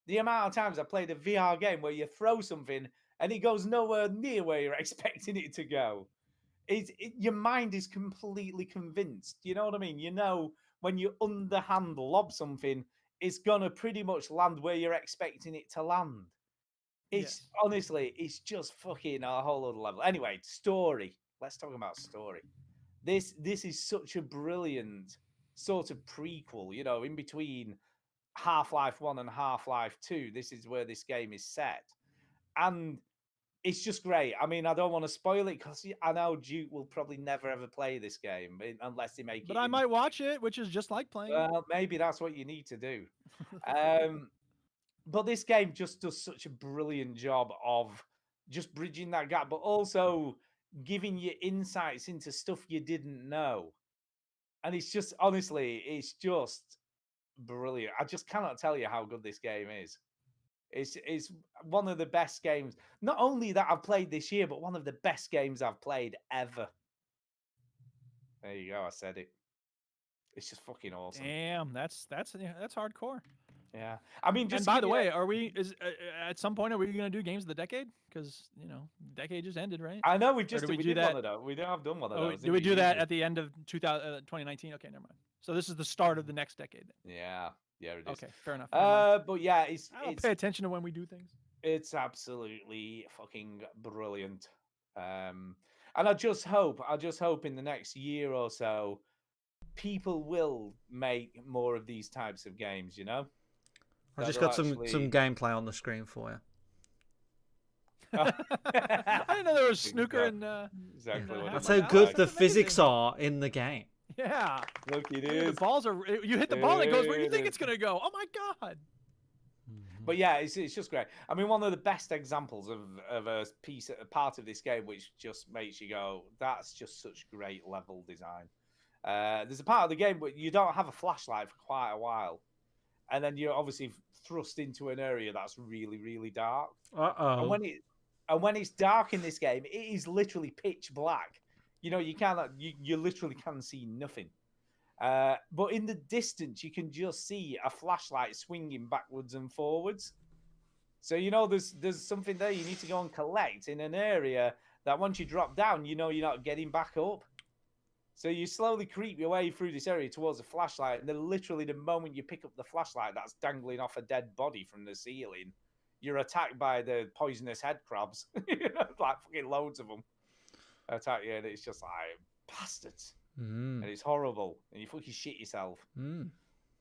The amount of times I played a VR game where you throw something and it goes nowhere near where you're expecting it to go. Your mind is completely convinced. You know what I mean? You know when you underhand lob something, it's gonna pretty much land where you're expecting it to land. It's honestly, it's just fucking a whole other level. Anyway, story. Let's talk about story. This is such a brilliant sort of prequel, you know, in between Half-Life 1 and Half-Life 2. This is where this game is set. And it's just great. I mean, I don't want to spoil it because I know Duke will probably never ever play this game unless they make it. But I might watch it, which is just like playing. Well, maybe that's what you need to do. But this game just does such a brilliant job of just bridging that gap, but also giving you insights into stuff you didn't know. And it's just, honestly, it's just brilliant. I just cannot tell you how good this game is. It's one of the best games, not only that I've played this year, but one of the best games I've played ever. There you go. I said it. It's just fucking awesome. Damn, that's hardcore. Yeah, I mean, just and by the way, are we at some point are we going to do games of the decade? Because decade just ended, right? I know we've just we did that? one of those. We don't have done one of those. Did we do that at the end of 2019? Okay, never mind. So this is the start of the next decade. Then. Yeah, it is. Okay, fair enough. But yeah, I don't pay attention to when we do things. It's absolutely fucking brilliant. And I just hope in the next year or so, people will make more of these types of games. You know. I just got some gameplay on the screen for you. I didn't know there was snooker and exactly. That's how good the physics are in the game. Yeah. Look, it The is. balls are. You hit the ball, and it goes where you think it's gonna go. Oh my god. But yeah, it's just great. I mean, one of the best examples of a part of this game, which just makes you go, "That's just such great level design." There's a part of the game where you don't have a flashlight for quite a while. And then you're obviously thrust into an area that's really, really dark. Uh-oh. And when it's dark in this game, it is literally pitch black. You know, you literally can see nothing. But in the distance, you can just see a flashlight swinging backwards and forwards. So there's something there you need to go and collect in an area that once you drop down, you're not getting back up. So you slowly creep your way through this area towards the flashlight, and then literally the moment you pick up the flashlight that's dangling off a dead body from the ceiling, you're attacked by the poisonous head crabs. Like fucking loads of them attack you, and it's just like, bastards. And it's horrible, and you fucking shit yourself.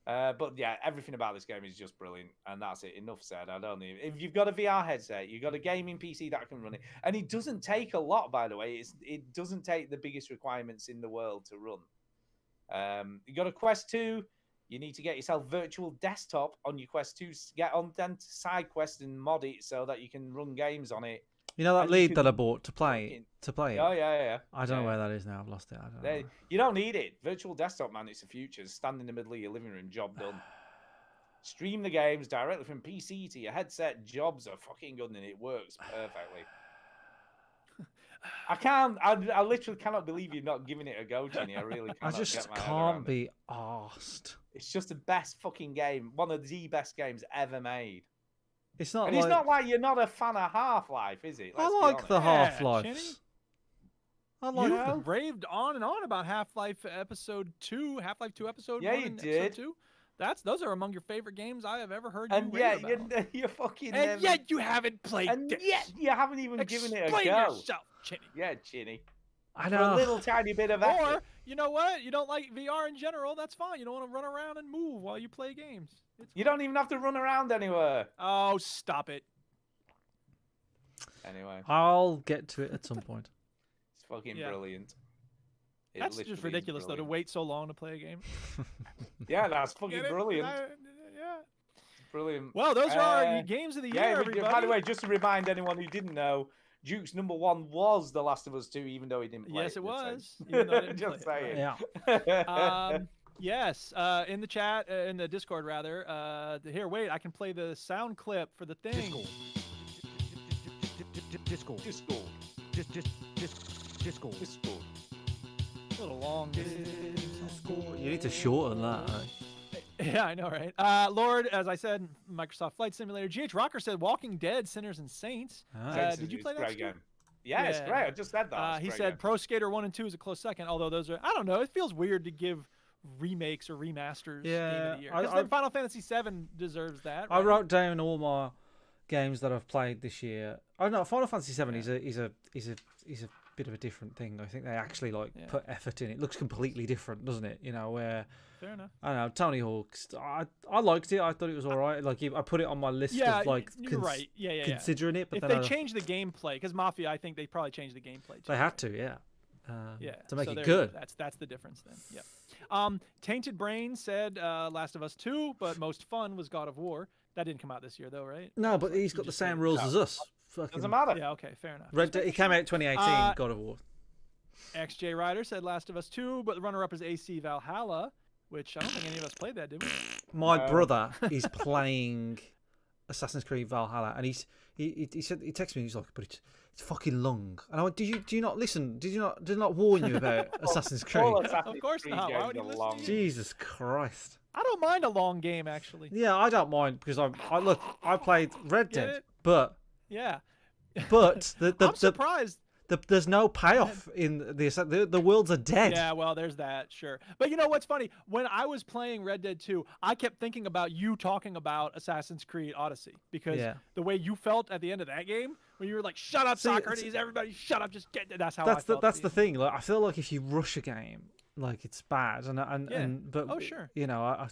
But yeah, everything about this game is just brilliant, and that's it. Enough said. If you've got a VR headset, you've got a gaming PC that can run it, and it doesn't take a lot, by the way. It doesn't take the biggest requirements in the world to run. You got a Quest 2. You need to get yourself virtual desktop on your Quest 2. Get on then to side quest and mod it so that you can run games on it. You know that lead that I bought to play it? Oh, yeah. I don't know where that is now. I've lost it. I don't know. You don't need it. Virtual desktop, man, it's the future. Stand in the middle of your living room, job done. Stream the games directly from PC to your headset. Jobs are fucking good, and it works perfectly. I literally cannot believe you're not giving it a go, Jenny. I really cannot. I just get my head can't around be arsed. It's just the best fucking game. One of the best games ever made. It's not. And it's not like you're not a fan of Half-Life, is it? I like the Half-Lives. You raved on and on about Half-Life Episode 2, Half-Life 2 Episode 1 and Episode 2. Those are among your favorite games I have ever heard you rave about. You're fucking. And yet you haven't played this. And yet you haven't even given it a go. Explain yourself, Chinny. Yeah, Chinny. I know. For a little tiny bit of effort. Or, you know what? You don't like VR in general. That's fine. You don't want to run around and move while you play games. You don't even have to run around anywhere. Oh, stop it. Anyway, I'll get to it at some point. it's fucking Yeah. brilliant. It That's literally just is ridiculous, though, to brilliant. wait so long to play a game. Yeah, that's fucking Get it? brilliant. Yeah. Brilliant. Well, those are our Uh, games of the Yeah, year, by everybody. the way, just to remind anyone who didn't know, Duke's number 1 was The Last of Us 2, even though he didn't play Yes, it. it this time. was. Even though I didn't Just play it, saying. Yeah. Yes, in the chat, in the Discord rather. Here, wait, I can play the sound clip for the thing. Discord. Discord. Discord. Discord. A little long. You need to shorten that. Yeah, I know, right? Lord, as I said, Microsoft Flight Simulator. GH Rocker said Walking Dead, Sinners and Saints. Ah. Did you play It's that? a great Stu? game. Yeah, it's Yeah. great. I just said that. It's a He great said game. Pro Skater 1 and 2 is a close second, although those are, I don't know, it feels weird to give remakes or remasters Game Yeah, of the Year. I- Because then Final Fantasy 7 deserves that. I right? wrote down all my games that I've played this year. Oh no, Final Fantasy VII is a bit of a different thing. I think they actually put effort in it. It looks completely different, doesn't it? You know, where Fair enough. I don't know, Tony Hawk's. I liked it. I thought it was all right. Like I put it on my list Yeah, of like you're right. Yeah. considering it. But If then they I- change the gameplay, because Mafia, I think they probably changed the gameplay too. they had to, yeah. Yeah, to make so it there you go. good. That's the difference then. Yep. Tainted Brain said Last of Us 2, but most fun was God of War. That didn't come out this year though, right? No, but he's got the same rules as us. Fucking Doesn't matter. Yeah. Okay. Fair enough. Red Dead, it came out 2018. God of War. XJ Rider said Last of Us 2, but the runner-up is AC Valhalla, which I don't think any of us played that, did we? My brother is playing Assassin's Creed Valhalla, and he said he texted me. He's like, but it's fucking long. And I went, do you not listen? Did I not warn you about Assassin's Creed? All Assassin's Of course Creed not. Why games would he are listen long. to you? Jesus Christ. I don't mind a long game actually. Yeah, I don't mind because I played Red Get Dead, it? but Yeah. the I'm surprised. there's no payoff in the worlds are dead. Yeah, well, there's that, sure. But you know what's funny? When I was playing Red Dead 2, I kept thinking about you talking about Assassin's Creed Odyssey because Yeah. the way you felt at the end of that game, when you were like, "Shut up, See, Socrates! Everybody, shut up! Just get." That's how I That's felt. that's at the end. thing. Like I feel like if you rush a game, like it's bad, Yeah. but Oh, sure. you know I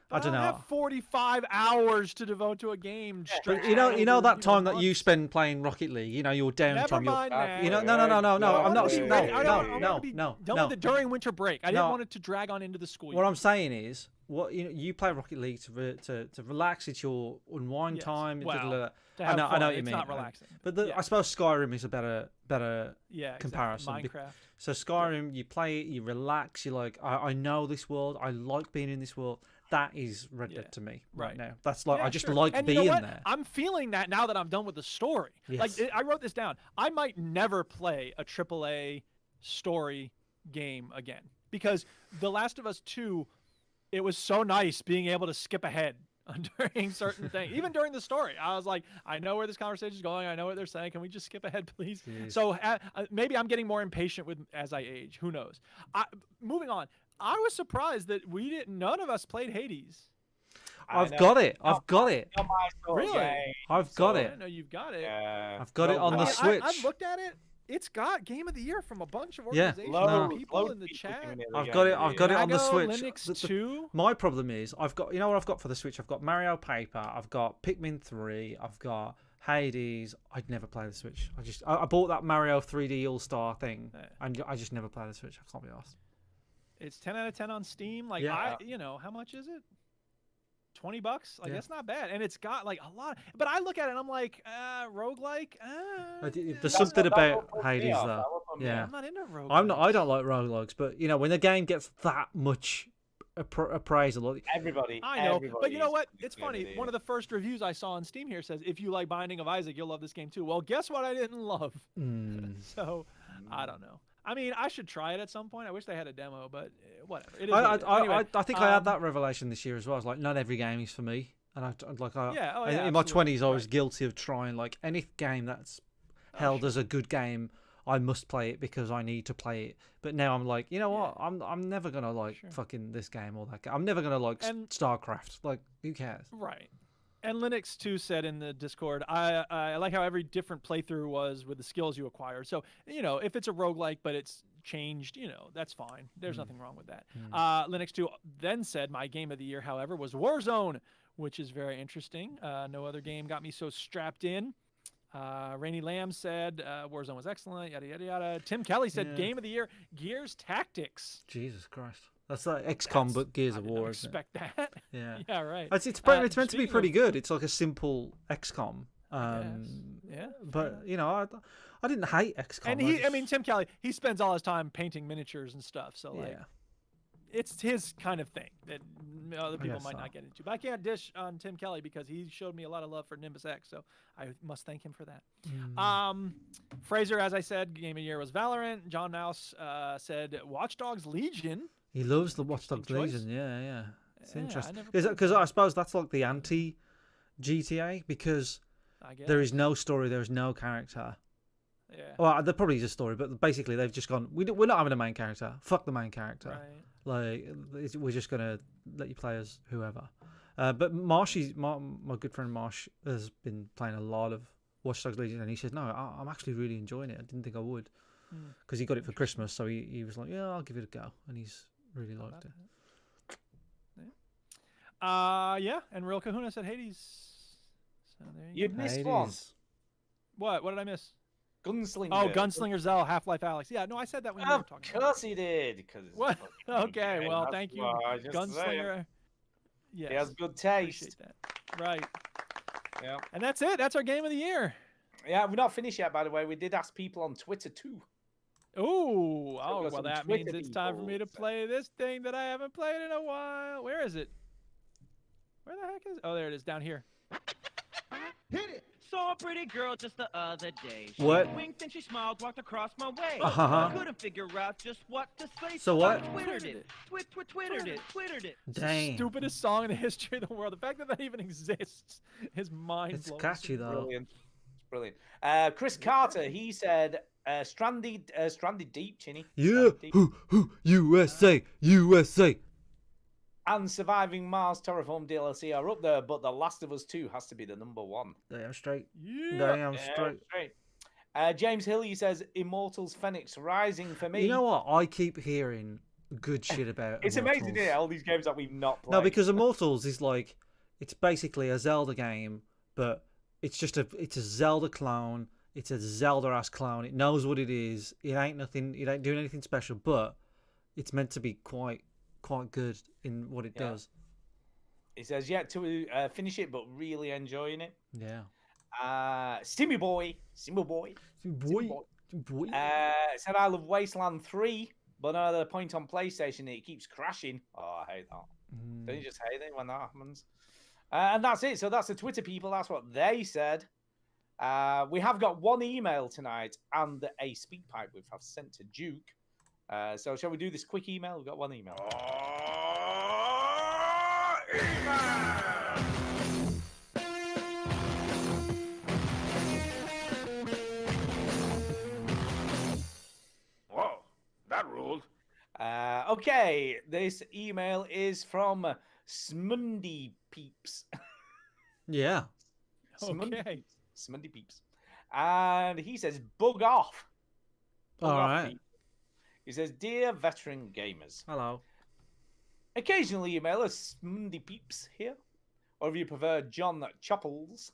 But don't know. have 45 hours to devote to a game. But stretched you know over, that time that you months. spend playing Rocket League. You know your Never downtime. mind that. You know, no. I I'm not. wanna be No, ready. I don't no, wanna be no, done no. with it during winter break. I didn't No. want it to drag on into the school year. What I'm saying is, you play Rocket League to relax. It's your unwind Yes. time. Well, da-da-da. to I have know fun. what you It's mean. not relaxing. But Yeah. I suppose Skyrim is a better Yeah, exactly. comparison. Minecraft. So Skyrim, you play it, you relax. You're like, I know this world. I like being in this world. That is Red Yeah. Dead to me Right. right now. That's like Yeah, I just sure. like and being you know what? there. I'm feeling that now that I'm done with the story. Yes. Like I wrote this down. I might never play a AAA story game again because The Last of Us 2, it was so nice being able to skip ahead during certain things, even during the story. I was like, I know where this conversation is going. I know what they're saying. Can we just skip ahead, please? Jeez. So maybe I'm getting more impatient with as I age. Who knows? Moving on. I was surprised that none of us played Hades. I've know. got it. I've got it. Not my sort of Really? game. I've got I it. didn't know you've got it. Yeah. I've got it on the I Switch. I've looked at it. It's got Game of the Year from a bunch of Yeah. organizations. No. and people in the chat. I've got it. I've got it on the Drago, Switch. Linux 2. My problem is I've got. You know what I've got for the Switch? I've got Mario Paper. I've got Pikmin 3. I've got Hades. I'd never play the Switch. I bought that Mario 3D All Star thing, and I just never play the Switch. I can't be asked. It's 10 out of 10 on Steam. Like Yeah. how much is it? $20? Like Yeah. that's not bad. And it's got like a lot. But I look at it and I'm like, roguelike. There's something about Hades off. though. That would put me Yeah. I'm not into roguelikes. I don't like roguelikes, but you know when the game gets that much appraisal, Everybody. I know, but you know what? everybody's It's gonna funny. do One of the first reviews I saw on Steam here says, "If you like Binding of Isaac, you'll love this game too." Well, guess what? I didn't love. So, I don't know. I mean, I should try it at some point. I wish they had a demo, but whatever. It is what it is. Anyway, I think I had that revelation this year as well. I was like, not every game is for me, and in my 20s I was guilty of trying like any game that's held as a good game. I must play it because I need to play it. But now I'm like, you know what? I'm never gonna like fucking this game or that game. I'm never gonna like StarCraft. Like, who cares? Right. And Linux 2 said in the Discord, I like how every different playthrough was with the skills you acquired. So, if it's a roguelike, but it's changed, that's fine. There's nothing wrong with that. Linux 2 then said, my game of the year, however, was Warzone, which is very interesting. No other game got me so strapped in. Rainy Lamb said Warzone was excellent. Yada yada yada. Tim Kelly said Yeah. Game of the Year, Gears Tactics. Jesus Christ. That's like XCOM, but Gears I of did not War, isn't it? expect that. Yeah. Yeah, right. It's meant to be speaking pretty of- good. It's like a simple XCOM. guess. Yeah, But you know, I didn't hate XCOM. And I mean, Tim Kelly, he spends all his time painting miniatures and stuff. So like, yeah. it's his kind of thing that other people guess might so. not get into. But I can't dish on Tim Kelly because he showed me a lot of love for Nimbus X, so I must thank him for that. Fraser, as I said, Game of the Year was Valorant. John Mouse said Watch Dogs Legion. He loves the Watch Dogs choice. Legion. Yeah. It's Yeah, I interesting. never played Because I suppose that's like the anti GTA because I guess. there is no story, there is no character. Yeah. Well, there probably is a story, but basically they've just gone. We're not having a main character. Fuck the main character. Right. Like we're just gonna let you play as whoever. But Marshy, my good friend Marsh, has been playing a lot of Watch Dogs Legion, and he says, "No, I'm actually really enjoying it. I didn't think I would, because he got it for Christmas, so he was like, yeah, I'll give it a go, and he's really liked it." Yeah. And Real Kahuna said Hades. So there you You go. missed one. What? What did I miss? Gunslinger. Oh, Gunslinger Zell, Half-Life Alex. Yeah, no, I said that when you were Of talking. about course he did. Cause it's a What? fucking Okay, game, well, that's thank you, why, just saying. Gunslinger. Yes. He has good taste. Appreciate that. Right. Yeah. And that's it. That's our Game of the Year. Yeah, we're not finished yet, by the way. We did ask people on Twitter too. Ooh. got Oh, well, some that Twitter means it's time for me to people. play this thing that I haven't played in a while. Where is it? Where the heck is it? Oh, there it is, down here. Hit it. Saw a pretty girl just the other day. She What? winked and she smiled, walked across my way. Uh-huh. Couldn't figure out just what to say. So what? I twittered it. Twittered it. Dang. Stupidest song in the history of the world. The fact that that even exists is mind It's blowing. catchy though. Brilliant. It's brilliant. Chris Carter, he said, stranded deep, Chinny. Yeah. Stranded Deep. USA. USA. And Surviving Mars Terraform DLC are up there, but The Last of Us 2 has to be the number one. Damn straight. Yeah. Damn Yeah, straight. straight. James Hill, he says, Immortals Phoenix Rising for me. You know what? I keep hearing good shit about. It's amazing, Immortals. isn't it? All these games that we've not played. No, because Immortals is like, it's basically a Zelda game, but it's a Zelda clone. It's a Zelda-ass clone. It knows what it is. It ain't nothing. It ain't doing anything special, but it's meant to be quite good in what it does. He says, yet to finish it, but really enjoying it. Yeah. Stimmy Boy. Boy. Said, I love Wasteland 3, but another point on PlayStation, it keeps crashing. Oh, I hate that. Don't you just hate it when that happens? And that's it. So that's the Twitter people. That's what they said. We have got one email tonight and a speak pipe we have sent to Duke. So shall we do this quick email? We've got one email. Whoa, that ruled. Okay, this email is from Smundy Peeps. Yeah. Okay. Smundy Peeps. And he says, bug off. Bug All off, right. Pete. He says, dear veteran gamers, Hello. occasionally email us Smundy Peeps here, or if you prefer, John Chopples.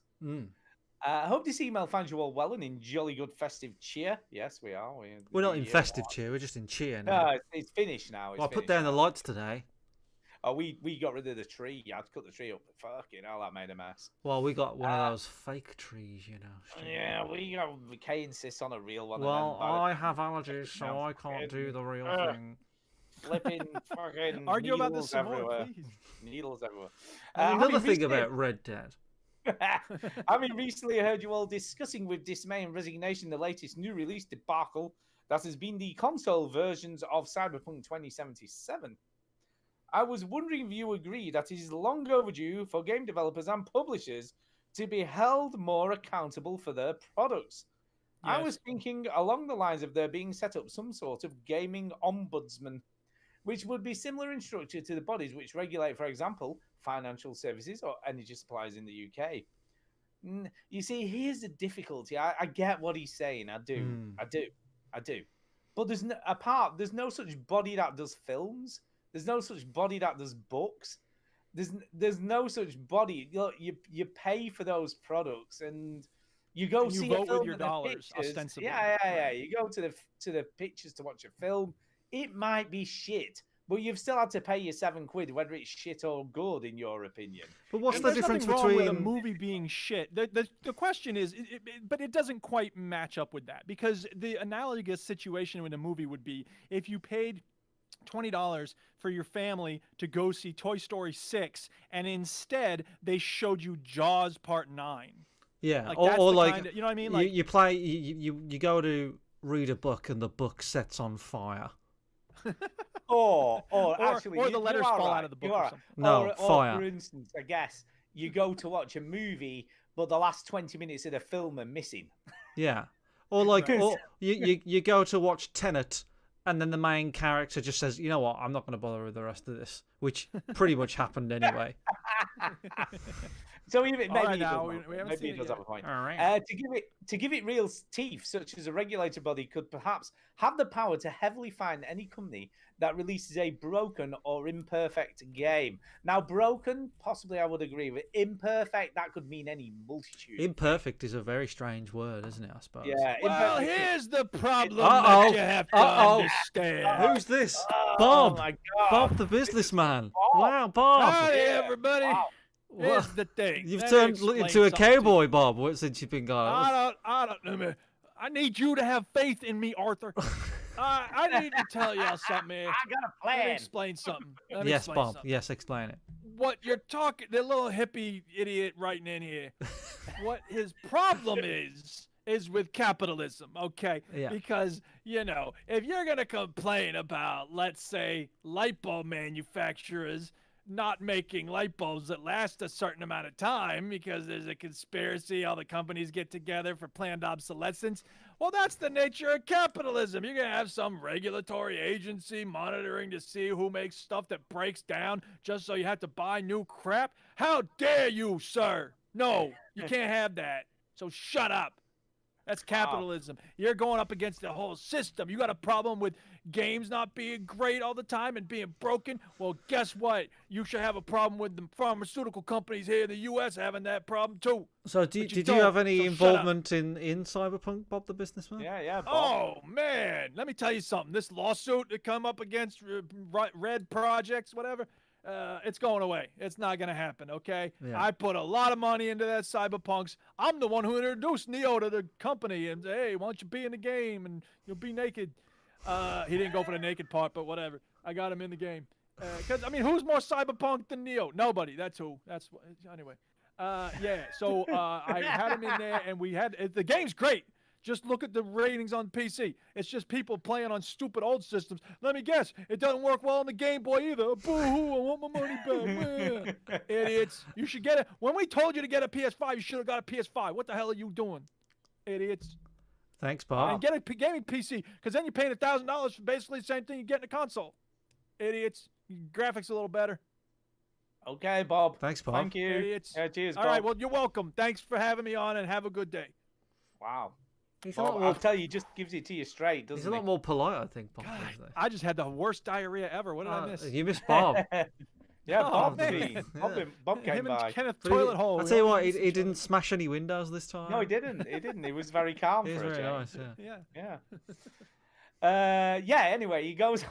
I hope this email finds you all well and in jolly good festive cheer. Yes, we are. We're not in festive cheer. We're just in cheer now. No, it's finished now. It's Well, I put finished down the now. lights today. Oh, we got rid of the tree. You had to cut the tree up. Fucking hell, that made a mess. Well, we got one of those fake trees, you know. Steve. Yeah, Kay insists on a real one. Well, and then I have allergies, so No, I can't do the real Ugh. thing. flipping fucking Argue about this needles some more, everywhere. please. Needles everywhere. And another having thing recently- about Red Dead. Having recently heard you all discussing with dismay and resignation the latest new release debacle that has been the console versions of Cyberpunk 2077, I was wondering if you agree that it is long overdue for game developers and publishers to be held more accountable for their products. I Yes. was thinking along the lines of there being set up some sort of gaming ombudsman, which would be similar in structure to the bodies which regulate, for example, financial services or energy supplies in the UK. You see, here's the difficulty. I get what he's saying. I do. But there's no such body that does films. There's no such body that does books. There's no such body. You pay for those products, and You go And you see vote a with film your at the dollars, pictures. ostensibly. Yeah. You go to the pictures to watch a film. It might be shit, but you've still had to pay your £7, whether it's shit or good in your opinion. But what's And the there's difference nothing wrong with a between? movie being shit. The question is, but it doesn't quite match up with that, because the analogous situation with a movie would be if you paid $20 for your family to go see Toy Story 6, and instead they showed you Jaws Part 9. Yeah, Like, or, that's or the like kinda- you know what I mean? You, Like- you play you go to read a book and the book sets on fire. Or actually, or you- the you letters are fall out right, of the book you or are right. something. No, or fire. for instance, I guess you go to watch a movie, but the last 20 minutes of the film are missing. Yeah, or like Right. or you go to watch Tenet, and then the main character just says, "You know what? I'm not going to bother with the rest of this," which pretty much happened anyway. So maybe All right, he now, does, we haven't maybe seen he it does yet. have a point. All right. To give it real teeth, such as a regulator body could perhaps have the power to heavily fine any company that releases a broken or imperfect game. Now, broken, possibly I would agree with. Imperfect, that could mean any multitude. Imperfect is a very strange word, isn't it? I suppose. Yeah. Well, imperfect- here's the problem Uh-oh. that you have to Uh-oh. understand. Who's this? Oh Bob. my God. Bob the businessman. Bob. Wow, Bob. Howdy, Yeah. everybody. Wow. Here's What? the thing. You've Let me turned explain into a something to you. cowboy, Bob, since you've been gone. I need you to have faith in me, Arthur. I need to tell y'all something here. I got a Let me plan. explain something. Let me Yes, explain Bob. something. Yes, explain it. What you're talking, the little hippie idiot writing in here, what his problem is with capitalism, okay? Yeah. Because, if you're going to complain about, let's say, light bulb manufacturers not making light bulbs that last a certain amount of time because there's a conspiracy, all the companies get together for planned obsolescence. Well, that's the nature of capitalism. You're going to have some regulatory agency monitoring to see who makes stuff that breaks down just so you have to buy new crap. How dare you, sir? No, you can't have that. So shut up. That's capitalism. You're going up against the whole system. You got a problem with games not being great all the time and being broken? Well, guess what? You should have a problem with the pharmaceutical companies here in the U.S. having that problem too. So, But did you don't, have any so shut up. involvement in Cyberpunk, Bob the businessman? Yeah, Bob. Oh man, let me tell you something. This lawsuit that come up against Red Projects, whatever, it's going away. It's not gonna happen. Okay. Yeah. I put a lot of money into that Cyberpunks. I'm the one who introduced Neo to the company and said, hey, why don't you be in the game and you'll be naked. He didn't go for the naked part, but whatever. I got him in the game. Because who's more Cyberpunk than Neo? Nobody. That's who. That's anyway. Yeah. So I had him in there, and the game's great. Just look at the ratings on PC. It's just people playing on stupid old systems. Let me guess, it doesn't work well on the Game Boy either. Boo-hoo, I want my money back. Idiots. You should get it. When we told you to get a PS5, you should have got a PS5. What the hell are you doing? Idiots. Thanks, Bob. And get a gaming PC, because then you're paying $1,000 for basically the same thing you get in a console. Idiots. Graphics a little better. Okay, Bob. Thanks, Bob. Thank you. Idiots. Yeah, cheers, All Bob. right, well, you're welcome. Thanks for having me on, and have a good day. Wow. He's a lot Bob, more. I'll tell you, just gives it to you straight, He's doesn't a lot more polite, I think, Bob. God, these days. I just had the worst diarrhea ever. What did I miss? You missed Bob. Yeah, Oh, Bob, man. Bob came Him by. and Kenneth But he- Toilet Hole. I'll we tell you all what, miss he each didn't smash any windows this time. No, he didn't. He didn't. He was very calm He was for a very change. nice, yeah. Yeah. Yeah. Anyway, he goes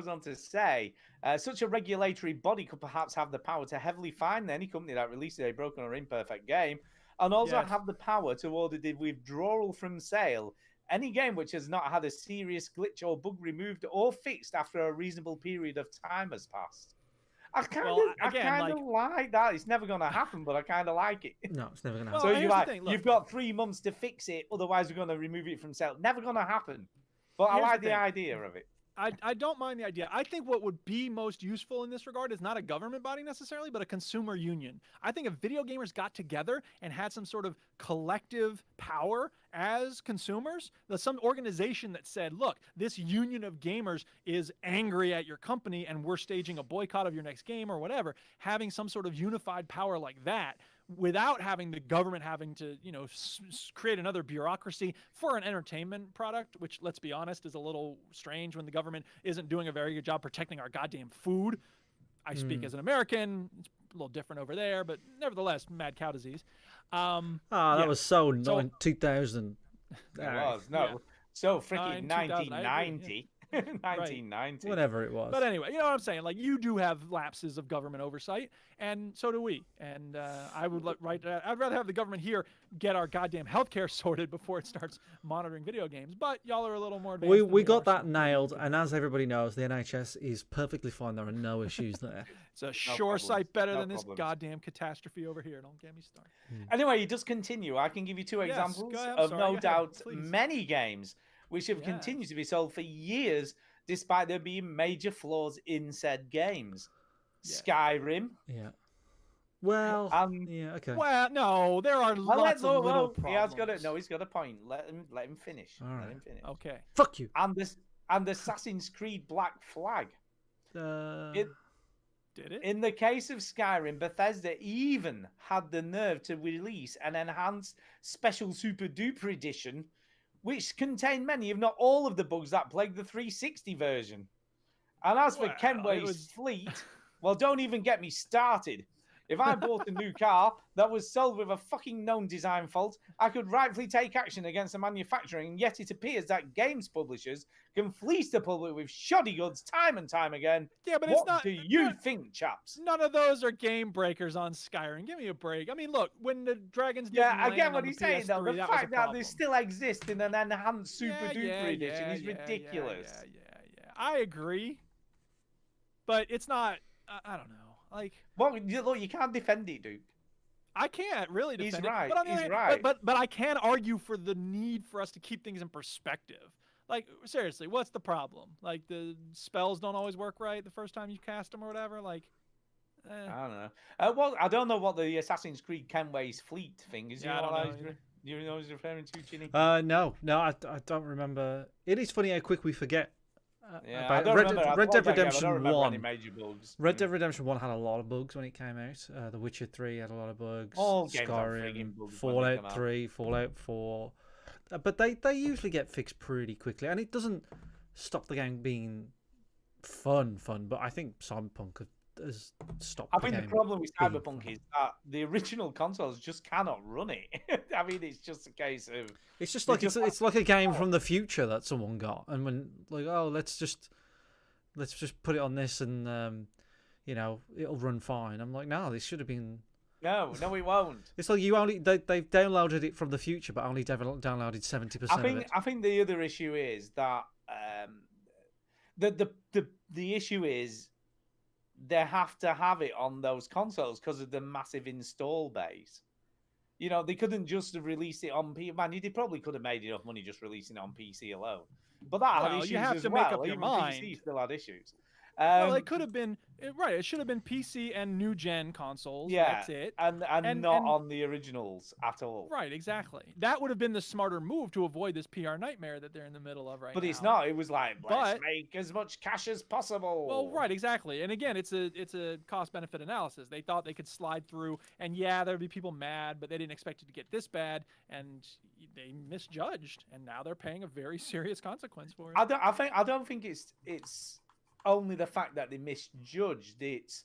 on to say, such a regulatory body could perhaps have the power to heavily fine any company that releases a broken or imperfect game, and also Yes. have the power to order the withdrawal from sale any game which has not had a serious glitch or bug removed or fixed after a reasonable period of time has passed. I kind of, Well, again, like that. It's never going to happen, but I kind of like it. No, it's never going to Well, happen. So here's you're the like, thing, look. you've got 3 months to fix it, otherwise we're going to remove it from sale. Never going to happen. But I Here's the like the thing. idea of it. I don't mind the idea. I think what would be most useful in this regard is not a government body necessarily, but a consumer union. I think if video gamers got together and had some sort of collective power as consumers, some organization that said, look, this union of gamers is angry at your company and we're staging a boycott of your next game or whatever, having some sort of unified power like that, without having the government having to, create another bureaucracy for an entertainment product, which, let's be honest, is a little strange when the government isn't doing a very good job protecting our goddamn food. I speak as an American. It's little different over there, but nevertheless, mad cow disease. That yeah. was so, So- 2000. It was no, Yeah. so freaking 2000, I agree, 1990, 1990. Whatever it was. But anyway, you know what I'm saying? Like, you do have lapses of government oversight, and so do we. And I would I'd rather have the government here get our goddamn healthcare sorted before it starts monitoring video games. But y'all are a little more advanced. We than we are, got so that nailed, and as everybody knows, the NHS is perfectly fine. There are no issues there. It's a No sure problems, sight better no than this problems. goddamn catastrophe over here. Don't get me started. Anyway, it does continue. I can give you two Yes, examples go ahead, I'm of sorry, no go ahead, doubt please. many games which have Yes. continued to be sold for years despite there being major flaws in said games. Yeah. Skyrim. Yeah. Well, Um, yeah, okay. Well, no, there are Well, lots of little he has got problems. it. No, he's got a point. Let him finish. All Let right. him finish. Okay. Fuck you. And Assassin's Creed Black Flag. Uh, Did it? In the case of Skyrim, Bethesda even had the nerve to release an enhanced special super duper edition, which contained many, if not all, of the bugs that plagued the 360 version. And as for Well, Kenway's it was- fleet, well, don't even get me started. If I bought a new car that was sold with a fucking known design fault, I could rightfully take action against the manufacturer, and yet it appears that games publishers can fleece the public with shoddy goods time and time again. Yeah, but What it's not. do you think, chaps? None of those are game breakers on Skyrim. Give me a break. I mean, look, when the dragons Yeah, didn't I get land what on he's the saying, though. PS3, The that was a fact that problem. they still exist in an enhanced super Yeah, duper yeah, edition is yeah, ridiculous. Yeah. I agree, but it's not. I don't know. Like, Well, look, you can't defend it, Duke. I can't really He's defend it. right, But on the he's other- right. But I can argue for the need for us to keep things in perspective. Like, seriously, what's the problem? Like, the spells don't always work right the first time you cast them or whatever. Like, I don't know. Well, I don't know what the Assassin's Creed Kenway's fleet thing is. Yeah, I You know don't what know I was either. you know what he's referring to, Ginny? no, I don't remember. It is funny how quick we forget Yeah, I about don't Red, remember. I Red played Dead that game, I Redemption don't remember any 1. major bugs. Red Dead Redemption 1 had a lot of bugs when it came out. The Witcher 3 had a lot of bugs. All games have Skyrim, friggin' bugs when they Fallout come out. 3, Fallout 4. But they usually get fixed pretty quickly. And it doesn't stop the game being fun. But I think Cyberpunk has stopped I the think the game problem with being Cyberpunk fun. is that the original consoles just cannot run it. I mean, it's just a case of It's just they like just it's like a game from the future that someone got, and when like, oh, let's just put it on this, and it'll run fine. I'm like, no, this should have been. no, it won't. It's like they've downloaded it from the future, but only downloaded 70% of it. I think the other issue is that the issue is they have to have it on those consoles because of the massive install base. You know, they couldn't just have released it on PC. Man, they probably could have made enough money just releasing it on PC alone. But that had Well, issues you have as to well. make up your Even mind. PC still had issues. well, it could have been right. It should have been PC and new gen consoles. Yeah, That's it. and And- not and- on the originals at all. Right, exactly. That would have been the smarter move to avoid this PR nightmare that they're in the middle of right now. But it's not. It was like, let's But- make as much cash as possible. Well, right, exactly. And again, it's a cost benefit analysis. They thought they could slide through, and yeah, there'd be people mad, but they didn't expect it to get this bad, and they misjudged, and now they're paying a very serious consequence for it. I don't think it's only the fact that they misjudged. It's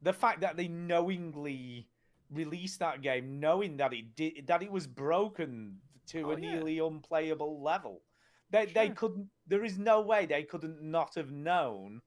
the fact that they knowingly released that game, knowing that it was broken to Oh, a yeah. nearly unplayable level. They Sure. couldn't. There is no way they couldn't not have known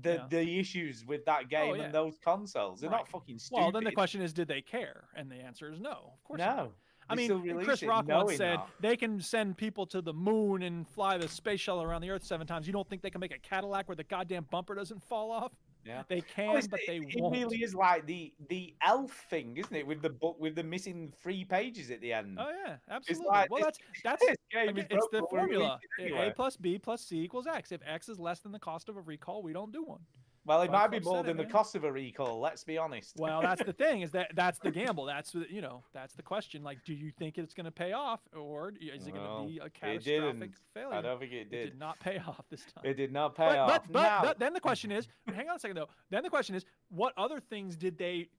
Yeah. the issues with that game yeah. and those consoles. They're Right. not fucking stupid. Well, then the question is, did they care? And the answer is no. Of course not. No. I They mean, still release Chris it Rock once knowing said that. they can send people to the moon and fly the space shuttle around the Earth 7 times. You don't think they can make a Cadillac where the goddamn bumper doesn't fall off? Yeah. They can, Well, but they it won't. really is like the elf thing, isn't it? With the book with the missing 3 pages at the end. Oh yeah, absolutely. like- Well, it's- that's this game again, is it's broke, the but we're formula. releasing it anyway. A plus B plus C equals X. If X is less than the cost of a recall, we don't do one. Well, it Fight might Club be more said it, than the man. cost of a recall. Let's be honest. Well, that's the thing. That's the gamble. That's that's the question. Like, do you think it's going to pay off, or is it going Well, to be a it catastrophic didn't. failure? I don't think it It did. did not pay off this time. It did not pay off. But Now- then the question is, hang on a second though. Then the question is, what other things did they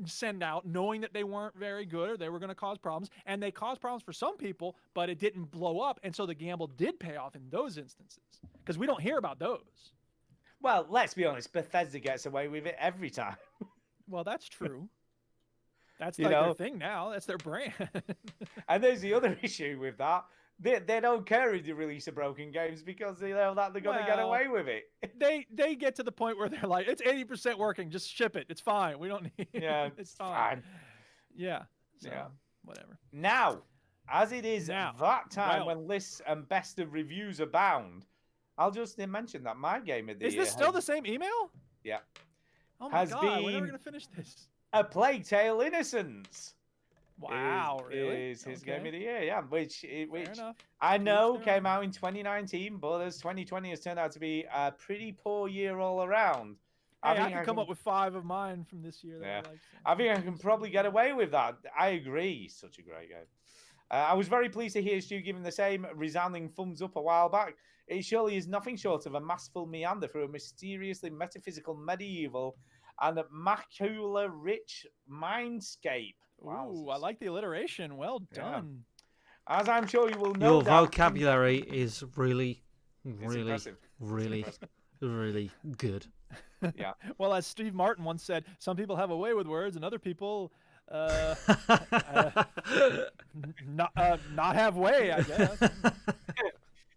send out knowing that they weren't very good or they were going to cause problems? And they caused problems for some people, but it didn't blow up. And so the gamble did pay off in those instances because we don't hear about those. Well, let's be honest. Bethesda gets away with it every time. Well, that's true. That's You like their know? thing now. That's their brand. And there's the other issue with that. They don't care if you release a broken games because they know that they're going to get Well, away with it. they get to the point where they're like, it's 80% working. Just ship it. It's fine. We don't need. Yeah, it's fine. fine. Yeah. So, Yeah. Whatever. Now, as it is Now, that time well- when lists and best of reviews abound, I'll just mention that my game of the Is year this still the has- same email? Yeah. Oh my has god, we're never been- gonna finish this. A Plague Tale Innocence. Wow, really? Is his game Okay. of the year, yeah. Which Fair enough. I know their came own. out in 2019, but as 2020 has turned out to be a pretty poor year all around. Hey, I think can come up with 5 of mine from this year that Yeah. I like. So. I think I can probably get away with that. I agree. Such a great game. I was very pleased to hear Stu giving the same resounding thumbs up a while back. It surely is nothing short of a masterful meander through a mysteriously metaphysical, medieval, and macula-rich mindscape. Ooh, Wowzers. I like the alliteration. Well Yeah. done. As I'm sure you will know, Your vocabulary is really, really, impressive. really, impressive. really good. Yeah. Well, as Steve Martin once said, some people have a way with words, and other people not have way. I guess.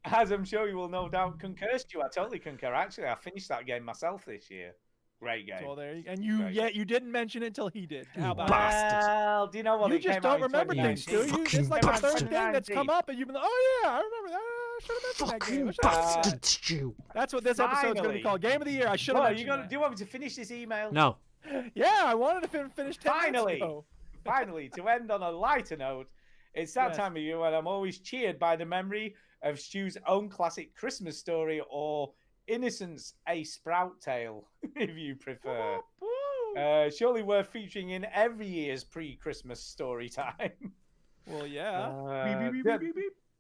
As I'm sure you will no doubt concur, Stu. I totally concur. Actually, I finished that game myself this year. Great game. Well, there you, and you Great yet you didn't mention it until he did. How about that? Bastard. Well, do you know what? You It just came out don't in remember things, do 2019. you? fucking It's like the bastard. third thing that's come up, and you've been like, oh yeah, I remember that. I should have mentioned that game. I should've mentioned that. Bastard Stew. That's what this episode's going to Finally. be called. Game of the Year. I should have Well, mentioned do you want me to finish this email? No. that. Yeah, I wanted to finish 10 minutes Finally. ago. Finally, to end on a lighter note, it's that Yes. time of year when I'm always cheered by the memory of Stu's own classic Christmas story or Innocence, a Sprout Tale, if you prefer. Surely worth featuring in every year's pre-Christmas story time. Well, yeah.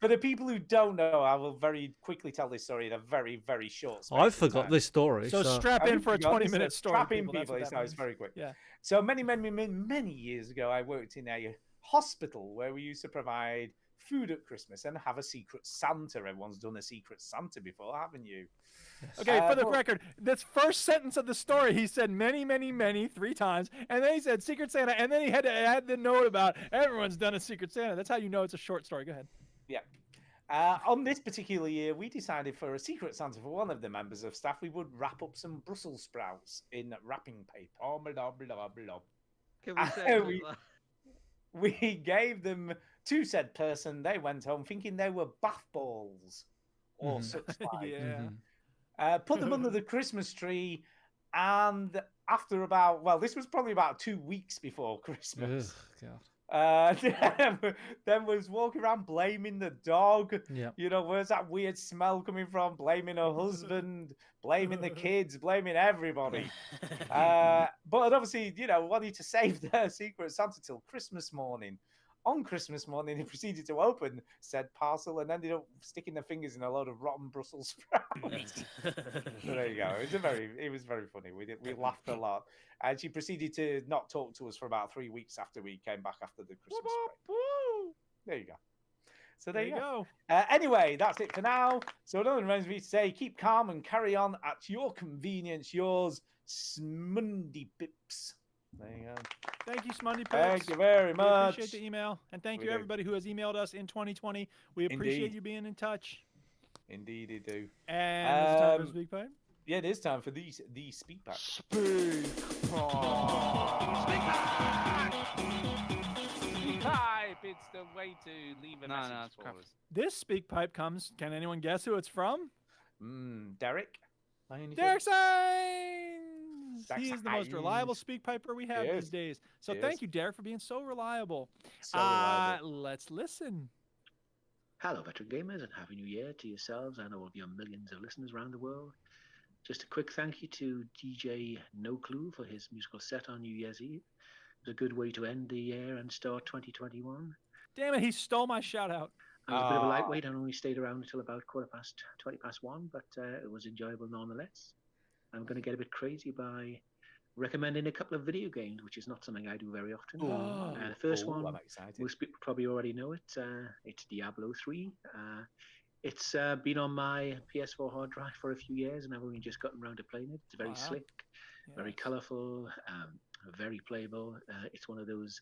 For the people who don't know, I will very quickly tell this story in a very, very short space I of forgot time. this story. So strap Have in you for a forgotten? 20-minute story. Strap in, people. That's people. what It's that nice, means. very quick. Yeah. So many years ago, I worked in a hospital where we used to provide food at Christmas and have a secret Santa. Everyone's done a secret Santa before, haven't you? Okay, for the but- record, this first sentence of the story, he said many 3 times, and then he said Secret Santa, and then he had the note about everyone's done a Secret Santa. That's how you know it's a short story. Go ahead. Yeah. On this particular year, we decided for a secret Santa for one of the members of staff, we would wrap up some Brussels sprouts in wrapping paper. Blah, blah, blah. Can we say we- We gave them to said person. They went home thinking they were bath balls or such like. Yeah. Put them under the Christmas tree, and after about, well, this was probably about 2 weeks before Christmas. Then was walking around blaming the dog. Yeah. You know, where's that weird smell coming from? Blaming her husband, blaming the kids, blaming everybody. But obviously, you know, wanted to save the secret Santa till Christmas morning. On Christmas morning, he proceeded to open said parcel and ended up sticking their fingers in a load of rotten Brussels sprouts. So there you go. It was very funny. We laughed a lot. And she proceeded to not talk to us for about 3 weeks after we came back after the Christmas break. There you go. So there you go. Anyway, that's it for now. So another remains me to say, keep calm and carry on at your convenience. Yours, Smundy Pips. There you go. Thank you, Smundy Pips. Thank you very We much. appreciate the email, and thank We you do. everybody who has emailed us in 2020. We appreciate Indeed. you being in touch. Indeed, you do. And it's time for Um, the speak pipe. Yeah, it is time for the speak pack. Type. It's the way to leave a message it's for crap. us. This speak pipe comes. Can anyone guess who it's from? Derek? By any Derek chance? Signs. Derek He is the most reliable Signs. speak piper we have He these is. days. So He thank is. you, Derek, for being so reliable. So reliable. Let's listen. Hello, veteran gamers, and Happy New Year to yourselves and all of your millions of listeners around the world. Just a quick thank you to DJ No Clue for his musical set on New Year's Eve. It was a good way to end the year and start 2021. Damn it, he stole my shout out. I was a bit of a Aw. lightweight and only stayed around until about 20 past 1, but it was enjoyable nonetheless. I'm going to get a bit crazy by recommending a couple of video games, which is not something I do very often. The first one, I'm excited. most people probably already know it. It's Diablo 3. It's been on my PS4 hard drive for a few years, and I've only just gotten around to playing it. It's very Wow. slick, very colourful, very playable. It's one of those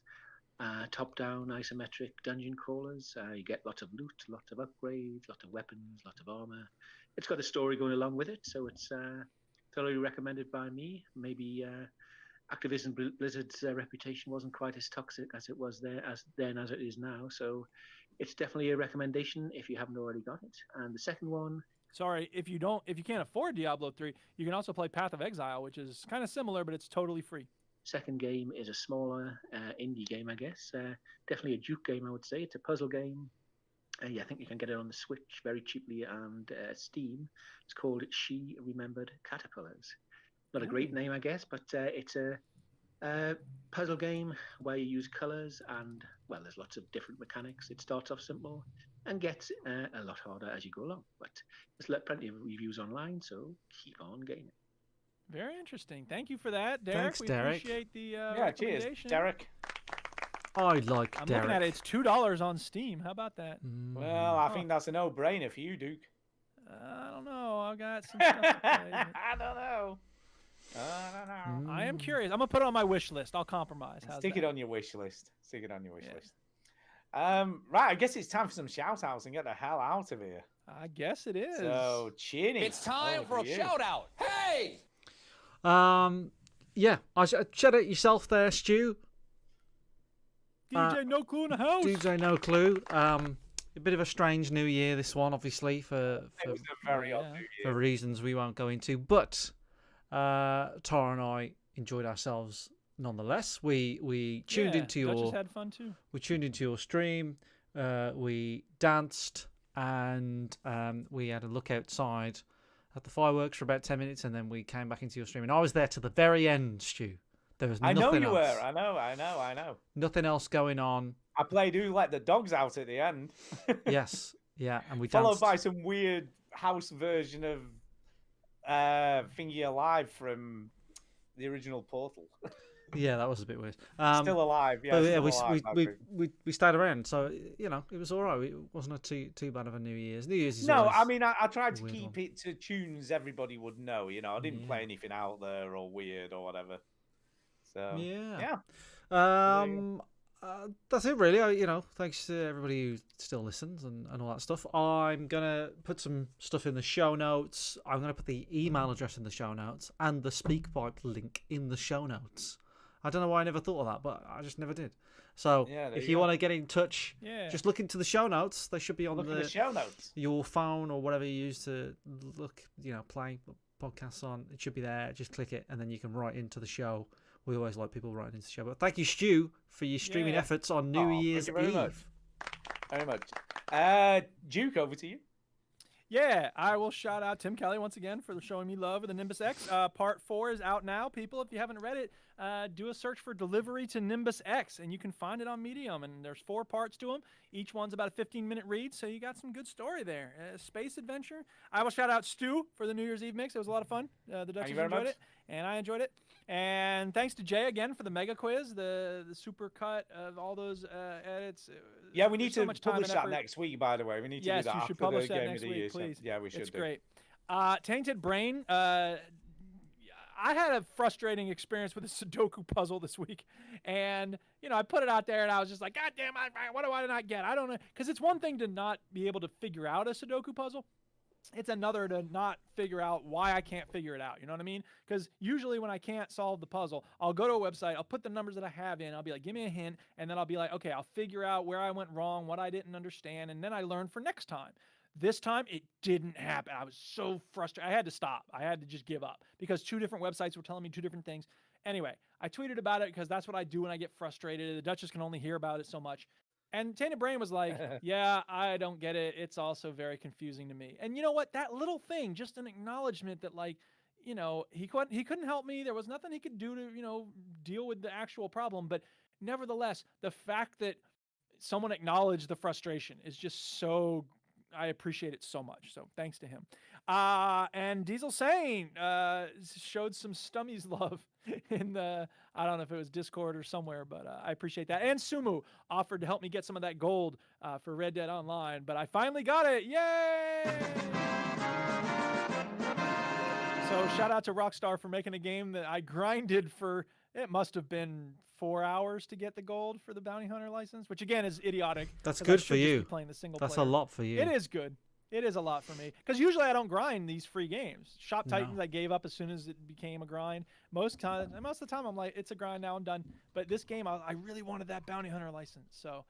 top-down isometric dungeon crawlers. You get lots of loot, lots of upgrades, lots of weapons, lots of armor. It's got a story going along with it, so it's thoroughly recommended by me. Maybe Activision Blizzard's reputation wasn't quite as toxic as it was as it is now. So it's definitely a recommendation if you haven't already got it. And the second one, Sorry, if you can't afford Diablo 3, you can also play Path of Exile, which is kind of similar, but it's totally free. second game is a smaller indie game, I guess. Definitely a Duke game, I would say. It's a puzzle game. Yeah, I think you can get it on the Switch very cheaply and Steam. It's called She Remembered Caterpillars. Not a great name, I guess, but it's a puzzle game where you use colors and, well, there's lots of different mechanics. It starts off simple and gets a lot harder as you go along. But there's plenty of reviews online, so keep on gaming. Very interesting. Thank you for that, Derek. Thanks, we Derek. appreciate the Yeah, cheers, recommendation. Derek. I like I'm Derek. looking at it. It's $2 on Steam. How about that? Well, I think that's a no-brainer for you, Duke. I don't know. I've got some stuff to play. I don't know. I am curious. I'm gonna put it on my wish list. I'll compromise. How's Stick that? it on your wish list. Stick it on your wish list. Right, I guess it's time for some shout-outs and get the hell out of here. I guess it is. So, Chinny. It's time for a shout out. Hey! Yeah, shout out yourself there, Stu. DJ No Clue in the house. DJ No Clue. A bit of a strange new year, this one, obviously, for It was a very odd New Year. for reasons we won't go into. But Tara and I enjoyed ourselves nonetheless. We tuned into Dutch your has had fun too. we tuned into your stream. We danced and we had a look outside at the fireworks for about 10 minutes, and then we came back into your stream. And I was there to the very end, Stu. There was I nothing know you else. were. I know. Nothing else going on. I played Who Let the Dogs Out at the end. Yes, yeah, and we Followed danced. by some weird house version of Thingy Alive from the original Portal. Yeah, that was a bit weird. Still alive, yeah. But yeah, still alive, that group. we stayed around, so you know it was all right. It wasn't too bad of a New Year's. New Year's is No, always I mean I tried a to weird keep one. it to tunes everybody would know. You know, I didn't play anything out there or weird or whatever. So Yeah. yeah. That's it really. You know, thanks to everybody who still listens and all that stuff. I'm gonna put some stuff in the show notes. I'm gonna put the email address in the show notes and the SpeakPipe link in the show notes. I don't know why I never thought of that, but I just never did. So Yeah, there if you you go. want to get in touch, Yeah. just look into the show notes. They should be on Look in the show notes. your phone or whatever you use to play podcasts on. It should be there. Just click it, and then you can write into the show. We always like people writing into the show. But thank you, Stu, for your streaming Yeah. efforts on New Aw, Year's thank you very Eve. Very much. Duke, over to you. Yeah, I will shout out Tim Kelly once again for showing me love with the Nimbus X. Part 4 is out now. People, if you haven't read it, do a search for Delivery to Nimbus X, and you can find it on Medium. And there's 4 parts to them. Each one's about a 15-minute read, so you got some good story there. Space adventure. I will shout out Stu for the New Year's Eve mix. It was a lot of fun. The Duchess you very enjoyed much. it, and I enjoyed it. And thanks to Jay again for the mega quiz, the super cut of all those edits. Yeah, we need There's so to much time publish and that effort. next week, by the way. We need to Yes, do that you should after publish the that Game next of the Year. week, please. Yeah, we should It's do. great. Tainted Brain. I had a frustrating experience with a Sudoku puzzle this week, and I put it out there, and I was just like, God damn, what do I not get? I don't know, because it's one thing to not be able to figure out a Sudoku puzzle. It's another to not figure out why I can't figure it out. You know what I mean? Because usually when I can't solve the puzzle, I'll go to a website, I'll put the numbers that I have in, I'll be like, give me a hint, and then I'll be like, okay, I'll figure out where I went wrong, what I didn't understand, and then I learn for next time. This time, it didn't happen. I was so frustrated. I had to stop. I had to just give up because 2 different websites were telling me 2 different things. Anyway, I tweeted about it because that's what I do when I get frustrated. The Duchess can only hear about it so much. And Tainted Brain was like, yeah, I don't get it. It's also very confusing to me. And you know what? That little thing, just an acknowledgement that, like, he couldn't help me. There was nothing he could do to, deal with the actual problem. But nevertheless, the fact that someone acknowledged the frustration is just so I appreciate it so much. So thanks to him. And Diesel Sane showed some stummies love in the, I don't know if it was Discord or somewhere, but I appreciate that. And Sumu offered to help me get some of that gold for Red Dead Online, but I finally got it. Yay! So shout out to Rockstar for making a game that I grinded for, it must have been 4 hours to get the gold for the Bounty Hunter license, which again is idiotic. That's 'cause I good should for just be you. playing the single That's player. a lot for you. It is good. It is a lot for me because usually I don't grind these free games. Shop Titans I gave up as soon as it became a grind. Most of the time I'm like, it's a grind now, I'm done. But this game, I really wanted that Bounty Hunter license, so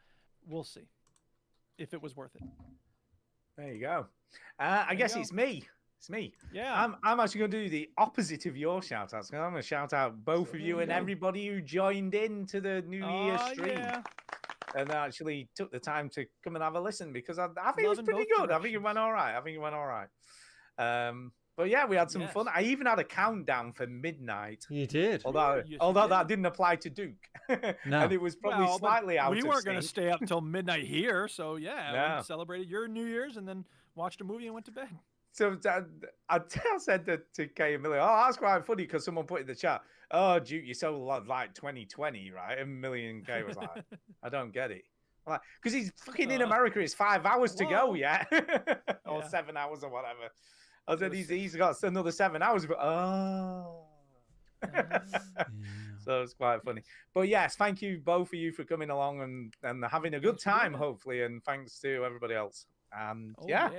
we'll see if it was worth it. There you go. I guess it's me. It's me. Yeah. I'm actually going to do the opposite of your shout outs. I'm going to shout out both of you and everybody who joined in to the New Year stream. Yeah. And actually took the time to come and have a listen because I think it was Loving pretty both good. I think it went all right. But yeah, we had some Yes. fun. I even had a countdown for midnight. You did. Although Yes, you that did. didn't apply to Duke. No. And it was probably Well, but slightly out we of weren't going to sync. stay up until midnight here, so yeah, No. we celebrated your New Year's and then watched a movie and went to bed. So I said to Kay and Millie, oh, that's quite funny because someone put in the chat, oh, Duke, you're so like 2020, right? And Millie and Kay was like, I don't get it. I'm like, because he's fucking in America. It's 5 hours to go, Whoa. yeah? Or Yeah. 7 hours or whatever. I said, he's got another 7 hours. But, So it's quite funny. But yes, thank you both of you for coming along and having a good time, hopefully. And thanks to everybody else. And Oh, yeah,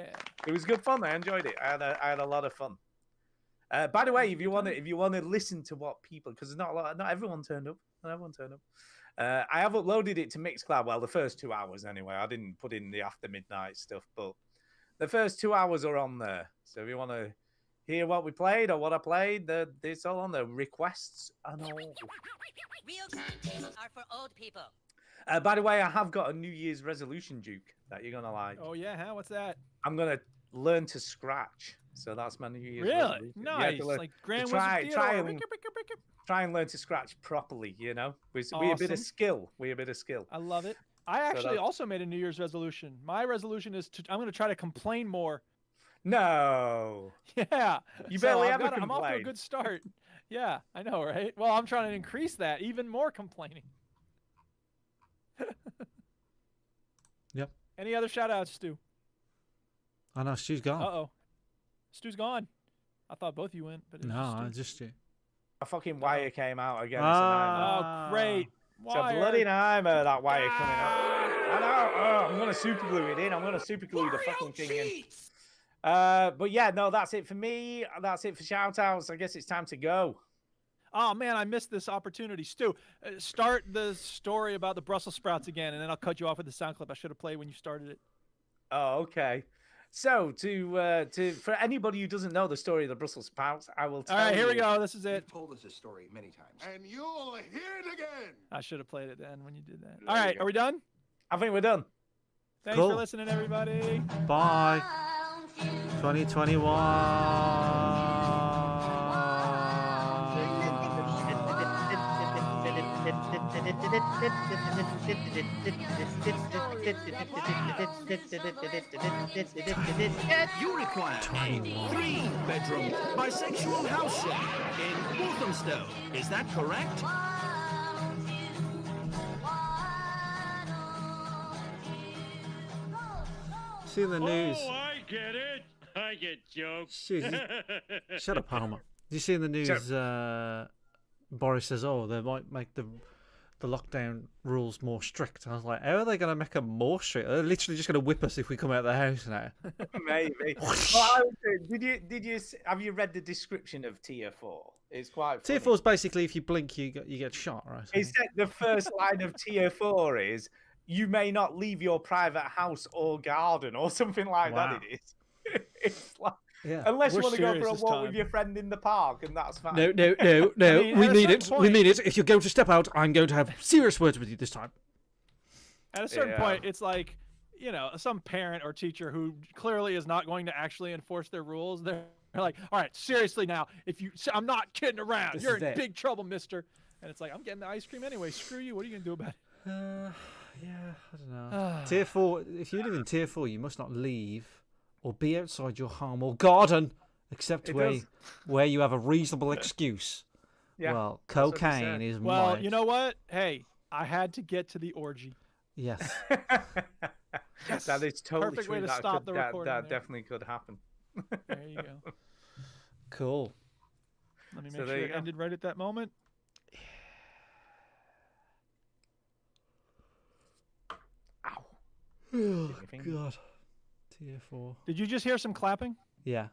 it was good fun. I enjoyed it. I had a lot of fun. By the way, if you want to listen to what people, because not everyone turned up. Not everyone turned up. I have uploaded it to Mixcloud. Well, the first 2 hours anyway. I didn't put in the after midnight stuff, but the first 2 hours are on there. So if you want to hear what we played or what I played, it's all on the requests and all. Real games are for old people. By the way, I have got a New Year's resolution, Duke, that you're gonna like. Oh yeah, huh? What's that? I'm gonna learn to scratch. So that's my New Year's Really? resolution. Yeah, Nice. to learn- Like to Grand try, Wizard try Theodore. and try and learn to scratch properly. You know, we a bit Awesome. of skill. We a bit of skill. I love it. I So actually that's- also made a New Year's resolution. My resolution is I'm going to try to complain more. No. Yeah. You So barely I'm ever I'm off to a complain. good start. Yeah, I know, right? Well, I'm trying to increase that, even more complaining. Yep. Any other shout outs, Stu? I know Stu's gone. Uh-oh. Stu's gone. I thought both of you went, but it was No, just I Stu. just you. A fucking wire came out again. Ah. Oh, great. It's a bloody nightmare, that wire coming out. I know. Oh, I'm going to super glue it in. I'm going to super glue the fucking thing in. But yeah, no, that's it for me. That's it for shout outs. I guess it's time to go. Oh, man, I missed this opportunity. Stu, start the story about the Brussels sprouts again, and then I'll cut you off with the sound clip I should have played when you started it. Oh, okay. So for anybody who doesn't know the story of the Brussels sprouts, I will tell you. All right, here we go. This is it. Told us this story many times. And you'll hear it again. I should have played it then when you did that. All right, are we done? I think we're done. Thanks Cool. for listening, everybody. Bye. 2021. You require a 3-bedroom bisexual house share in Walthamstow. Is that correct? See the news. Oh, I get it. I get jokes. Jeez, shut up, Homer. Did you see in the news? Boris says, "Oh, they might make the lockdown rules more strict." I was like, "How are they going to make them more strict? They're literally just going to whip us if we come out of the house now." Maybe. Well, I would say, have you read the description of Tier 4? It's quite funny. Tier 4 is basically if you blink, you get shot, right? It said the first line of Tier 4 is, "You may not leave your private house or garden," or something like Wow. that. It is. It's like, Yeah. unless you We're want to go for serious a this walk time. with your friend in the park, and that's fine. No. I mean, we at a need certain it. We point- need it. If you're going to step out, I'm going to have serious words with you this time. At a certain Yeah. point, it's like, you know, some parent or teacher who clearly is not going to actually enforce their rules. They're like, all right, seriously now, I'm not kidding around. This You're is in it. big trouble, mister. And it's like, I'm getting the ice cream anyway. Screw you. What are you going to do about it? Yeah, I don't know. Tier 4. If you live in Tier 4, you must not leave or be outside your home or garden, except where you have a reasonable excuse. Yeah, well, that's what they cocaine said. is Well, mine. you know what? Hey, I had to get to the orgy. Yes. Yes. That is totally Perfect true. way to that stop could, the that, recording that there. definitely could happen. There you go. Cool. Let me So make there sure you it go. ended right at that moment. Oh, finger. God. Tier 4. Did you just hear some clapping? Yeah.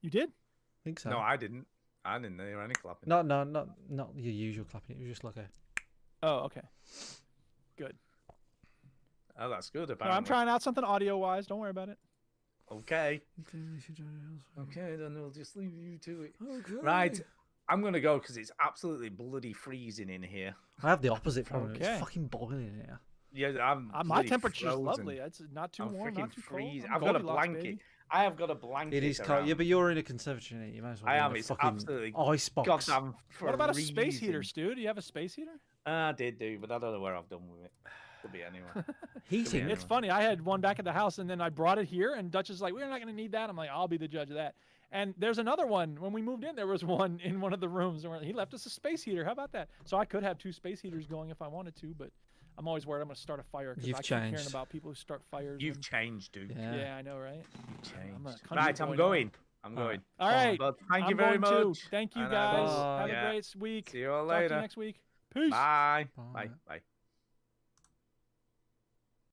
You did? I think so. No, I didn't. I didn't hear any clapping. Not your usual clapping. It was just like a. Oh, okay. Good. Oh, that's good. No, Apparently. I'm trying out something audio-wise. Don't worry about it. Okay. Okay, then we'll just leave you to it. Okay. Right. I'm gonna go because it's absolutely bloody freezing in here. I have the opposite problem. Okay. It's fucking boiling in here. Yeah, My bloody temperature's frozen. lovely. It's not too I'm warm, freaking not too cold. freezing. I'm I've got a Goldilocks, blanket. baby. I have got a blanket. It is cold. around. Yeah, but you're in a conservatory, innit? You might as well. I be in am. a It's fucking absolutely ice box. goddamn What about a space heater, freezing. Stu? Do you have a space heater? I did do, but I don't know where I've done with it. Could be anywhere. Heating. It's funny. I had one back at the house, and then I brought it here, and Dutch is like, "We're not going to need that." I'm like, "I'll be the judge of that." And there's another one. When we moved in, there was one in one of the rooms, and he left us a space heater. How about that? So I could have 2 space heaters going if I wanted to, but I'm always worried I'm going to start a fire because You've I keep hearing changed. about people who start fires. You've and- changed, dude. Yeah, I know, right? You've I'm a changed. country Right, boy I'm now. going. I'm going. All right. But thank I'm you very going much. too. Thank you and guys. will- Have yeah. a great week. See you all Talk to later. you next week. Peace. Bye. Bye. Bye.